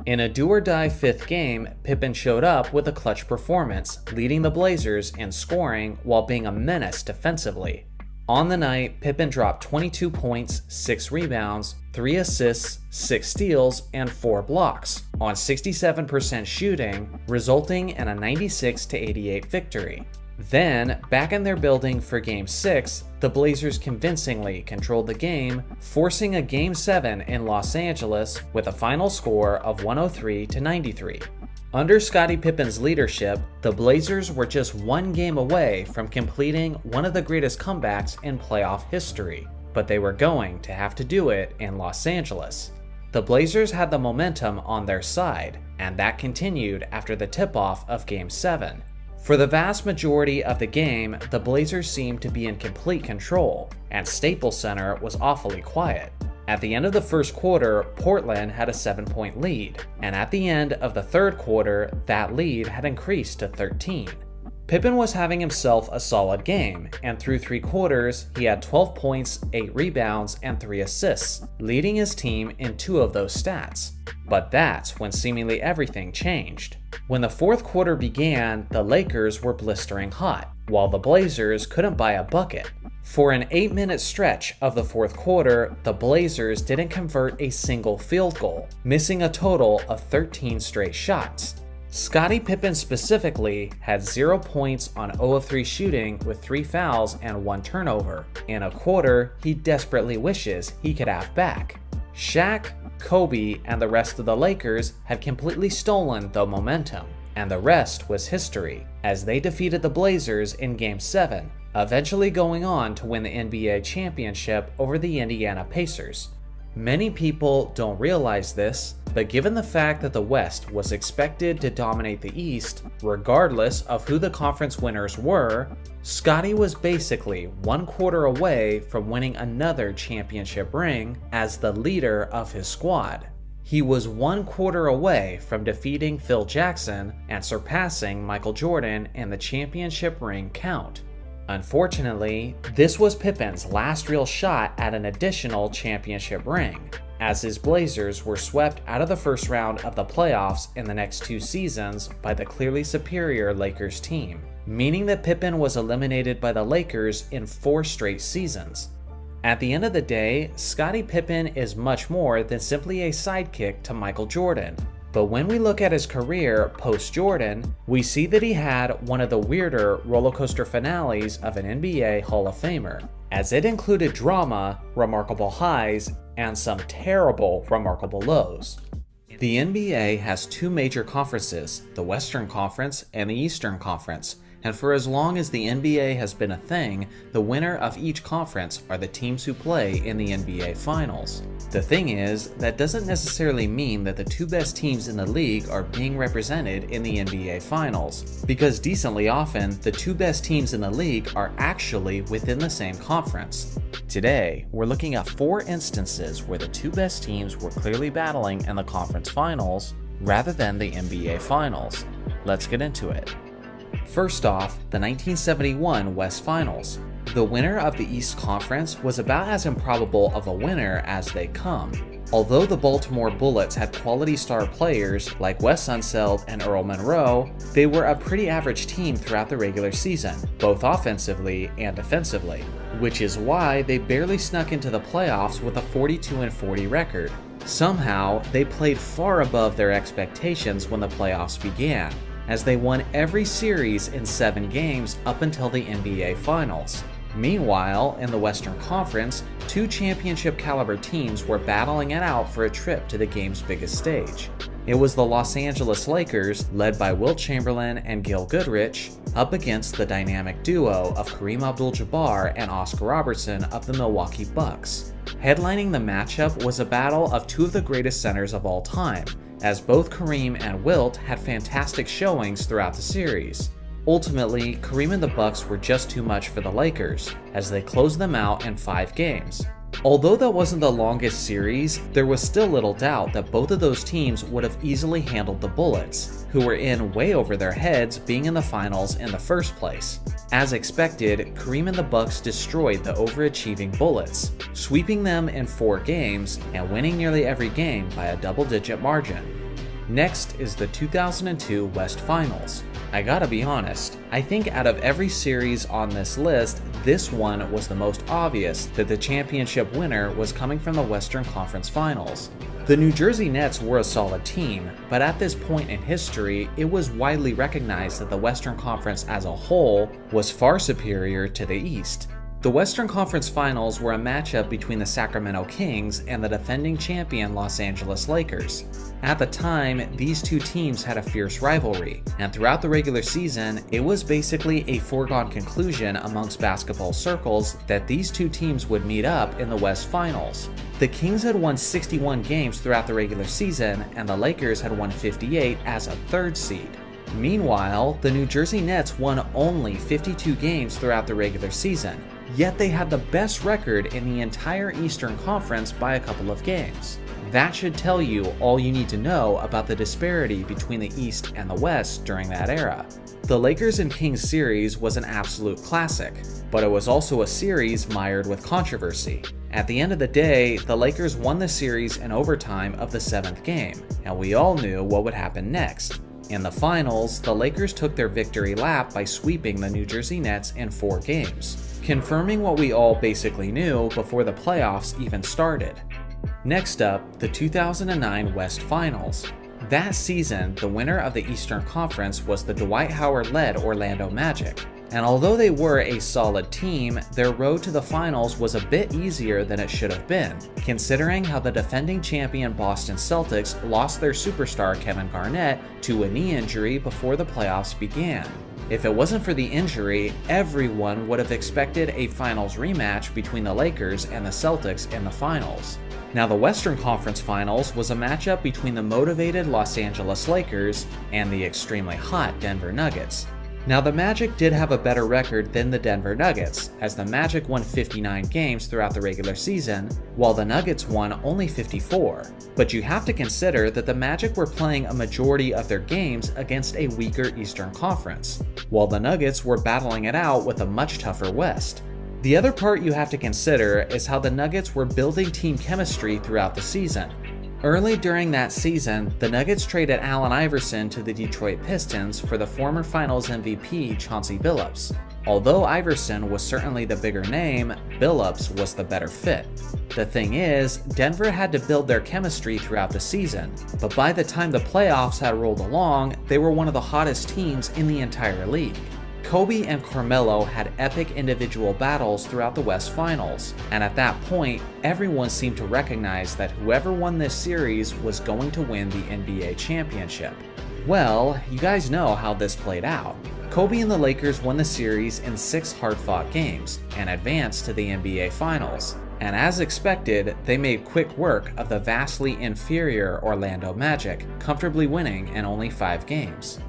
In a do-or-die fifth game, Pippen showed up with a clutch performance, leading the Blazers in scoring while being a menace defensively. On the night, Pippen dropped 22 points, 6 rebounds, 3 assists, 6 steals, and 4 blocks on 67% shooting, resulting in a 96-88 victory. Then, back in their building for Game 6, the Blazers convincingly controlled the game, forcing a Game 7 in Los Angeles with a final score of 103-93. Under Scottie Pippen's leadership, the Blazers were just one game away from completing one of the greatest comebacks in playoff history, but they were going to have to do it in Los Angeles. The Blazers had the momentum on their side, and that continued after the tip-off of Game 7. For the vast majority of the game, the Blazers seemed to be in complete control, and Staples Center was awfully quiet. At the end of the first quarter, Portland had a 7-point lead, and at the end of the third quarter, that lead had increased to 13. Pippen was having himself a solid game, and through 3 quarters, he had 12 points, 8 rebounds, and 3 assists, leading his team in 2 of those stats. But that's when seemingly everything changed. When the fourth quarter began, the Lakers were blistering hot, while the Blazers couldn't buy a bucket. For an 8-minute stretch of the fourth quarter, the Blazers didn't convert a single field goal, missing a total of 13 straight shots. Scottie Pippen specifically had 0 points on 0 of 3 shooting with 3 fouls and 1 turnover, in a quarter he desperately wishes he could have back. Shaq, Kobe, and the rest of the Lakers had completely stolen the momentum, and the rest was history, as they defeated the Blazers in Game 7, eventually going on to win the NBA championship over the Indiana Pacers. Many people don't realize this, but given the fact that the West was expected to dominate the East, regardless of who the conference winners were, Scottie was basically 1 quarter away from winning another championship ring as the leader of his squad. He was 1 quarter away from defeating Phil Jackson and surpassing Michael Jordan in the championship ring count. Unfortunately, this was Pippen's last real shot at an additional championship ring, as his Blazers were swept out of the first round of the playoffs in the next 2 seasons by the clearly superior Lakers team, meaning that Pippen was eliminated by the Lakers in 4 straight seasons. At the end of the day, Scottie Pippen is much more than simply a sidekick to Michael Jordan. But when we look at his career post-Jordan, we see that he had one of the weirder rollercoaster finales of an NBA Hall of Famer, as it included drama, remarkable highs, and some terrible, remarkable lows. The NBA has 2 major conferences, the Western Conference and the Eastern Conference, and for as long as the NBA has been a thing, the winner of each conference are the teams who play in the NBA Finals. The thing is, that doesn't necessarily mean that the 2 best teams in the league are being represented in the NBA Finals, because decently often, the 2 best teams in the league are actually within the same conference. Today, we're looking at 4 instances where the 2 best teams were clearly battling in the conference finals, rather than the NBA Finals. Let's get into it. First off, the 1971 West Finals. The winner of the East Conference was about as improbable of a winner as they come. Although the Baltimore Bullets had quality star players like Wes Unseld and Earl Monroe, they were a pretty average team throughout the regular season, both offensively and defensively, which is why they barely snuck into the playoffs with a 42-40 record. Somehow, they played far above their expectations when the playoffs began, as they won every series in 7 games up until the NBA Finals. Meanwhile, in the Western Conference, 2 championship-caliber teams were battling it out for a trip to the game's biggest stage. It was the Los Angeles Lakers, led by Wilt Chamberlain and Gil Goodrich, up against the dynamic duo of Kareem Abdul-Jabbar and Oscar Robertson of the Milwaukee Bucks. Headlining the matchup was a battle of 2 of the greatest centers of all time, as both Kareem and Wilt had fantastic showings throughout the series. Ultimately, Kareem and the Bucks were just too much for the Lakers, as they closed them out in 5 games. Although that wasn't the longest series, there was still little doubt that both of those teams would have easily handled the Bullets, who were in way over their heads being in the finals in the first place. As expected, Kareem and the Bucks destroyed the overachieving Bullets, sweeping them in 4 games and winning nearly every game by a double-digit margin. Next is the 2002 West Finals. I gotta be honest, I think out of every series on this list, this one was the most obvious that the championship winner was coming from the Western Conference Finals. The New Jersey Nets were a solid team, but at this point in history, it was widely recognized that the Western Conference as a whole was far superior to the East. The Western Conference Finals were a matchup between the Sacramento Kings and the defending champion Los Angeles Lakers. At the time, these two teams had a fierce rivalry, and throughout the regular season, it was basically a foregone conclusion amongst basketball circles that these two teams would meet up in the West Finals. The Kings had won 61 games throughout the regular season, and the Lakers had won 58 as a 3rd seed. Meanwhile, the New Jersey Nets won only 52 games throughout the regular season, yet they had the best record in the entire Eastern Conference by a couple of games. That should tell you all you need to know about the disparity between the East and the West during that era. The Lakers and Kings series was an absolute classic, but it was also a series mired with controversy. At the end of the day, the Lakers won the series in overtime of the 7th game, and we all knew what would happen next. In the finals, the Lakers took their victory lap by sweeping the New Jersey Nets in 4 games, confirming what we all basically knew before the playoffs even started. Next up, the 2009 West Finals. That season, the winner of the Eastern Conference was the Dwight Howard-led Orlando Magic. And although they were a solid team, their road to the finals was a bit easier than it should have been, considering how the defending champion Boston Celtics lost their superstar Kevin Garnett to a knee injury before the playoffs began. If it wasn't for the injury, everyone would have expected a finals rematch between the Lakers and the Celtics in the finals. Now, the Western Conference Finals was a matchup between the motivated Los Angeles Lakers and the extremely hot Denver Nuggets. Now, the Magic did have a better record than the Denver Nuggets, as the Magic won 59 games throughout the regular season, while the Nuggets won only 54. But you have to consider that the Magic were playing a majority of their games against a weaker Eastern Conference, while the Nuggets were battling it out with a much tougher West. The other part you have to consider is how the Nuggets were building team chemistry throughout the season. Early during that season, the Nuggets traded Allen Iverson to the Detroit Pistons for the former Finals MVP Chauncey Billups. Although Iverson was certainly the bigger name, Billups was the better fit. The thing is, Denver had to build their chemistry throughout the season, but by the time the playoffs had rolled along, they were one of the hottest teams in the entire league. Kobe and Carmelo had epic individual battles throughout the West Finals, and at that point, everyone seemed to recognize that whoever won this series was going to win the NBA championship. Well, you guys know how this played out. Kobe and the Lakers won the series in 6 hard-fought games and advanced to the NBA Finals. And as expected, they made quick work of the vastly inferior Orlando Magic, comfortably winning in only 5 games.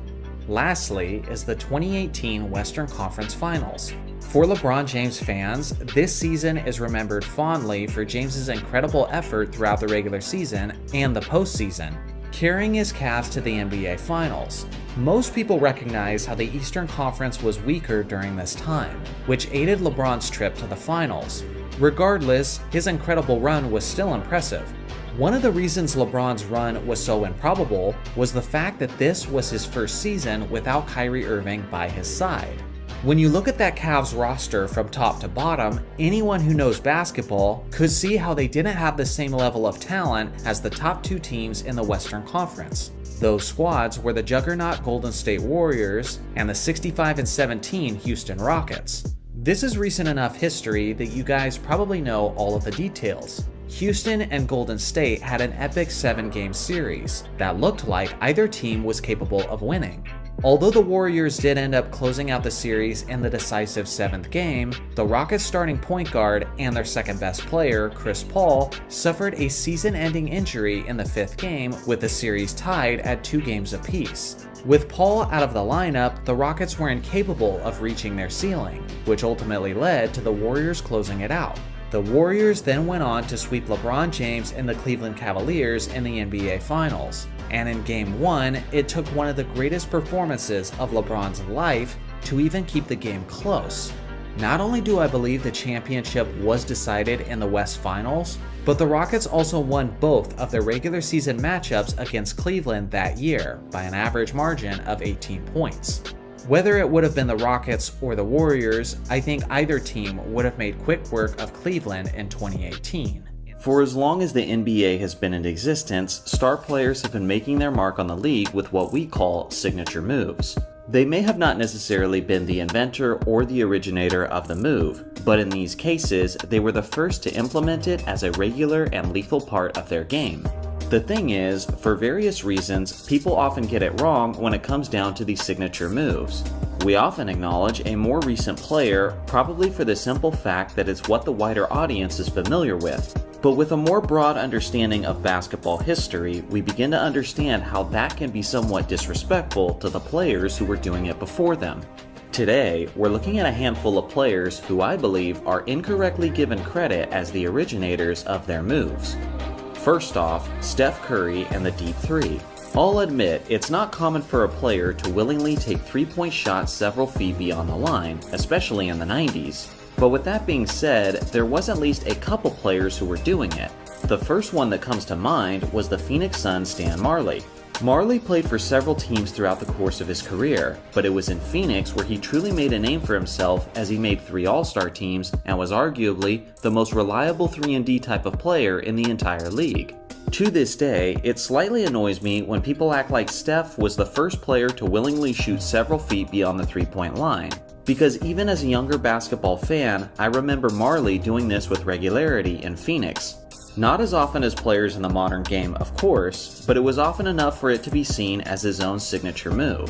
Lastly is the 2018 Western Conference Finals. For LeBron James fans, this season is remembered fondly for James's incredible effort throughout the regular season and the postseason, carrying his Cavs to the NBA Finals. Most people recognize how the Eastern Conference was weaker during this time, which aided LeBron's trip to the finals. Regardless, his incredible run was still impressive. One of the reasons LeBron's run was so improbable was the fact that this was his first season without Kyrie Irving by his side. When you look at that Cavs roster from top to bottom, anyone who knows basketball could see how they didn't have the same level of talent as the top 2 teams in the Western Conference. Those squads were the juggernaut Golden State Warriors and the 65-17 Houston Rockets. This is recent enough history that you guys probably know all of the details. Houston and Golden State had an epic 7-game series that looked like either team was capable of winning. Although the Warriors did end up closing out the series in the decisive 7th game, the Rockets' starting point guard and their second best player, Chris Paul, suffered a season-ending injury in the 5th game with the series tied at 2 games apiece. With Paul out of the lineup, the Rockets were incapable of reaching their ceiling, which ultimately led to the Warriors closing it out. The Warriors then went on to sweep LeBron James and the Cleveland Cavaliers in the NBA Finals. And in Game 1, it took one of the greatest performances of LeBron's life to even keep the game close. Not only do I believe the championship was decided in the West Finals, but the Rockets also won both of their regular season matchups against Cleveland that year by an average margin of 18 points. Whether it would have been the Rockets or the Warriors, I think either team would have made quick work of Cleveland in 2018. For as long as the NBA has been in existence, star players have been making their mark on the league with what we call signature moves. They may have not necessarily been the inventor or the originator of the move, but in these cases, they were the first to implement it as a regular and lethal part of their game. The thing is, for various reasons, people often get it wrong when it comes down to these signature moves. We often acknowledge a more recent player, probably for the simple fact that it's what the wider audience is familiar with. But with a more broad understanding of basketball history, we begin to understand how that can be somewhat disrespectful to the players who were doing it before them. Today, we're looking at a handful of players who I believe are incorrectly given credit as the originators of their moves. First off, Steph Curry and the deep three. I'll admit, it's not common for a player to willingly take three-point shots several feet beyond the line, especially in the 90s. But with that being said, there was at least a couple players who were doing it. The first one that comes to mind was the Phoenix Suns' Stan Marley. Marley played for several teams throughout the course of his career, but it was in Phoenix where he truly made a name for himself as he made 3 All-Star teams and was arguably the most reliable 3-and-D type of player in the entire league. To this day, it slightly annoys me when people act like Steph was the first player to willingly shoot several feet beyond the three-point line. Because even as a younger basketball fan, I remember Marley doing this with regularity in Phoenix. Not as often as players in the modern game, of course, but it was often enough for it to be seen as his own signature move.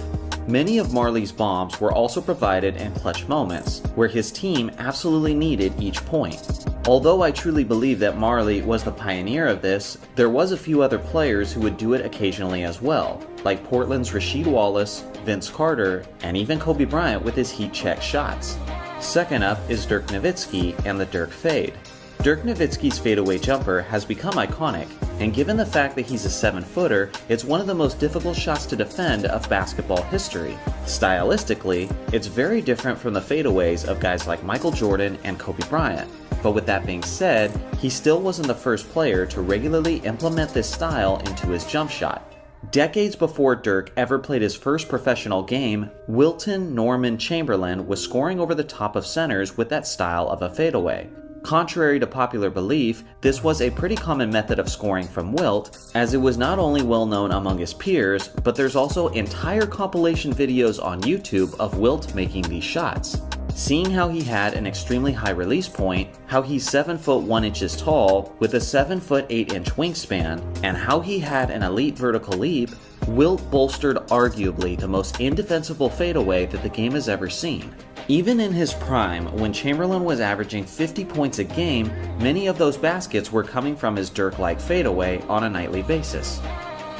Many of Marley's bombs were also provided in clutch moments, where his team absolutely needed each point. Although I truly believe that Marley was the pioneer of this, there was a few other players who would do it occasionally as well, like Portland's Rasheed Wallace, Vince Carter, and even Kobe Bryant with his heat check shots. Second up is Dirk Nowitzki and the Dirk Fade. Dirk Nowitzki's fadeaway jumper has become iconic, and given the fact that he's a 7-footer, it's one of the most difficult shots to defend of basketball history. Stylistically, it's very different from the fadeaways of guys like Michael Jordan and Kobe Bryant. But with that being said, he still wasn't the first player to regularly implement this style into his jump shot. Decades before Dirk ever played his first professional game, Wilton Norman Chamberlain was scoring over the top of centers with that style of a fadeaway. Contrary to popular belief, this was a pretty common method of scoring from Wilt, as it was not only well known among his peers, but there's also entire compilation videos on YouTube of Wilt making these shots. Seeing how he had an extremely high release point, how he's 7 foot 1 inches tall with a 7 foot 8 inch wingspan, and how he had an elite vertical leap, Wilt bolstered arguably the most indefensible fadeaway that the game has ever seen. Even in his prime, when Chamberlain was averaging 50 points a game, many of those baskets were coming from his Dirk-like fadeaway on a nightly basis.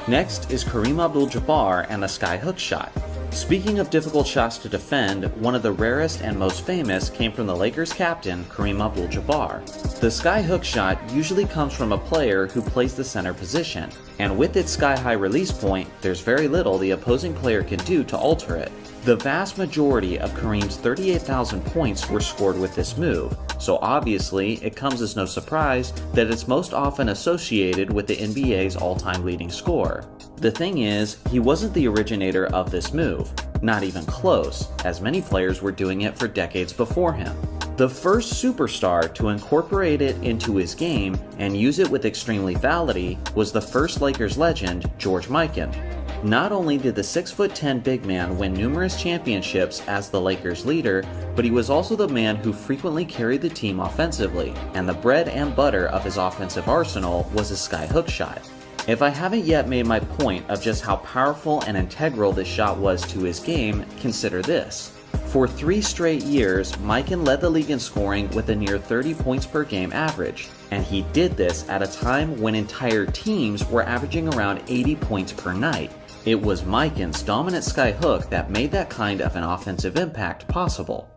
Next is Kareem Abdul-Jabbar and the skyhook shot. Speaking of difficult shots to defend, one of the rarest and most famous came from the Lakers captain, Kareem Abdul-Jabbar. The skyhook shot usually comes from a player who plays the center position, and with its sky-high release point, there's very little the opposing player can do to alter it. The vast majority of Kareem's 38,000 points were scored with this move, so obviously it comes as no surprise that it's most often associated with the NBA's all-time leading scorer. The thing is, he wasn't the originator of this move, not even close, as many players were doing it for decades before him. The first superstar to incorporate it into his game and use it with extreme lethality was the first Lakers legend, George Mikan. Not only did the 6'10" big man win numerous championships as the Lakers' leader, but he was also the man who frequently carried the team offensively, and the bread and butter of his offensive arsenal was his skyhook shot. If I haven't yet made my point of just how powerful and integral this shot was to his game, consider this. For 3 straight years, Mikan led the league in scoring with a near 30 points per game average, and he did this at a time when entire teams were averaging around 80 points per night. It was Mikan's dominant skyhook that made that kind of an offensive impact possible.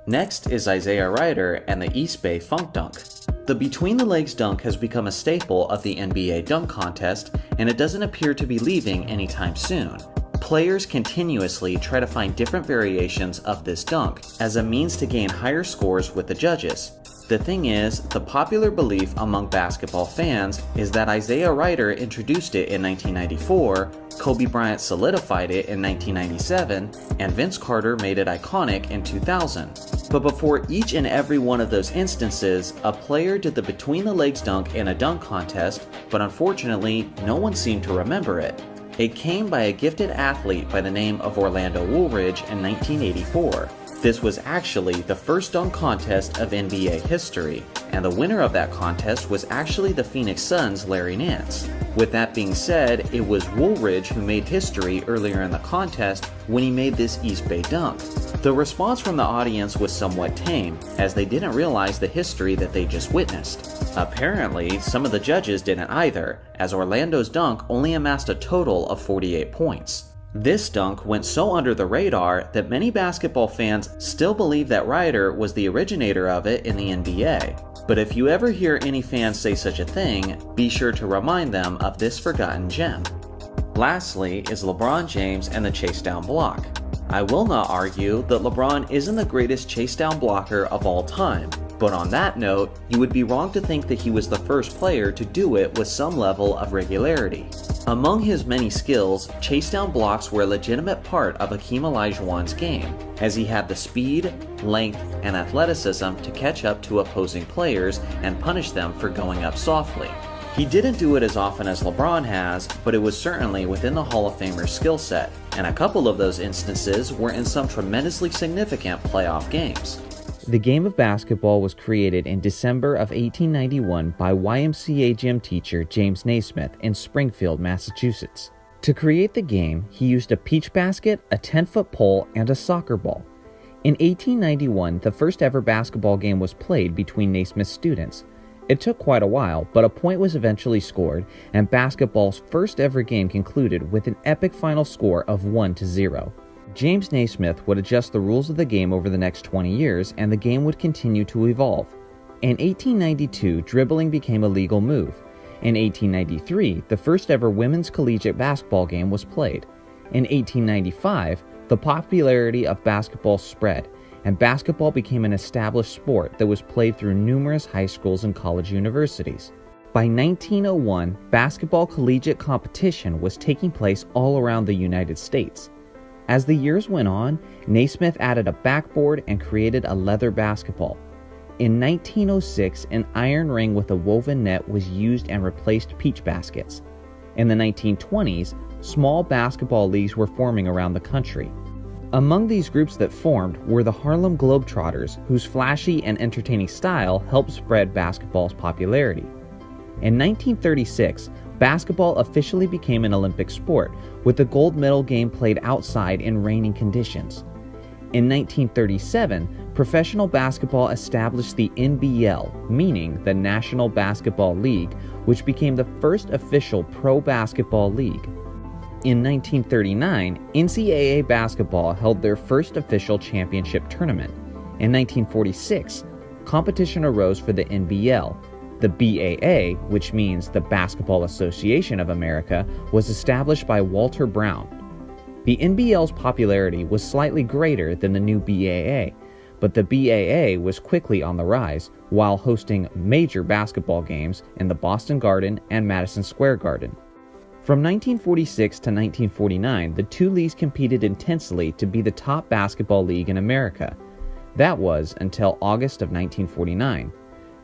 Next is Isaiah Ryder and the East Bay Funk Dunk. The between-the-legs dunk has become a staple of the NBA dunk contest, and it doesn't appear to be leaving anytime soon. Players continuously try to find different variations of this dunk as a means to gain higher scores with the judges. The thing is, the popular belief among basketball fans is that Isaiah Rider introduced it in 1994, Kobe Bryant solidified it in 1997, and Vince Carter made it iconic in 2000. But before each and every one of those instances, a player did the between-the-legs dunk in a dunk contest, but unfortunately, no one seemed to remember it. It came by a gifted athlete by the name of Orlando Woolridge in 1984. This was actually the first dunk contest of NBA history, and the winner of that contest was actually the Phoenix Suns' Larry Nance. With that being said, it was Woolridge who made history earlier in the contest when he made this East Bay dunk. The response from the audience was somewhat tame, as they didn't realize the history that they just witnessed. Apparently, some of the judges didn't either, as Orlando's dunk only amassed a total of 48 points. This dunk went so under the radar that many basketball fans still believe that Rider was the originator of it in the NBA. But if you ever hear any fans say such a thing, be sure to remind them of this forgotten gem. Lastly is LeBron James and the chase down block. I will not argue that LeBron isn't the greatest chase down blocker of all time, but on that note, you would be wrong to think that he was the first player to do it with some level of regularity. Among his many skills, chase down blocks were a legitimate part of Hakeem Olajuwon's game, as he had the speed, length, and athleticism to catch up to opposing players and punish them for going up softly. He didn't do it as often as LeBron has, but it was certainly within the Hall of Famer's skill set, and a couple of those instances were in some tremendously significant playoff games. The game of basketball was created in December of 1891 by YMCA gym teacher James Naismith in Springfield, Massachusetts. To create the game, he used a peach basket, a 10-foot pole, and a soccer ball. In 1891, the first ever basketball game was played between Naismith's students. It took quite a while, but a point was eventually scored, and basketball's first ever game concluded with an epic final score of 1-0. James Naismith would adjust the rules of the game over the next 20 years, and the game would continue to evolve. In 1892, dribbling became a legal move. In 1893, the first ever women's collegiate basketball game was played. In 1895, the popularity of basketball spread, and basketball became an established sport that was played through numerous high schools and college universities. By 1901, basketball collegiate competition was taking place all around the United States. As the years went on, Naismith added a backboard and created a leather basketball. In 1906, an iron ring with a woven net was used and replaced peach baskets. In the 1920s, small basketball leagues were forming around the country. Among these groups that formed were the Harlem Globetrotters, whose flashy and entertaining style helped spread basketball's popularity. In 1936, basketball officially became an Olympic sport, with the gold medal game played outside in raining conditions. In 1937, professional basketball established the NBL, meaning the National Basketball League, which became the first official pro basketball league. In 1939, NCAA basketball held their first official championship tournament. In 1946, competition arose for the NBL. The BAA, which means the Basketball Association of America, was established by Walter Brown. The NBL's popularity was slightly greater than the new BAA, but the BAA was quickly on the rise while hosting major basketball games in the Boston Garden and Madison Square Garden. From 1946 to 1949, the two leagues competed intensely to be the top basketball league in America. That was until August of 1949.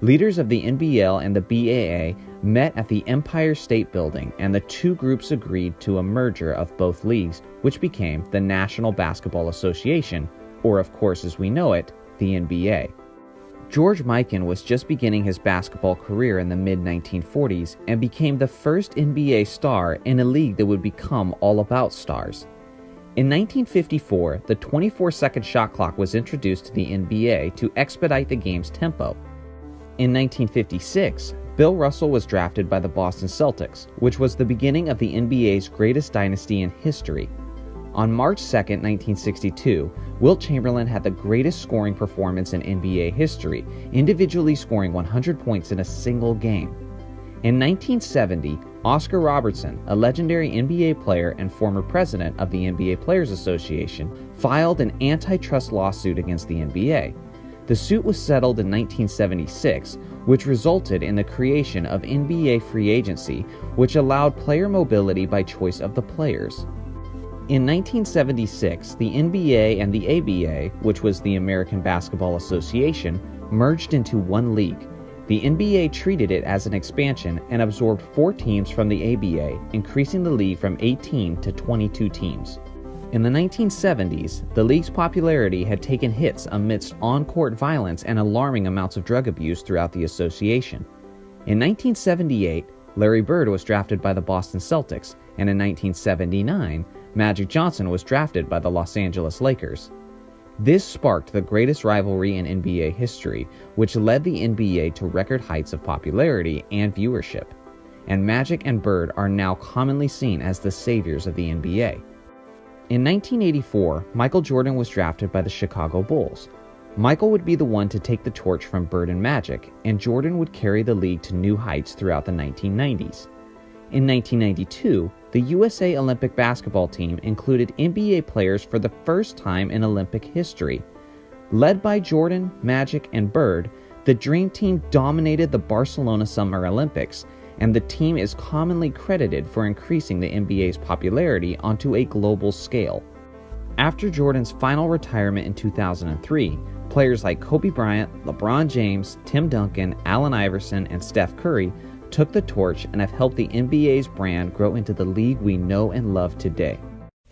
Leaders of the NBL and the BAA met at the Empire State Building, and the two groups agreed to a merger of both leagues, which became the National Basketball Association, or of course as we know it, the NBA. George Mikan was just beginning his basketball career in the mid-1940s and became the first NBA star in a league that would become all about stars. In 1954, the 24-second shot clock was introduced to the NBA to expedite the game's tempo. In 1956, Bill Russell was drafted by the Boston Celtics, which was the beginning of the NBA's greatest dynasty in history. On March 2, 1962, Wilt Chamberlain had the greatest scoring performance in NBA history, individually scoring 100 points in a single game. In 1970, Oscar Robertson, a legendary NBA player and former president of the NBA Players Association, filed an antitrust lawsuit against the NBA. The suit was settled in 1976, which resulted in the creation of NBA free agency, which allowed player mobility by choice of the players. In 1976, the NBA and the ABA, which was the American Basketball Association, merged into one league. The NBA treated it as an expansion and absorbed 4 teams from the ABA, increasing the league from 18 to 22 teams. In the 1970s, the league's popularity had taken hits amidst on-court violence and alarming amounts of drug abuse throughout the association. In 1978, Larry Bird was drafted by the Boston Celtics, and in 1979, Magic Johnson was drafted by the Los Angeles Lakers. This sparked the greatest rivalry in NBA history, which led the NBA to record heights of popularity and viewership. And Magic and Bird are now commonly seen as the saviors of the NBA. In 1984, Michael Jordan was drafted by the Chicago Bulls. Michael would be the one to take the torch from Bird and Magic, and Jordan would carry the league to new heights throughout the 1990s. In 1992, the USA Olympic basketball team included NBA players for the first time in Olympic history. Led by Jordan, Magic, and Bird, the Dream Team dominated the Barcelona Summer Olympics, and the team is commonly credited for increasing the NBA's popularity onto a global scale. After Jordan's final retirement in 2003, players like Kobe Bryant, LeBron James, Tim Duncan, Allen Iverson, and Steph Curry took the torch and have helped the NBA's brand grow into the league we know and love today.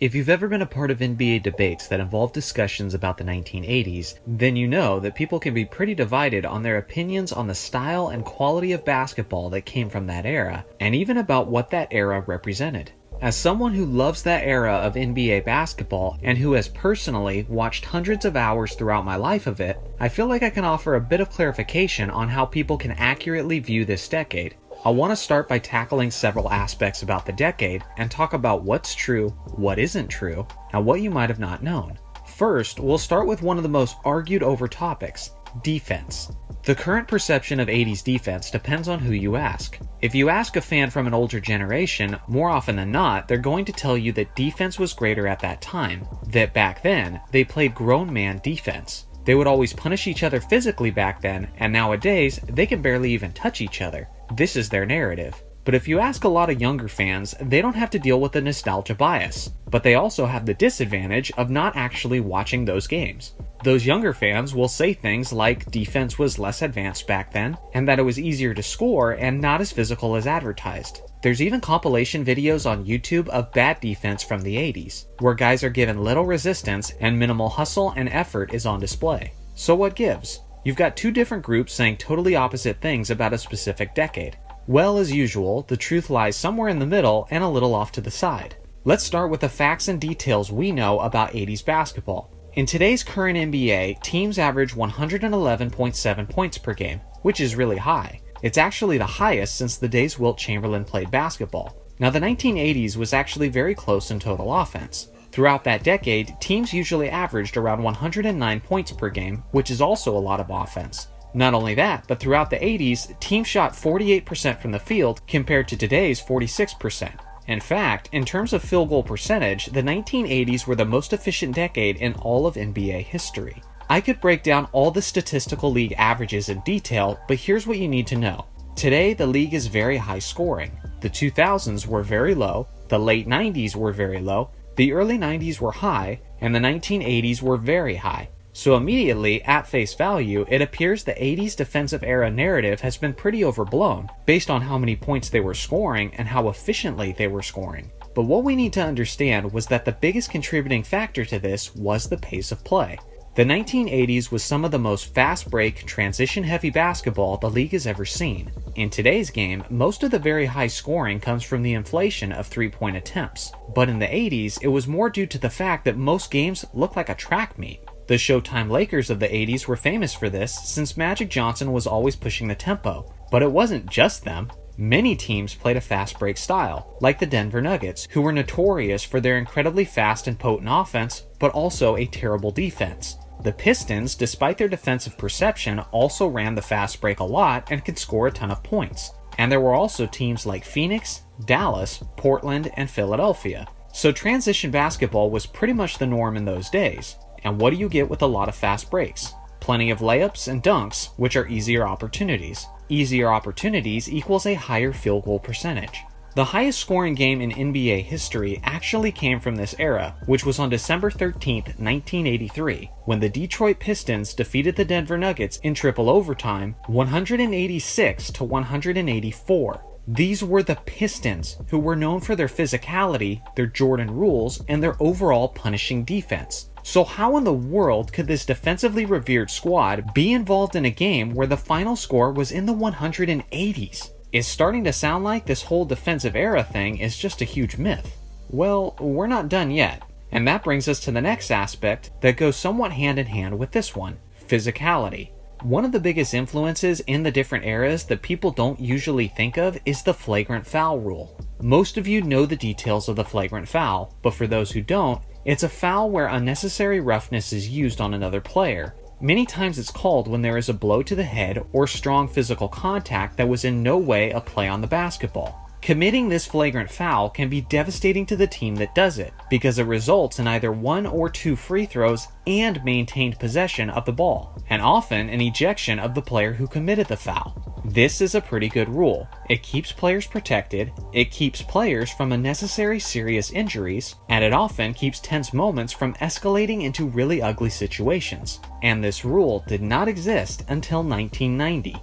If you've ever been a part of NBA debates that involve discussions about the 1980s, then you know that people can be pretty divided on their opinions on the style and quality of basketball that came from that era, and even about what that era represented. As someone who loves that era of NBA basketball and who has personally watched hundreds of hours throughout my life of it, I feel like I can offer a bit of clarification on how people can accurately view this decade. I want to start by tackling several aspects about the decade and talk about what's true, what isn't true, and what you might have not known. First, we'll start with one of the most argued over topics, defense. The current perception of 80s defense depends on who you ask. If you ask a fan from an older generation, more often than not, they're going to tell you that defense was greater at that time, that back then, they played grown man defense. They would always punish each other physically back then, and nowadays, they can barely even touch each other. This is their narrative. But if you ask a lot of younger fans, they don't have to deal with the nostalgia bias, but they also have the disadvantage of not actually watching those games. Those younger fans will say things like defense was less advanced back then, and that it was easier to score and not as physical as advertised. There's even compilation videos on YouTube of bad defense from the 80s, where guys are given little resistance and minimal hustle and effort is on display. So what gives? You've got two different groups saying totally opposite things about a specific decade. Well, as usual, the truth lies somewhere in the middle and a little off to the side. Let's start with the facts and details we know about 80s basketball. In today's current NBA, teams average 111.7 points per game, which is really high. It's actually the highest since the days Wilt Chamberlain played basketball. Now, the 1980s was actually very close in total offense. Throughout that decade, teams usually averaged around 109 points per game, which is also a lot of offense. Not only that, but throughout the 80s, teams shot 48% from the field compared to today's 46%. In fact, in terms of field goal percentage, the 1980s were the most efficient decade in all of NBA history. I could break down all the statistical league averages in detail, but here's what you need to know. Today, the league is very high scoring. The 2000s were very low, the late 90s were very low, the early 90s were high, and the 1980s were very high. So immediately, at face value, it appears the 80s defensive era narrative has been pretty overblown, based on how many points they were scoring and how efficiently they were scoring. But what we need to understand was that the biggest contributing factor to this was the pace of play. The 1980s was some of the most fast-break, transition-heavy basketball the league has ever seen. In today's game, most of the very high scoring comes from the inflation of three-point attempts. But in the 80s, it was more due to the fact that most games looked like a track meet. The Showtime Lakers of the 80s were famous for this, since Magic Johnson was always pushing the tempo. But it wasn't just them. Many teams played a fast break style, like the Denver Nuggets, who were notorious for their incredibly fast and potent offense, but also a terrible defense. The Pistons, despite their defensive perception, also ran the fast break a lot and could score a ton of points. And there were also teams like Phoenix, Dallas, Portland, and Philadelphia. So transition basketball was pretty much the norm in those days. And what do you get with a lot of fast breaks? Plenty of layups and dunks, which are easier opportunities. Easier opportunities equals a higher field goal percentage. The highest scoring game in NBA history actually came from this era, which was on December 13, 1983, when the Detroit Pistons defeated the Denver Nuggets in triple overtime, 186 to 184. These were the Pistons, who were known for their physicality, their Jordan rules, and their overall punishing defense. So how in the world could this defensively revered squad be involved in a game where the final score was in the 180s? It's starting to sound like this whole defensive era thing is just a huge myth. Well, we're not done yet, and that brings us to the next aspect that goes somewhat hand in hand with this one: physicality. One of the biggest influences in the different eras that people don't usually think of is the flagrant foul rule. Most of you know the details of the flagrant foul, but for those who don't, it's a foul where unnecessary roughness is used on another player. Many times it's called when there is a blow to the head or strong physical contact that was in no way a play on the basketball. Committing this flagrant foul can be devastating to the team that does it, because it results in either 1 or 2 free throws and maintained possession of the ball, and often an ejection of the player who committed the foul. This is a pretty good rule. It keeps players protected, it keeps players from unnecessary serious injuries, and it often keeps tense moments from escalating into really ugly situations. And this rule did not exist until 1990.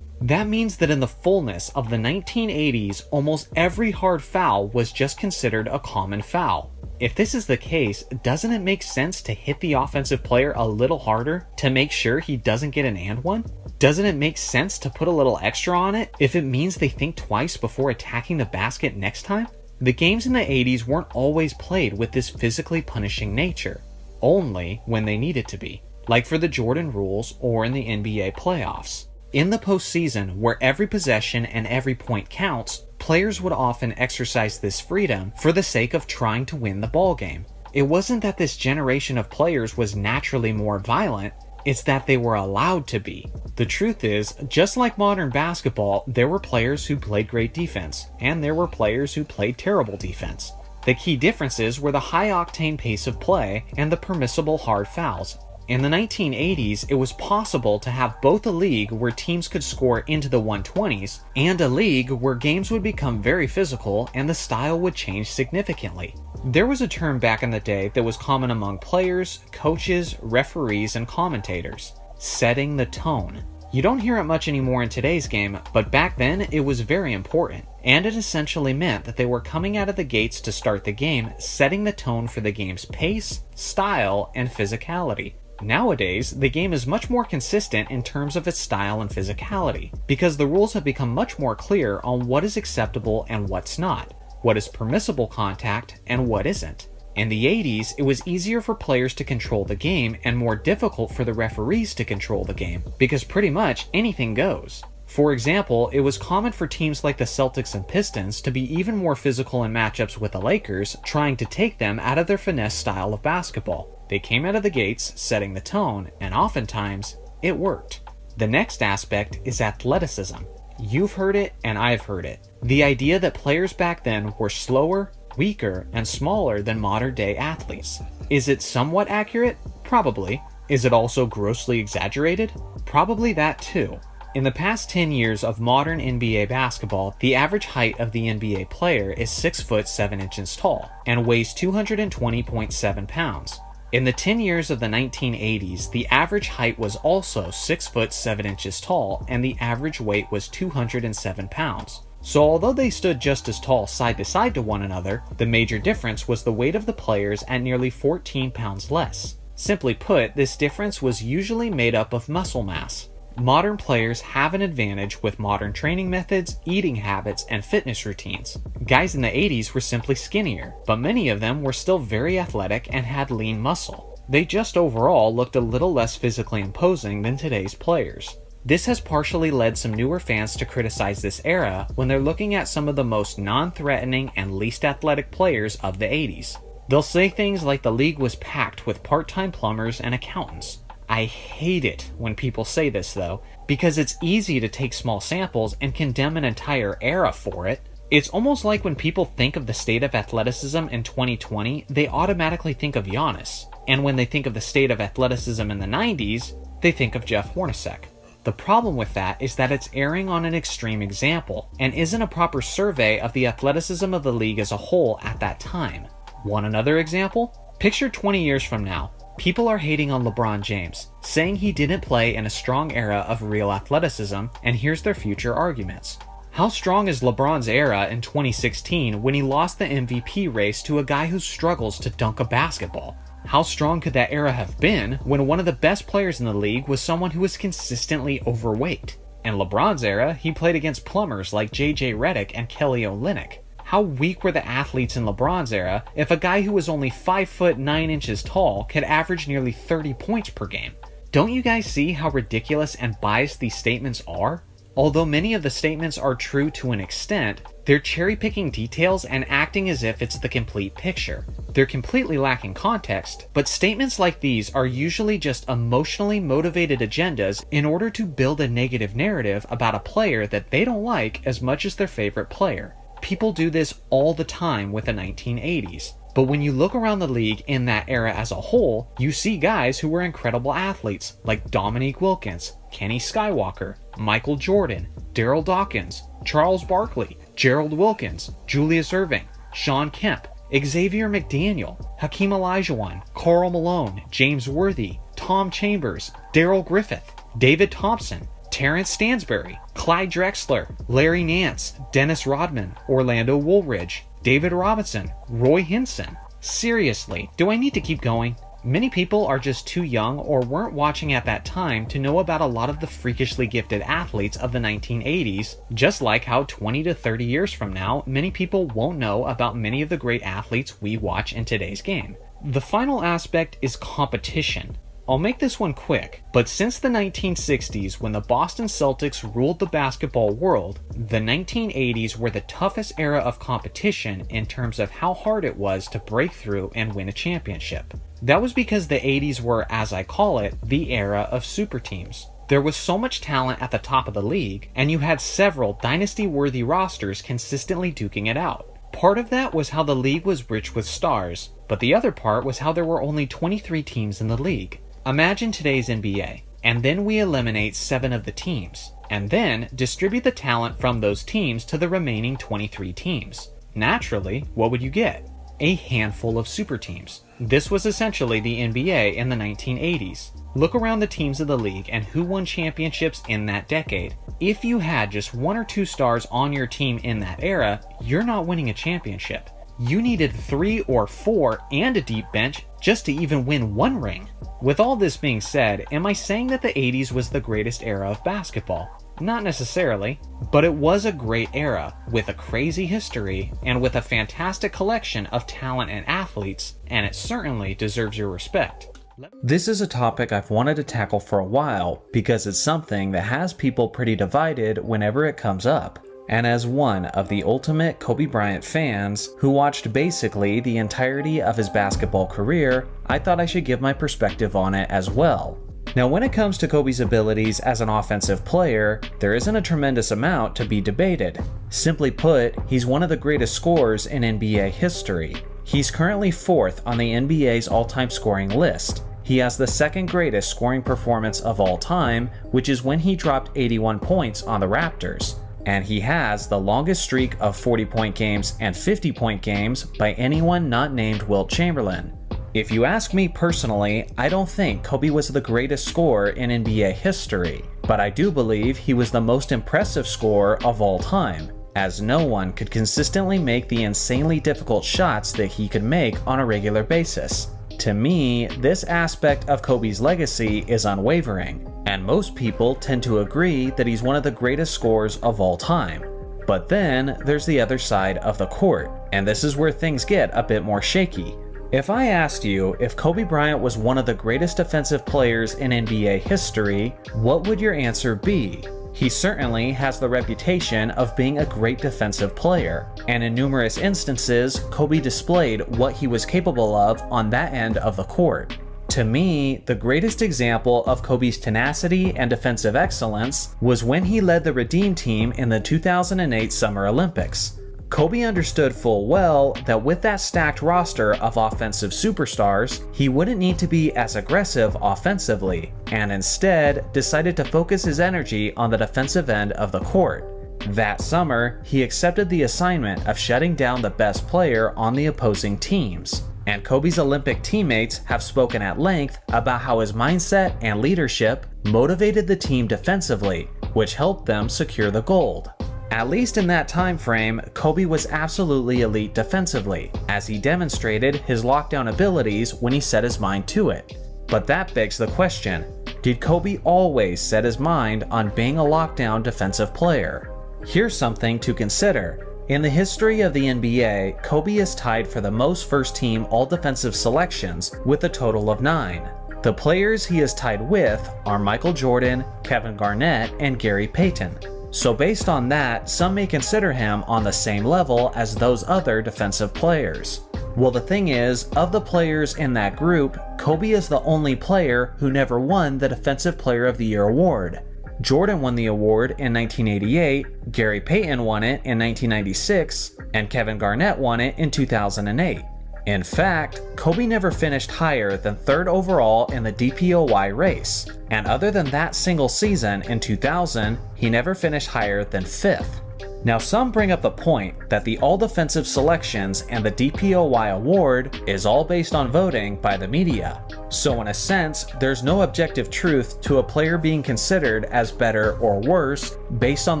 That means that in the fullness of the 1980s, almost every hard foul was just considered a common foul. If this is the case, doesn't it make sense to hit the offensive player a little harder to make sure he doesn't get an and one? Doesn't it make sense to put a little extra on it if it means they think twice before attacking the basket next time? The games in the 80s weren't always played with this physically punishing nature, only when they needed to be, like for the Jordan rules or in the NBA playoffs. In the postseason, where every possession and every point counts, players would often exercise this freedom for the sake of trying to win the ball game. It wasn't that this generation of players was naturally more violent, it's that they were allowed to be. The truth is, just like modern basketball, there were players who played great defense, and there were players who played terrible defense. The key differences were the high-octane pace of play and the permissible hard fouls. In the 1980s, it was possible to have both a league where teams could score into the 120s and a league where games would become very physical and the style would change significantly. There was a term back in the day that was common among players, coaches, referees, and commentators: setting the tone. You don't hear it much anymore in today's game, but back then it was very important, and it essentially meant that they were coming out of the gates to start the game, setting the tone for the game's pace, style, and physicality. Nowadays, the game is much more consistent in terms of its style and physicality, because the rules have become much more clear on what is acceptable and what's not, what is permissible contact and what isn't. In the 80s, it was easier for players to control the game and more difficult for the referees to control the game, because pretty much anything goes. For example, it was common for teams like the Celtics and Pistons to be even more physical in matchups with the Lakers, trying to take them out of their finesse style of basketball. They came out of the gates setting the tone, and oftentimes, it worked. The next aspect is athleticism. You've heard it, and I've heard it. The idea that players back then were slower, weaker, and smaller than modern-day athletes. Is it somewhat accurate? Probably. Is it also grossly exaggerated? Probably that too. In the past 10 years of modern NBA basketball, the average height of the NBA player is 6 foot 7 inches tall and weighs 220.7 pounds. In the 10 years of the 1980s, the average height was also 6 foot 7 inches tall and the average weight was 207 pounds. So although they stood just as tall side to side to one another, the major difference was the weight of the players at nearly 14 pounds less. Simply put, this difference was usually made up of muscle mass. Modern players have an advantage with modern training methods, eating habits, and fitness routines. Guys in the 80s were simply skinnier, but many of them were still very athletic and had lean muscle. They just overall looked a little less physically imposing than today's players. This has partially led some newer fans to criticize this era when they're looking at some of the most non-threatening and least athletic players of the 80s. They'll say things like the league was packed with part-time plumbers and accountants. I hate it when people say this though, because it's easy to take small samples and condemn an entire era for it. It's almost like when people think of the state of athleticism in 2020, they automatically think of Giannis. And when they think of the state of athleticism in the 90s, they think of Jeff Hornacek. The problem with that is that it's erring on an extreme example, and isn't a proper survey of the athleticism of the league as a whole at that time. Want another example? Picture 20 years from now. People are hating on LeBron James, saying he didn't play in a strong era of real athleticism, and here's their future arguments. How strong is LeBron's era in 2016 when he lost the MVP race to a guy who struggles to dunk a basketball? How strong could that era have been when one of the best players in the league was someone who was consistently overweight? In LeBron's era, he played against plumbers like J.J. Redick and Kelly Olynyk. How weak were the athletes in LeBron's era if a guy who was only 5 foot 9 inches tall could average nearly 30 points per game? Don't you guys see how ridiculous and biased these statements are? Although many of the statements are true to an extent, they're cherry-picking details and acting as if it's the complete picture. They're completely lacking context, but statements like these are usually just emotionally motivated agendas in order to build a negative narrative about a player that they don't like as much as their favorite player. People do this all the time with the 1980s. But when you look around the league in that era as a whole, you see guys who were incredible athletes like Dominique Wilkins, Kenny Skywalker, Michael Jordan, Daryl Dawkins, Charles Barkley, Gerald Wilkins, Julius Erving, Sean Kemp, Xavier McDaniel, Hakeem Olajuwon, Karl Malone, James Worthy, Tom Chambers, Darrell Griffith, David Thompson, Terrence Stansbury, Clyde Drexler, Larry Nance, Dennis Rodman, Orlando Woolridge, David Robinson, Roy Hinson. Seriously, do I need to keep going? Many people are just too young or weren't watching at that time to know about a lot of the freakishly gifted athletes of the 1980s, just like how 20 to 30 years from now, many people won't know about many of the great athletes we watch in today's game. The final aspect is competition. I'll make this one quick, but since the 1960s when the Boston Celtics ruled the basketball world, the 1980s were the toughest era of competition in terms of how hard it was to break through and win a championship. That was because the 80s were, as I call it, the era of super teams. There was so much talent at the top of the league, and you had several dynasty-worthy rosters consistently duking it out. Part of that was how the league was rich with stars, but the other part was how there were only 23 teams in the league. Imagine today's NBA, and then we eliminate 7 of the teams, and then distribute the talent from those teams to the remaining 23 teams. Naturally, what would you get? A handful of super teams. This was essentially the NBA in the 1980s. Look around the teams of the league and who won championships in that decade. If you had just 1 or 2 stars on your team in that era, you're not winning a championship. You needed 3 or 4 and a deep bench just to even win 1 ring. With all this being said, am I saying that the 80s was the greatest era of basketball? Not necessarily, but it was a great era, with a crazy history, and with a fantastic collection of talent and athletes, and it certainly deserves your respect. This is a topic I've wanted to tackle for a while, because it's something that has people pretty divided whenever it comes up. And as one of the ultimate Kobe Bryant fans who watched basically the entirety of his basketball career, I thought I should give my perspective on it as well. Now, when it comes to Kobe's abilities as an offensive player, there isn't a tremendous amount to be debated. Simply put, he's one of the greatest scorers in NBA history. He's currently 4th on the NBA's all-time scoring list. He has the 2nd greatest scoring performance of all time, which is when he dropped 81 points on the Raptors. And he has the longest streak of 40-point games and 50-point games by anyone not named Wilt Chamberlain. If you ask me personally, I don't think Kobe was the greatest scorer in NBA history, but I do believe he was the most impressive scorer of all time, as no one could consistently make the insanely difficult shots that he could make on a regular basis. To me, this aspect of Kobe's legacy is unwavering, and most people tend to agree that he's one of the greatest scorers of all time. But then, there's the other side of the court, and this is where things get a bit more shaky. If I asked you if Kobe Bryant was one of the greatest defensive players in NBA history, what would your answer be? He certainly has the reputation of being a great defensive player, and in numerous instances, Kobe displayed what he was capable of on that end of the court. To me, the greatest example of Kobe's tenacity and defensive excellence was when he led the Redeem team in the 2008 Summer Olympics. Kobe understood full well that with that stacked roster of offensive superstars, he wouldn't need to be as aggressive offensively, and instead decided to focus his energy on the defensive end of the court. That summer, he accepted the assignment of shutting down the best player on the opposing teams. And Kobe's Olympic teammates have spoken at length about how his mindset and leadership motivated the team defensively, which helped them secure the gold. At least in that time frame, Kobe was absolutely elite defensively, as he demonstrated his lockdown abilities when he set his mind to it. But that begs the question, did Kobe always set his mind on being a lockdown defensive player? Here's something to consider. In the history of the NBA, Kobe is tied for the most first-team all-defensive selections with a total of 9. The players he is tied with are Michael Jordan, Kevin Garnett, and Gary Payton. So based on that, some may consider him on the same level as those other defensive players. Well, the thing is, of the players in that group, Kobe is the only player who never won the Defensive Player of the Year award. Jordan won the award in 1988, Gary Payton won it in 1996, and Kevin Garnett won it in 2008. In fact, Kobe never finished higher than 3rd overall in the DPOY race, and other than that single season in 2000, he never finished higher than 5th. Now some bring up the point that the all-defensive selections and the DPOY award is all based on voting by the media. So in a sense, there's no objective truth to a player being considered as better or worse based on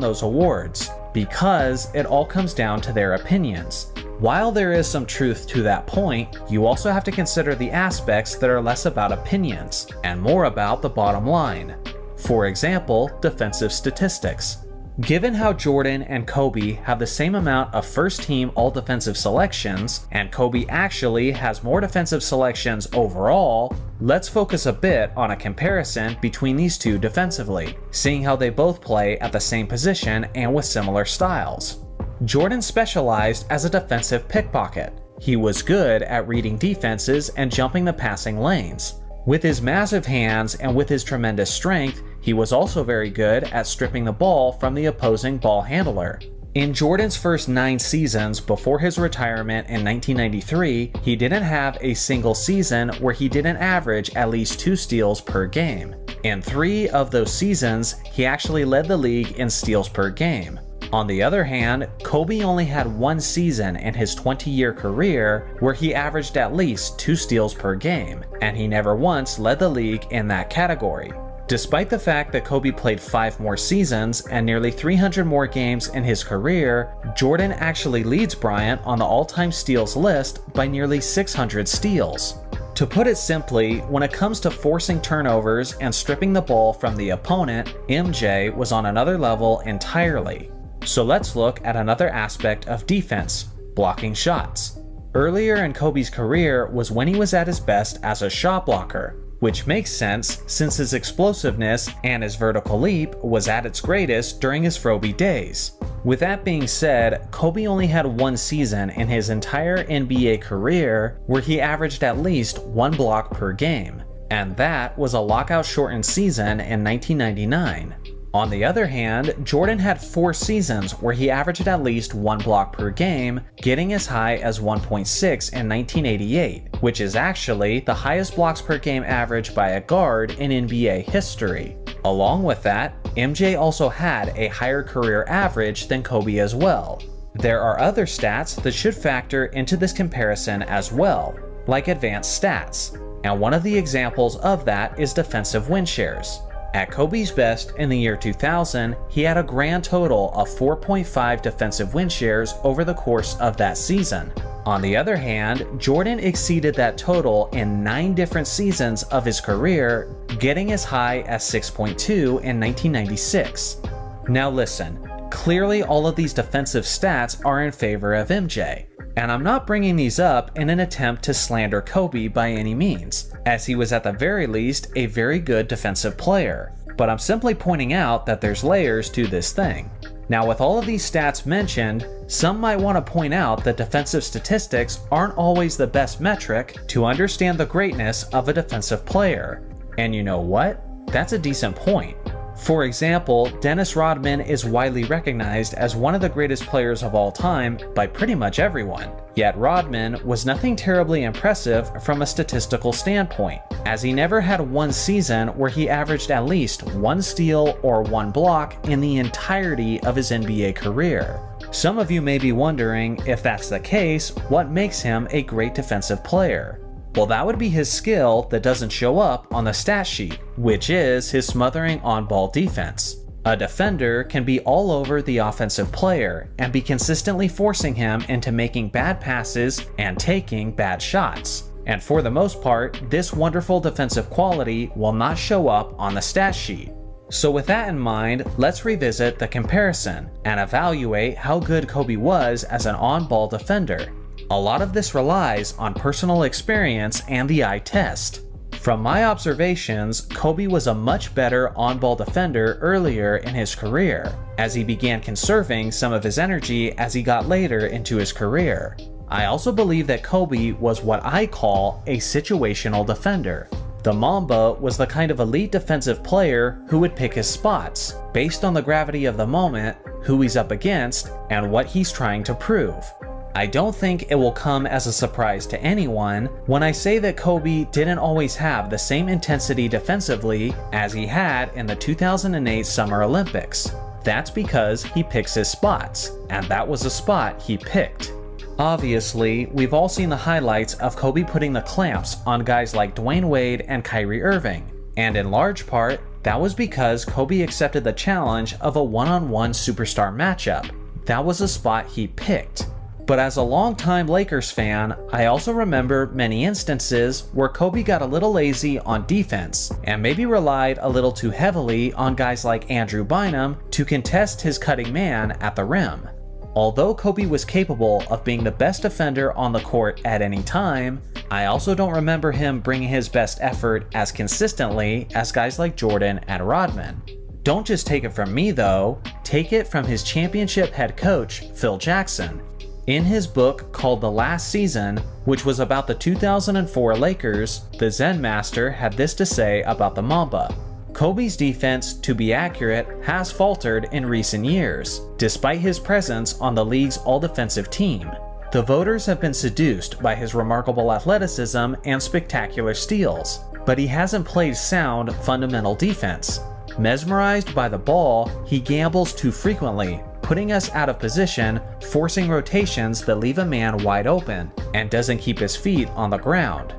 those awards, because it all comes down to their opinions. While there is some truth to that point, you also have to consider the aspects that are less about opinions and more about the bottom line. For example, defensive statistics. Given how Jordan and Kobe have the same amount of first-team all-defensive selections, and Kobe actually has more defensive selections overall, let's focus a bit on a comparison between these two defensively, seeing how they both play at the same position and with similar styles. Jordan specialized as a defensive pickpocket. He was good at reading defenses and jumping the passing lanes. With his massive hands and with his tremendous strength, he was also very good at stripping the ball from the opposing ball handler. In Jordan's first 9 seasons before his retirement in 1993, he didn't have a single season where he didn't average at least 2 steals per game. In 3 of those seasons, he actually led the league in steals per game. On the other hand, Kobe only had 1 season in his 20-year career where he averaged at least 2 steals per game, and he never once led the league in that category. Despite the fact that Kobe played 5 more seasons and nearly 300 more games in his career, Jordan actually leads Bryant on the all-time steals list by nearly 600 steals. To put it simply, when it comes to forcing turnovers and stripping the ball from the opponent, MJ was on another level entirely. So let's look at another aspect of defense, blocking shots. Earlier in Kobe's career was when he was at his best as a shot blocker, which makes sense since his explosiveness and his vertical leap was at its greatest during his Froby days. With that being said, Kobe only had 1 season in his entire NBA career where he averaged at least 1 block per game, and that was a lockout-shortened season in 1999. On the other hand, Jordan had 4 seasons where he averaged at least 1 block per game, getting as high as 1.6 in 1988, which is actually the highest blocks per game average by a guard in NBA history. Along with that, MJ also had a higher career average than Kobe as well. There are other stats that should factor into this comparison as well, like advanced stats, and one of the examples of that is defensive win shares. At Kobe's best in the year 2000, he had a grand total of 4.5 defensive win shares over the course of that season. On the other hand, Jordan exceeded that total in 9 different seasons of his career, getting as high as 6.2 in 1996. Now listen, clearly all of these defensive stats are in favor of MJ. And I'm not bringing these up in an attempt to slander Kobe by any means, as he was at the very least a very good defensive player, but I'm simply pointing out that there's layers to this thing. Now, with all of these stats mentioned, some might want to point out that defensive statistics aren't always the best metric to understand the greatness of a defensive player. And you know what? That's a decent point. For example, Dennis Rodman is widely recognized as one of the greatest players of all time by pretty much everyone. Yet Rodman was nothing terribly impressive from a statistical standpoint, as he never had one season where he averaged at least 1 steal or 1 block in the entirety of his NBA career. Some of you may be wondering, if that's the case, what makes him a great defensive player? Well, that would be his skill that doesn't show up on the stat sheet, which is his smothering on-ball defense. A defender can be all over the offensive player and be consistently forcing him into making bad passes and taking bad shots. And for the most part, this wonderful defensive quality will not show up on the stat sheet. So with that in mind, let's revisit the comparison and evaluate how good Kobe was as an on-ball defender. A lot of this relies on personal experience and the eye test. From my observations, Kobe was a much better on-ball defender earlier in his career, as he began conserving some of his energy as he got later into his career. I also believe that Kobe was what I call a situational defender. The Mamba was the kind of elite defensive player who would pick his spots, based on the gravity of the moment, who he's up against, and what he's trying to prove. I don't think it will come as a surprise to anyone when I say that Kobe didn't always have the same intensity defensively as he had in the 2008 Summer Olympics. That's because he picks his spots, and that was a spot he picked. Obviously, we've all seen the highlights of Kobe putting the clamps on guys like Dwayne Wade and Kyrie Irving, and in large part, that was because Kobe accepted the challenge of a one-on-one superstar matchup. That was a spot he picked. But as a longtime Lakers fan, I also remember many instances where Kobe got a little lazy on defense and maybe relied a little too heavily on guys like Andrew Bynum to contest his cutting man at the rim. Although Kobe was capable of being the best defender on the court at any time, I also don't remember him bringing his best effort as consistently as guys like Jordan and Rodman. Don't just take it from me though, take it from his championship head coach, Phil Jackson. In his book called The Last Season, which was about the 2004 Lakers, the Zen Master had this to say about the Mamba. Kobe's defense, to be accurate, has faltered in recent years, despite his presence on the league's all-defensive team. The voters have been seduced by his remarkable athleticism and spectacular steals, but he hasn't played sound, fundamental defense. Mesmerized by the ball, he gambles too frequently, putting us out of position, forcing rotations that leave a man wide open, and doesn't keep his feet on the ground.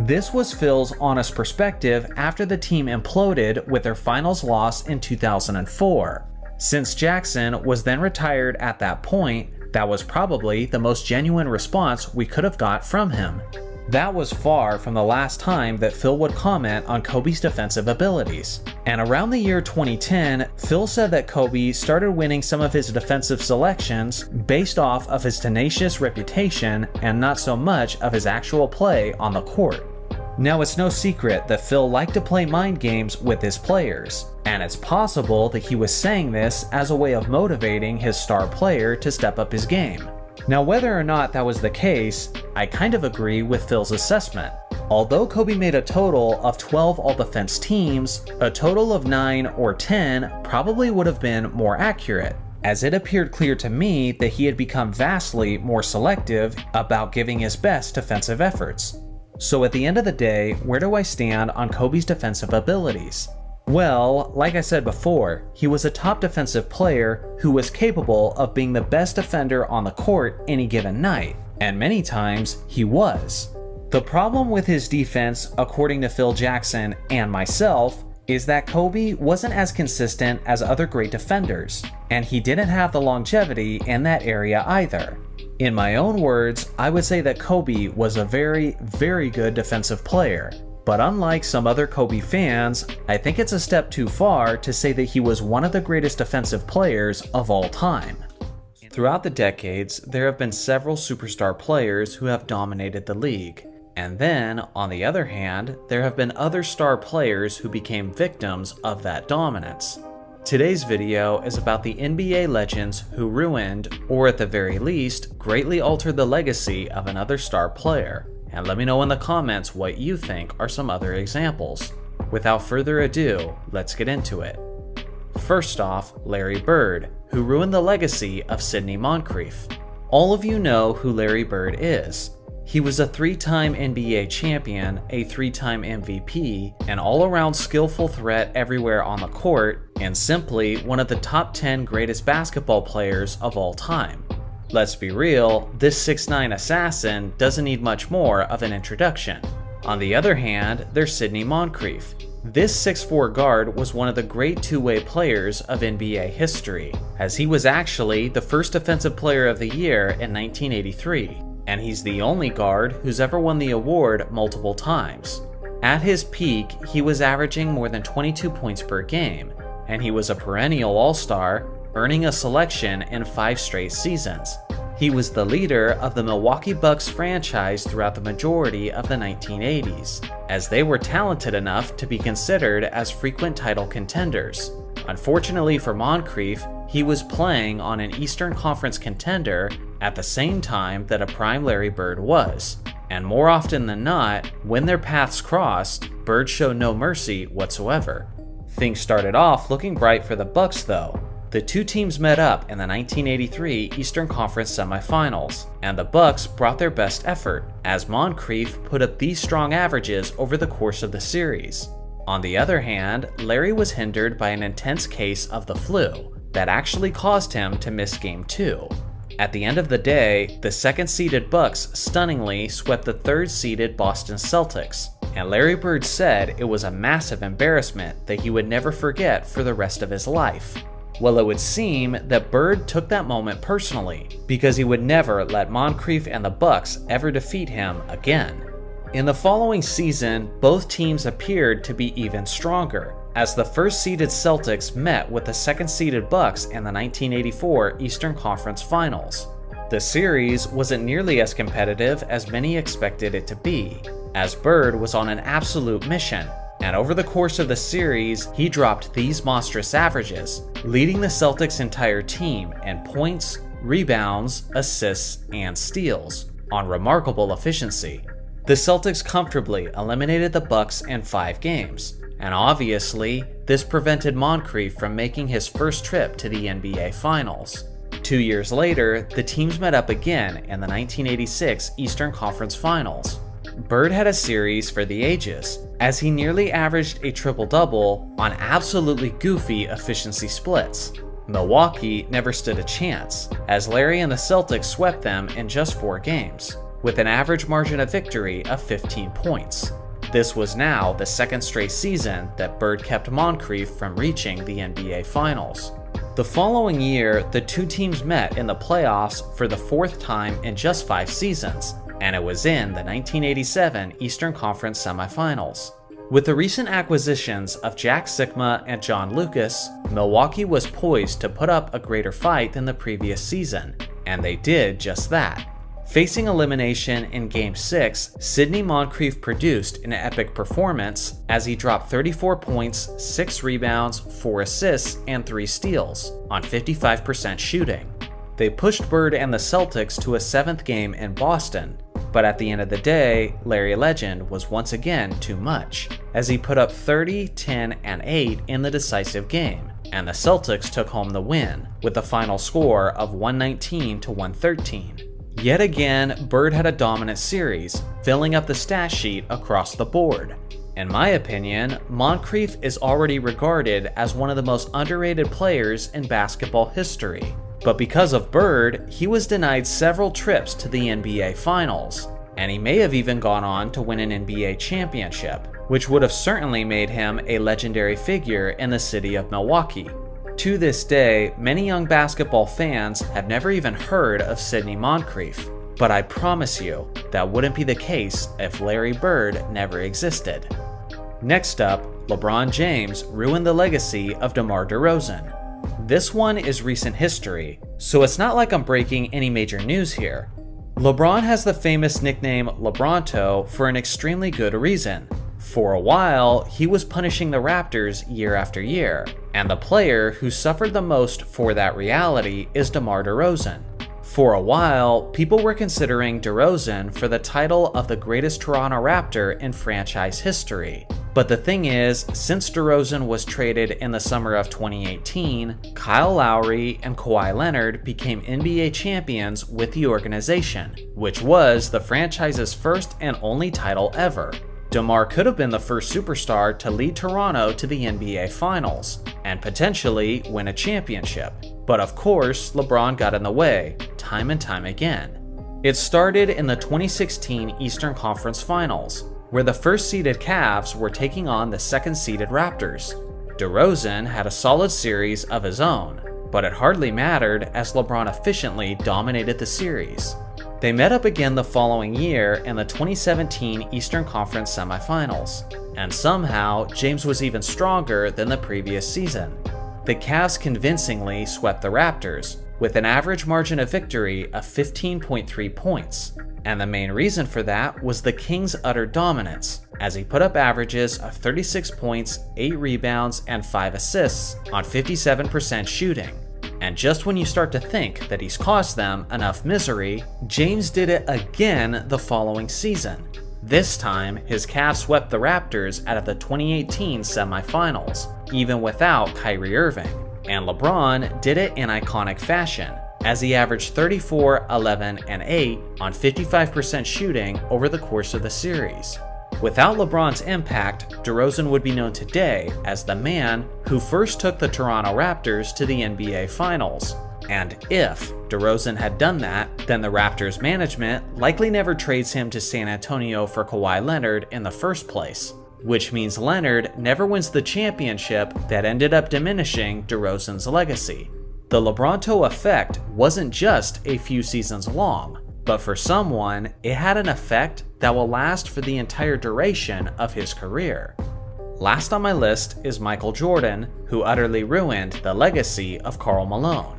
This was Phil's honest perspective after the team imploded with their finals loss in 2004. Since Jackson was then retired at that point, that was probably the most genuine response we could have got from him. That was far from the last time that Phil would comment on Kobe's defensive abilities. And around the year 2010, Phil said that Kobe started winning some of his defensive selections based off of his tenacious reputation and not so much of his actual play on the court. Now, it's no secret that Phil liked to play mind games with his players, and it's possible that he was saying this as a way of motivating his star player to step up his game. Now, whether or not that was the case, I kind of agree with Phil's assessment. Although Kobe made a total of 12 all-defense teams, a total of 9 or 10 probably would have been more accurate, as it appeared clear to me that he had become vastly more selective about giving his best defensive efforts. So at the end of the day, where do I stand on Kobe's defensive abilities? Well, like I said before, he was a top defensive player who was capable of being the best defender on the court any given night, and many times he was. The problem with his defense, according to Phil Jackson and myself, is that Kobe wasn't as consistent as other great defenders, and he didn't have the longevity in that area either. In my own words, I would say that Kobe was a very, very good defensive player. But unlike some other Kobe fans, I think it's a step too far to say that he was one of the greatest defensive players of all time. Throughout the decades, there have been several superstar players who have dominated the league. And then, on the other hand, there have been other star players who became victims of that dominance. Today's video is about the NBA legends who ruined, or at the very least, greatly altered the legacy of another star player. And let me know in the comments what you think are some other examples. Without further ado, let's get into it. First off, Larry Bird, who ruined the legacy of Sidney Moncrief. All of you know who Larry Bird is. He was a 3-time NBA champion, a 3-time MVP, an all-around skillful threat everywhere on the court, and simply one of the top 10 greatest basketball players of all time. Let's be real, this 6'9" assassin doesn't need much more of an introduction. On the other hand, there's Sidney Moncrief. This 6'4" guard was one of the great two-way players of NBA history, as he was actually the first Defensive Player of the Year in 1983. And he's the only guard who's ever won the award multiple times. At his peak, he was averaging more than 22 points per game, and he was a perennial all-star, earning a selection in 5 straight seasons. He was the leader of the Milwaukee Bucks franchise throughout the majority of the 1980s, as they were talented enough to be considered as frequent title contenders. Unfortunately for Moncrief, he was playing on an Eastern Conference contender at the same time that a prime Larry Bird was. And more often than not, when their paths crossed, Bird showed no mercy whatsoever. Things started off looking bright for the Bucks though. The two teams met up in the 1983 Eastern Conference semifinals, and the Bucks brought their best effort, as Moncrief put up these strong averages over the course of the series. On the other hand, Larry was hindered by an intense case of the flu that actually caused him to miss Game 2. At the end of the day, the second-seeded Bucks stunningly swept the third-seeded Boston Celtics, and Larry Bird said it was a massive embarrassment that he would never forget for the rest of his life. Well, it would seem that Bird took that moment personally, because he would never let Moncrief and the Bucks ever defeat him again. In the following season, both teams appeared to be even stronger, as the first-seeded Celtics met with the second-seeded Bucks in the 1984 Eastern Conference Finals. The series wasn't nearly as competitive as many expected it to be, as Bird was on an absolute mission, and over the course of the series, he dropped these monstrous averages, leading the Celtics' entire team in points, rebounds, assists, and steals, on remarkable efficiency. The Celtics comfortably eliminated the Bucks in 5 games, and obviously, this prevented Moncrief from making his first trip to the NBA Finals. 2 years later, the teams met up again in the 1986 Eastern Conference Finals. Bird had a series for the ages, as he nearly averaged a triple-double on absolutely goofy efficiency splits. Milwaukee never stood a chance, as Larry and the Celtics swept them in just 4 games, with an average margin of victory of 15 points. This was now the second straight season that Bird kept Moncrief from reaching the NBA Finals. The following year, the two teams met in the playoffs for the 4th time in just 5 seasons, and it was in the 1987 Eastern Conference semifinals. With the recent acquisitions of Jack Sikma and John Lucas, Milwaukee was poised to put up a greater fight than the previous season, and they did just that. Facing elimination in Game 6, Sidney Moncrief produced an epic performance as he dropped 34 points, 6 rebounds, 4 assists, and 3 steals on 55% shooting. They pushed Bird and the Celtics to a 7th game in Boston, but at the end of the day, Larry Legend was once again too much, as he put up 30, 10, and 8 in the decisive game, and the Celtics took home the win, with a final score of 119 to 113. Yet again, Bird had a dominant series, filling up the stat sheet across the board. In my opinion, Moncrief is already regarded as one of the most underrated players in basketball history. But because of Bird, he was denied several trips to the NBA Finals, and he may have even gone on to win an NBA championship, which would have certainly made him a legendary figure in the city of Milwaukee. To this day, many young basketball fans have never even heard of Sidney Moncrief, but I promise you, that wouldn't be the case if Larry Bird never existed. Next up, LeBron James ruined the legacy of DeMar DeRozan. This one is recent history, so it's not like I'm breaking any major news here. LeBron has the famous nickname LeBronto for an extremely good reason. For a while, he was punishing the Raptors year after year, and the player who suffered the most for that reality is DeMar DeRozan. For a while, people were considering DeRozan for the title of the greatest Toronto Raptor in franchise history. But the thing is, since DeRozan was traded in the summer of 2018, Kyle Lowry and Kawhi Leonard became NBA champions with the organization, which was the franchise's first and only title ever. DeMar could have been the first superstar to lead Toronto to the NBA Finals, and potentially win a championship. But of course, LeBron got in the way, time and time again. It started in the 2016 Eastern Conference Finals, where the first-seeded Cavs were taking on the second-seeded Raptors. DeRozan had a solid series of his own, but it hardly mattered as LeBron efficiently dominated the series. They met up again the following year in the 2017 Eastern Conference Semifinals, and somehow James was even stronger than the previous season. The Cavs convincingly swept the Raptors, with an average margin of victory of 15.3 points. And the main reason for that was the Kings' utter dominance, as he put up averages of 36 points, 8 rebounds, and 5 assists on 57% shooting. And just when you start to think that he's caused them enough misery, James did it again the following season. This time, his Cavs swept the Raptors out of the 2018 semifinals, even without Kyrie Irving. And LeBron did it in iconic fashion, as he averaged 34, 11, and 8 on 55% shooting over the course of the series. Without LeBron's impact, DeRozan would be known today as the man who first took the Toronto Raptors to the NBA Finals. And if DeRozan had done that, then the Raptors management likely never trades him to San Antonio for Kawhi Leonard in the first place, which means Leonard never wins the championship that ended up diminishing DeRozan's legacy. The LeBronto effect wasn't just a few seasons long, but for someone, it had an effect that will last for the entire duration of his career. Last on my list is Michael Jordan, who utterly ruined the legacy of Karl Malone.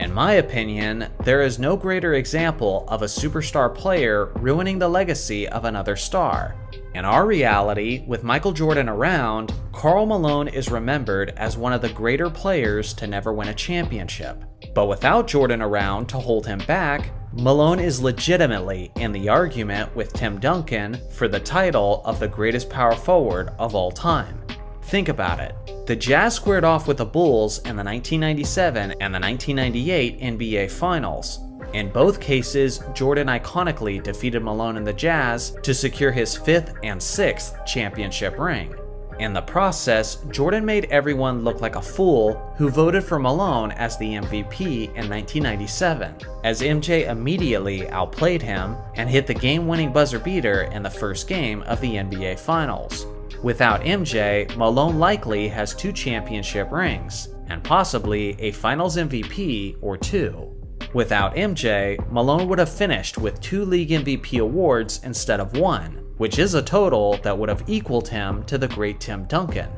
In my opinion, there is no greater example of a superstar player ruining the legacy of another star. In our reality, with Michael Jordan around, Karl Malone is remembered as one of the greater players to never win a championship. But without Jordan around to hold him back, Malone is legitimately in the argument with Tim Duncan for the title of the greatest power forward of all time. Think about it. The Jazz squared off with the Bulls in the 1997 and the 1998 NBA Finals. In both cases, Jordan iconically defeated Malone and the Jazz to secure his 5th and 6th championship ring. In the process, Jordan made everyone look like a fool who voted for Malone as the MVP in 1997, as MJ immediately outplayed him and hit the game-winning buzzer beater in the first game of the NBA Finals. Without MJ, Malone likely has 2 championship rings, and possibly a Finals MVP or 2. Without MJ, Malone would have finished with 2 league MVP awards instead of 1, which is a total that would have equaled him to the great Tim Duncan.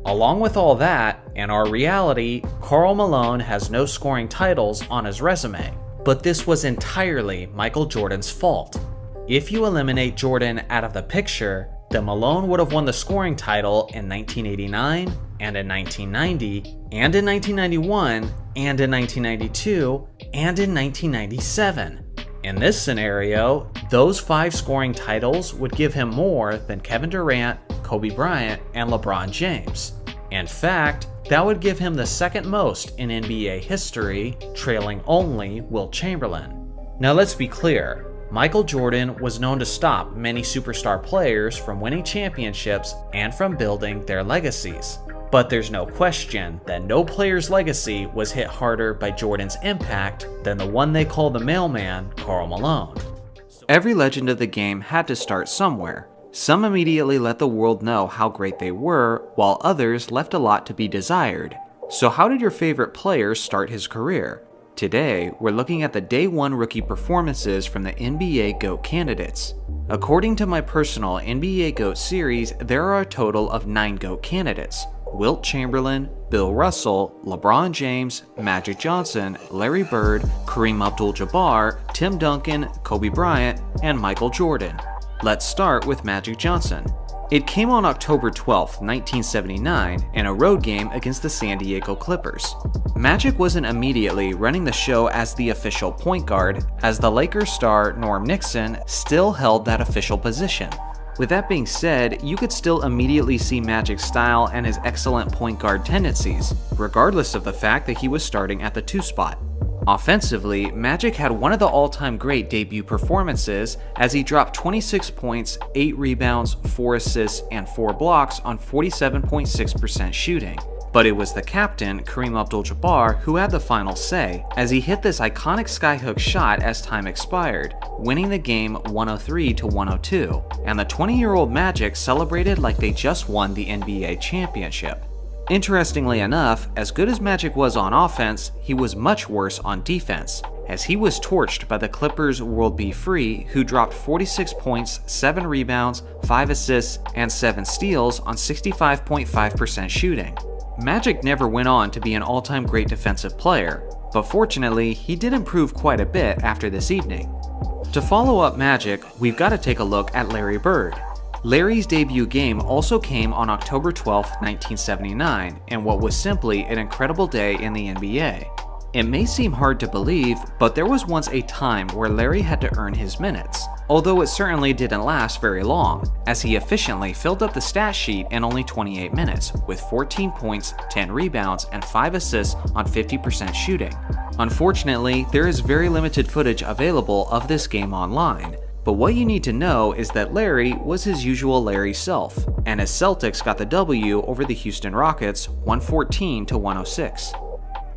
Along with all that, in our reality, Karl Malone has no scoring titles on his resume, but this was entirely Michael Jordan's fault. If you eliminate Jordan out of the picture, then Malone would have won the scoring title in 1989, and in 1990, and in 1991, and in 1992, and in 1997. In this scenario, those 5 scoring titles would give him more than Kevin Durant, Kobe Bryant, and LeBron James. In fact, that would give him the second most in NBA history, trailing only Wilt Chamberlain. Now let's be clear. Michael Jordan was known to stop many superstar players from winning championships and from building their legacies. But there's no question that no player's legacy was hit harder by Jordan's impact than the one they call the mailman, Karl Malone. Every legend of the game had to start somewhere. Some immediately let the world know how great they were, while others left a lot to be desired. So how did your favorite player start his career? Today, we're looking at the Day 1 rookie performances from the NBA GOAT candidates. According to my personal NBA GOAT series, there are a total of 9 GOAT candidates, Wilt Chamberlain, Bill Russell, LeBron James, Magic Johnson, Larry Bird, Kareem Abdul-Jabbar, Tim Duncan, Kobe Bryant, and Michael Jordan. Let's start with Magic Johnson. It came on October 12, 1979, in a road game against the San Diego Clippers. Magic wasn't immediately running the show as the official point guard, as the Lakers star Norm Nixon still held that official position. With that being said, you could still immediately see Magic's style and his excellent point guard tendencies, regardless of the fact that he was starting at the 2 spot. Offensively, Magic had one of the all-time great debut performances as he dropped 26 points, 8 rebounds, 4 assists, and 4 blocks on 47.6% shooting. But it was the captain, Kareem Abdul-Jabbar, who had the final say, as he hit this iconic skyhook shot as time expired, winning the game 103-102, and the 20-year-old Magic celebrated like they just won the NBA championship. Interestingly enough, as good as Magic was on offense, he was much worse on defense, as he was torched by the Clippers' World B. Free, who dropped 46 points, 7 rebounds, 5 assists, and 7 steals on 65.5% shooting. Magic never went on to be an all-time great defensive player, but fortunately, he did improve quite a bit after this evening. To follow up Magic, we've got to take a look at Larry Bird. Larry's debut game also came on October 12, 1979, in what was simply an incredible day in the NBA. It may seem hard to believe, but there was once a time where Larry had to earn his minutes, although it certainly didn't last very long, as he efficiently filled up the stat sheet in only 28 minutes, with 14 points, 10 rebounds, and 5 assists on 50% shooting. Unfortunately, there is very limited footage available of this game online, but what you need to know is that Larry was his usual Larry self, and his Celtics got the W over the Houston Rockets 114-106.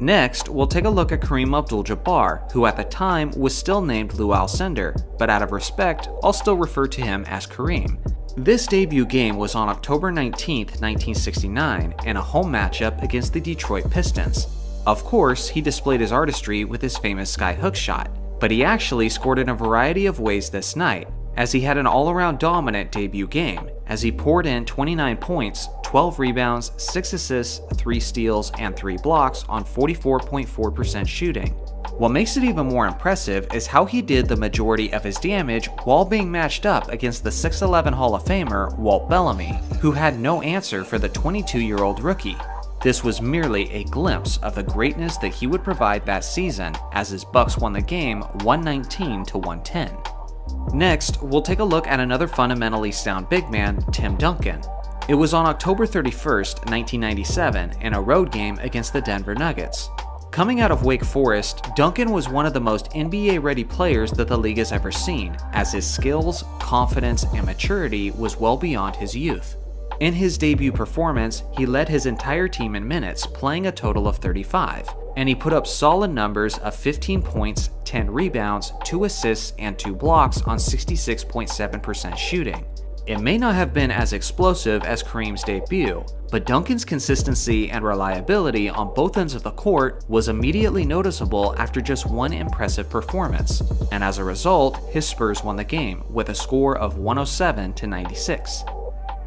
Next, we'll take a look at Kareem Abdul-Jabbar, who at the time was still named Lou Alcindor, but out of respect, I'll still refer to him as Kareem. This debut game was on October 19, 1969, in a home matchup against the Detroit Pistons. Of course, he displayed his artistry with his famous skyhook shot, but he actually scored in a variety of ways this night, as he had an all-around dominant debut game, as he poured in 29 points, 12 rebounds, 6 assists, 3 steals, and 3 blocks on 44.4% shooting. What makes it even more impressive is how he did the majority of his damage while being matched up against the 6'11 Hall of Famer Walt Bellamy, who had no answer for the 22-year-old rookie. This was merely a glimpse of the greatness that he would provide that season, as his Bucks won the game 119-110. Next, we'll take a look at another fundamentally sound big man, Tim Duncan. It was on October 31st, 1997, in a road game against the Denver Nuggets. Coming out of Wake Forest, Duncan was one of the most NBA-ready players that the league has ever seen, as his skills, confidence, and maturity was well beyond his youth. In his debut performance, he led his entire team in minutes, playing a total of 35, and he put up solid numbers of 15 points, 10 rebounds, 2 assists, and 2 blocks on 66.7% shooting. It may not have been as explosive as Kareem's debut, but Duncan's consistency and reliability on both ends of the court was immediately noticeable after just one impressive performance, and as a result, his Spurs won the game with a score of 107-96.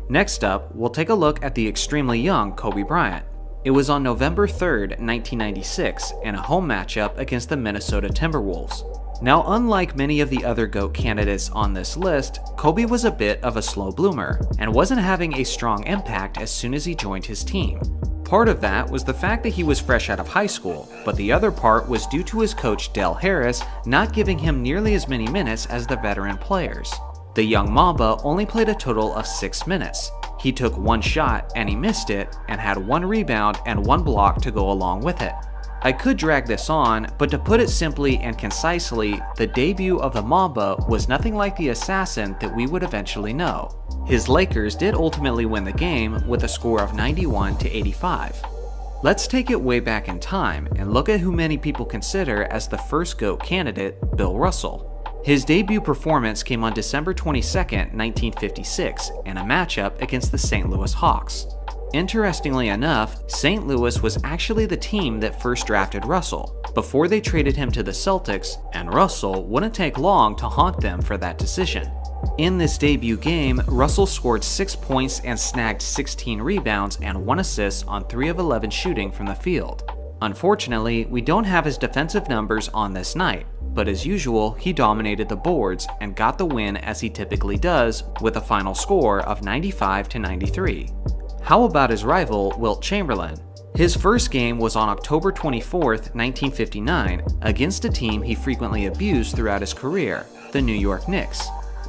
Next up, we'll take a look at the extremely young Kobe Bryant. It was on November 3rd, 1996, in a home matchup against the Minnesota Timberwolves. Now, unlike many of the other GOAT candidates on this list, Kobe was a bit of a slow bloomer, and wasn't having a strong impact as soon as he joined his team. Part of that was the fact that he was fresh out of high school, but the other part was due to his coach Del Harris not giving him nearly as many minutes as the veteran players. The young Mamba only played a total of 6 minutes. He took 1 shot and he missed it, and had 1 rebound and 1 block to go along with it. I could drag this on, but to put it simply and concisely, the debut of the Mamba was nothing like the assassin that we would eventually know. His Lakers did ultimately win the game with a score of 91-85. Let's take it way back in time and look at who many people consider as the first GOAT candidate, Bill Russell. His debut performance came on December 22, 1956, in a matchup against the St. Louis Hawks. Interestingly enough, St. Louis was actually the team that first drafted Russell, before they traded him to the Celtics, and Russell wouldn't take long to haunt them for that decision. In this debut game, Russell scored 6 points and snagged 16 rebounds and 1 assist on 3 of 11 shooting from the field. Unfortunately, we don't have his defensive numbers on this night, but as usual, he dominated the boards and got the win as he typically does with a final score of 95-93. How about his rival, Wilt Chamberlain? His first game was on October 24th, 1959, against a team he frequently abused throughout his career, the New York Knicks.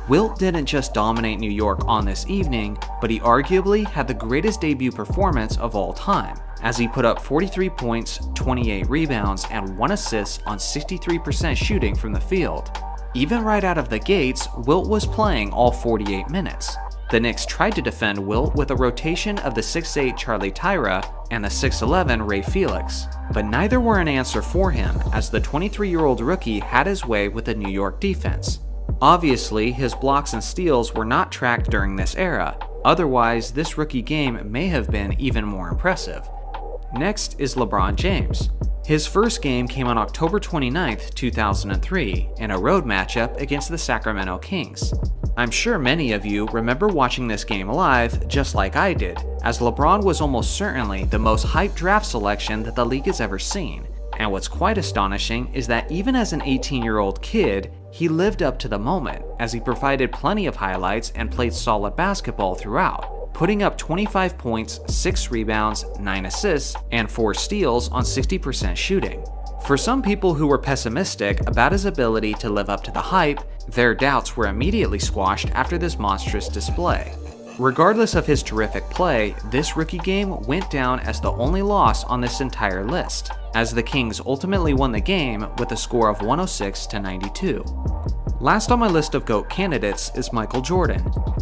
Wilt didn't just dominate New York on this evening, but he arguably had the greatest debut performance of all time, as he put up 43 points, 28 rebounds, and 1 assist on 63% shooting from the field. Even right out of the gates, Wilt was playing all 48 minutes. The Knicks tried to defend Wilt with a rotation of the 6'8 Charlie Tyra and the 6'11 Ray Felix, but neither were an answer for him as the 23-year-old rookie had his way with the New York defense. Obviously, his blocks and steals were not tracked during this era, otherwise this rookie game may have been even more impressive. Next is LeBron James. His first game came on October 29, 2003, in a road matchup against the Sacramento Kings. I'm sure many of you remember watching this game live just like I did, as LeBron was almost certainly the most hyped draft selection that the league has ever seen. And what's quite astonishing is that even as an 18-year-old kid, he lived up to the moment, as he provided plenty of highlights and played solid basketball throughout, putting up 25 points, 6 rebounds, 9 assists, and 4 steals on 60% shooting. For some people who were pessimistic about his ability to live up to the hype, their doubts were immediately squashed after this monstrous display. Regardless of his terrific play, this rookie game went down as the only loss on this entire list, as the Kings ultimately won the game with a score of 106-92. Last on my list of GOAT candidates is Michael Jordan.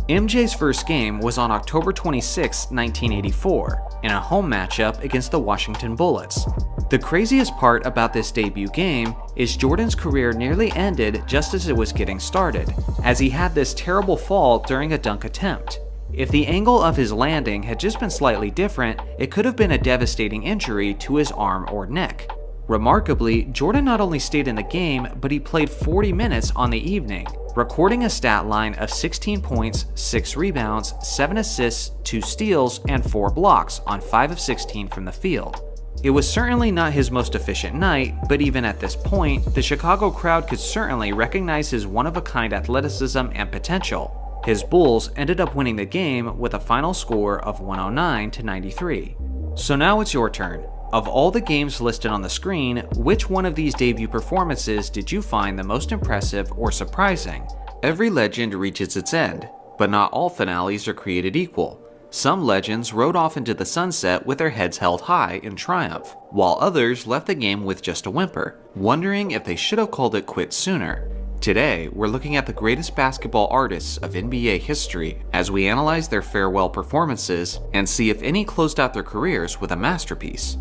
MJ's first game was on October 26, 1984, in a home matchup against the Washington Bullets. The craziest part about this debut game is Jordan's career nearly ended just as it was getting started, as he had this terrible fall during a dunk attempt. If the angle of his landing had just been slightly different, it could have been a devastating injury to his arm or neck. Remarkably, Jordan not only stayed in the game, but he played 40 minutes on the evening, recording a stat line of 16 points, 6 rebounds, 7 assists, 2 steals, and 4 blocks on 5 of 16 from the field. It was certainly not his most efficient night, but even at this point, the Chicago crowd could certainly recognize his one-of-a-kind athleticism and potential. His Bulls ended up winning the game with a final score of 109-93. So now it's your turn. Of all the games listed on the screen, which one of these debut performances did you find the most impressive or surprising? Every legend reaches its end, but not all finales are created equal. Some legends rode off into the sunset with their heads held high in triumph, while others left the game with just a whimper, wondering if they should have called it quits sooner. Today, we're looking at the greatest basketball artists of NBA history as we analyze their farewell performances and see if any closed out their careers with a masterpiece.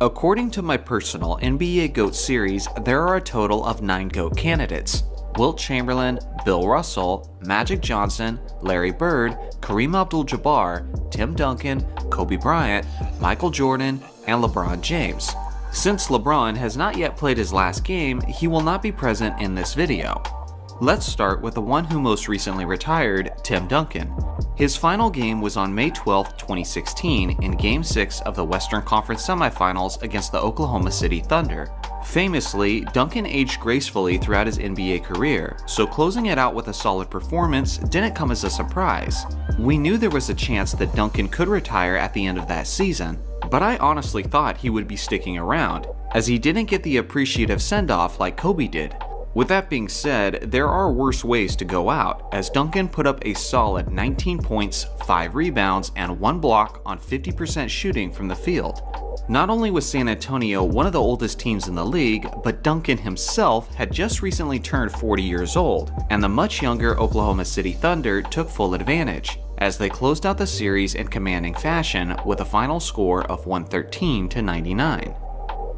According to my personal NBA GOAT series, there are a total of 9 GOAT candidates: Wilt Chamberlain, Bill Russell, Magic Johnson, Larry Bird, Kareem Abdul-Jabbar, Tim Duncan, Kobe Bryant, Michael Jordan, and LeBron James. Since LeBron has not yet played his last game, he will not be present in this video. Let's start with the one who most recently retired, Tim Duncan. His final game was on May 12, 2016 in Game 6 of the Western Conference Semifinals against the Oklahoma City Thunder. Famously, Duncan aged gracefully throughout his NBA career, so closing it out with a solid performance didn't come as a surprise. We knew there was a chance that Duncan could retire at the end of that season, but I honestly thought he would be sticking around, as he didn't get the appreciative send-off like Kobe did. With that being said, there are worse ways to go out, as Duncan put up a solid 19 points, 5 rebounds, and 1 block on 50% shooting from the field. Not only was San Antonio one of the oldest teams in the league, but Duncan himself had just recently turned 40 years old, and the much younger Oklahoma City Thunder took full advantage, as they closed out the series in commanding fashion with a final score of 113-99.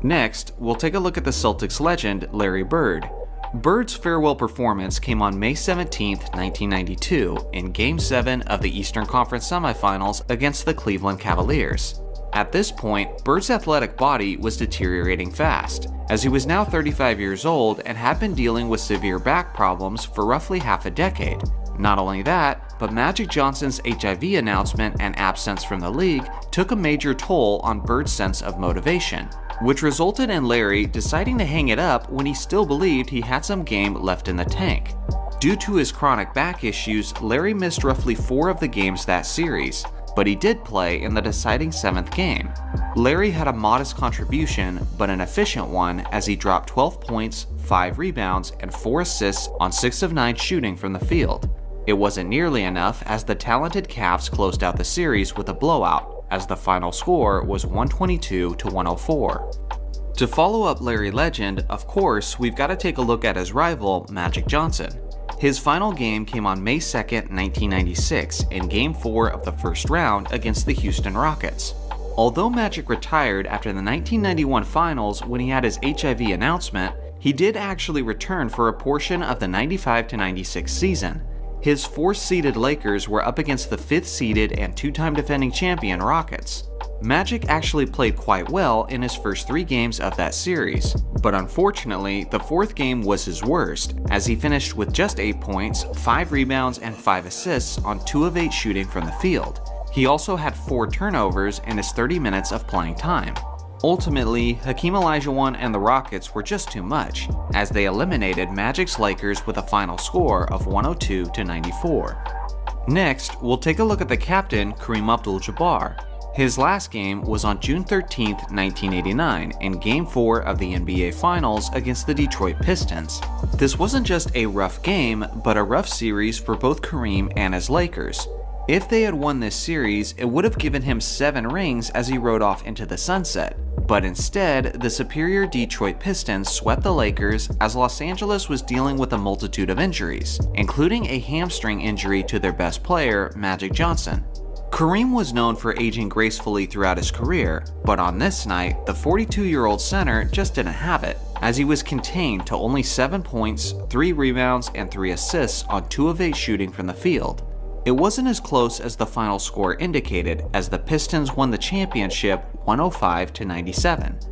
Next, we'll take a look at the Celtics legend Larry Bird. Bird's farewell performance came on May 17, 1992, in Game 7 of the Eastern Conference Semifinals against the Cleveland Cavaliers. At this point, Bird's athletic body was deteriorating fast, as he was now 35 years old and had been dealing with severe back problems for roughly half a decade. Not only that, but Magic Johnson's HIV announcement and absence from the league took a major toll on Bird's sense of motivation, which resulted in Larry deciding to hang it up when he still believed he had some game left in the tank. Due to his chronic back issues, Larry missed roughly 4 of the games that series, but he did play in the deciding 7th game. Larry had a modest contribution, but an efficient one, as he dropped 12 points, 5 rebounds, and 4 assists on 6 of 9 shooting from the field. It wasn't nearly enough, as the talented Cavs closed out the series with a blowout, as the final score was 122-104. To follow up Larry Legend, of course, we've got to take a look at his rival, Magic Johnson. His final game came on May 2, 1996, in Game 4 of the first round against the Houston Rockets. Although Magic retired after the 1991 finals when he had his HIV announcement, he did actually return for a portion of the 95-96 season. His 4th-seeded Lakers were up against the 5th-seeded and 2-time defending champion Rockets. Magic actually played quite well in his first 3 games of that series, but unfortunately, the 4th game was his worst, as he finished with just 8 points, 5 rebounds, and 5 assists on 2 of 8 shooting from the field. He also had 4 turnovers in his 30 minutes of playing time. Ultimately, Hakeem Olajuwon and the Rockets were just too much, as they eliminated Magic's Lakers with a final score of 102-94. Next, we'll take a look at the captain, Kareem Abdul-Jabbar. His last game was on June 13, 1989, in Game 4 of the NBA Finals against the Detroit Pistons. This wasn't just a rough game, but a rough series for both Kareem and his Lakers. If they had won this series, it would have given him 7 rings as he rode off into the sunset. But instead, the superior Detroit Pistons swept the Lakers as Los Angeles was dealing with a multitude of injuries, including a hamstring injury to their best player, Magic Johnson. Kareem was known for aging gracefully throughout his career, but on this night, the 42-year-old center just didn't have it, as he was contained to only 7 points, 3 rebounds, and 3 assists on 2 of 8 shooting from the field. It wasn't as close as the final score indicated, as the Pistons won the championship 105-97.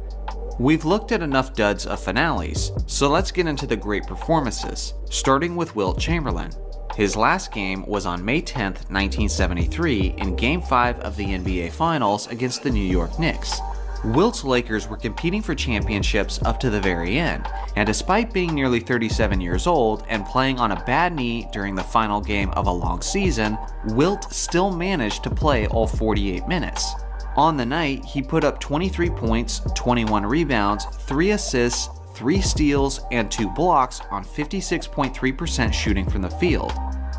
We've looked at enough duds of finales, so let's get into the great performances, starting with Wilt Chamberlain. His last game was on May 10, 1973, in Game 5 of the NBA Finals against the New York Knicks. Wilt's Lakers were competing for championships up to the very end, and despite being nearly 37 years old and playing on a bad knee during the final game of a long season, Wilt still managed to play all 48 minutes. On the night, he put up 23 points, 21 rebounds, 3 assists, 3 steals, and 2 blocks on 56.3% shooting from the field.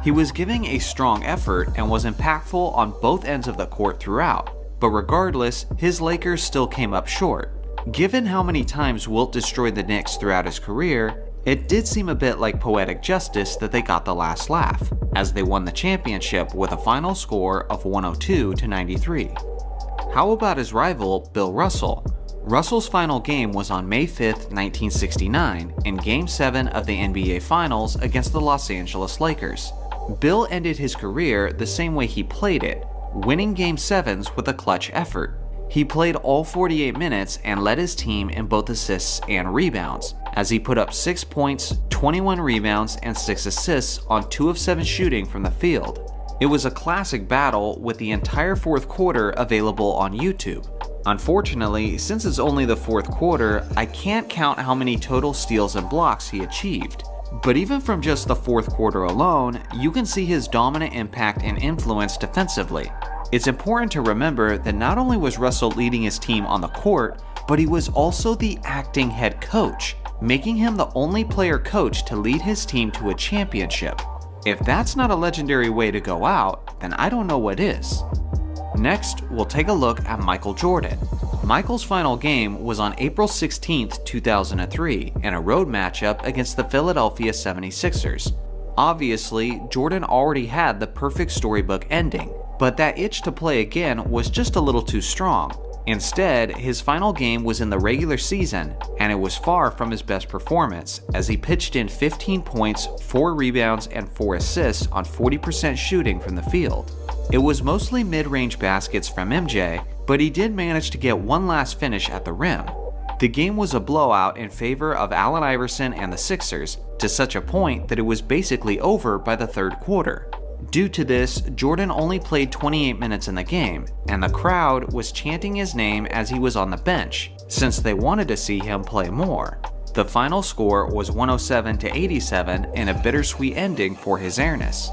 He was giving a strong effort and was impactful on both ends of the court throughout, but regardless, his Lakers still came up short. Given how many times Wilt destroyed the Knicks throughout his career, it did seem a bit like poetic justice that they got the last laugh, as they won the championship with a final score of 102-93. How about his rival, Bill Russell? Russell's final game was on May 5, 1969, in Game 7 of the NBA Finals against the Los Angeles Lakers. Bill ended his career the same way he played it, winning Game 7s with a clutch effort. He played all 48 minutes and led his team in both assists and rebounds, as he put up 6 points, 21 rebounds, and 6 assists on 2 of 7 shooting from the field. It was a classic battle with the entire 4th quarter available on YouTube. Unfortunately, since it's only the 4th quarter, I can't count how many total steals and blocks he achieved. But even from just the 4th quarter alone, you can see his dominant impact and influence defensively. It's important to remember that not only was Russell leading his team on the court, but he was also the acting head coach, making him the only player coach to lead his team to a championship. If that's not a legendary way to go out, then I don't know what is. Next, we'll take a look at Michael Jordan. Michael's final game was on April 16, 2003, in a road matchup against the Philadelphia 76ers. Obviously, Jordan already had the perfect storybook ending, but that itch to play again was just a little too strong. Instead, his final game was in the regular season, and it was far from his best performance, as he pitched in 15 points, 4 rebounds, and 4 assists on 40% shooting from the field. It was mostly mid-range baskets from MJ, but he did manage to get one last finish at the rim. The game was a blowout in favor of Allen Iverson and the Sixers, to such a point that it was basically over by the third quarter. Due to this, Jordan only played 28 minutes in the game, and the crowd was chanting his name as he was on the bench, since they wanted to see him play more. The final score was 107-87 in a bittersweet ending for his airness.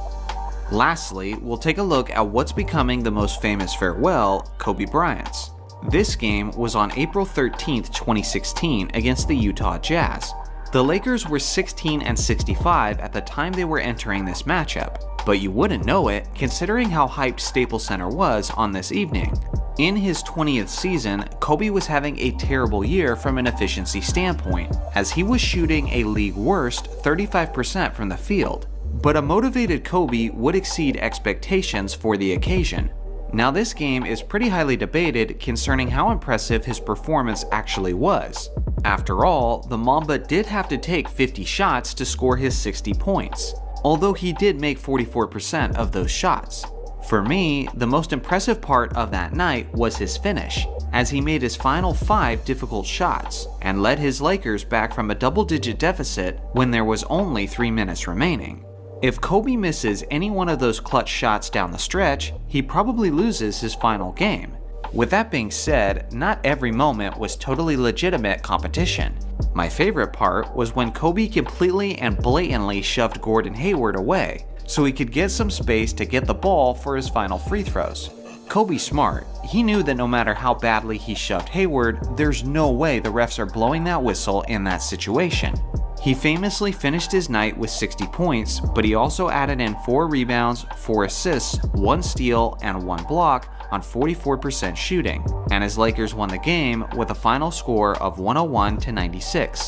Lastly, we'll take a look at what's becoming the most famous farewell, Kobe Bryant's. This game was on April 13, 2016 against the Utah Jazz. The Lakers were 16-65 at the time they were entering this matchup, but you wouldn't know it considering how hyped Staples Center was on this evening. In his 20th season, Kobe was having a terrible year from an efficiency standpoint, as he was shooting a league worst 35% from the field. But a motivated Kobe would exceed expectations for the occasion. Now this game is pretty highly debated concerning how impressive his performance actually was. After all, the Mamba did have to take 50 shots to score his 60 points, although he did make 44% of those shots. For me, the most impressive part of that night was his finish, as he made his final 5 difficult shots and led his Lakers back from a double-digit deficit when there was only 3 minutes remaining. If Kobe misses any one of those clutch shots down the stretch, he probably loses his final game. With that being said, not every moment was totally legitimate competition. My favorite part was when Kobe completely and blatantly shoved Gordon Hayward away, so he could get some space to get the ball for his final free throws. Kobe's smart. He knew that no matter how badly he shoved Hayward, there's no way the refs are blowing that whistle in that situation. He famously finished his night with 60 points, but he also added in 4 rebounds, 4 assists, 1 steal, and 1 block on 44% shooting, and his Lakers won the game with a final score of 101-96.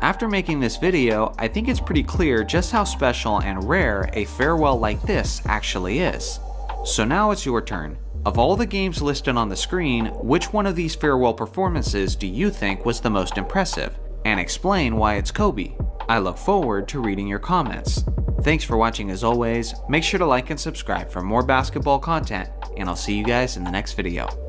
After making this video, I think it's pretty clear just how special and rare a farewell like this actually is. So now it's your turn. Of all the games listed on the screen, which one of these farewell performances do you think was the most impressive? And explain why it's Kobe. I look forward to reading your comments. Thanks for watching as always. Make sure to like and subscribe for more basketball content, and I'll see you guys in the next video.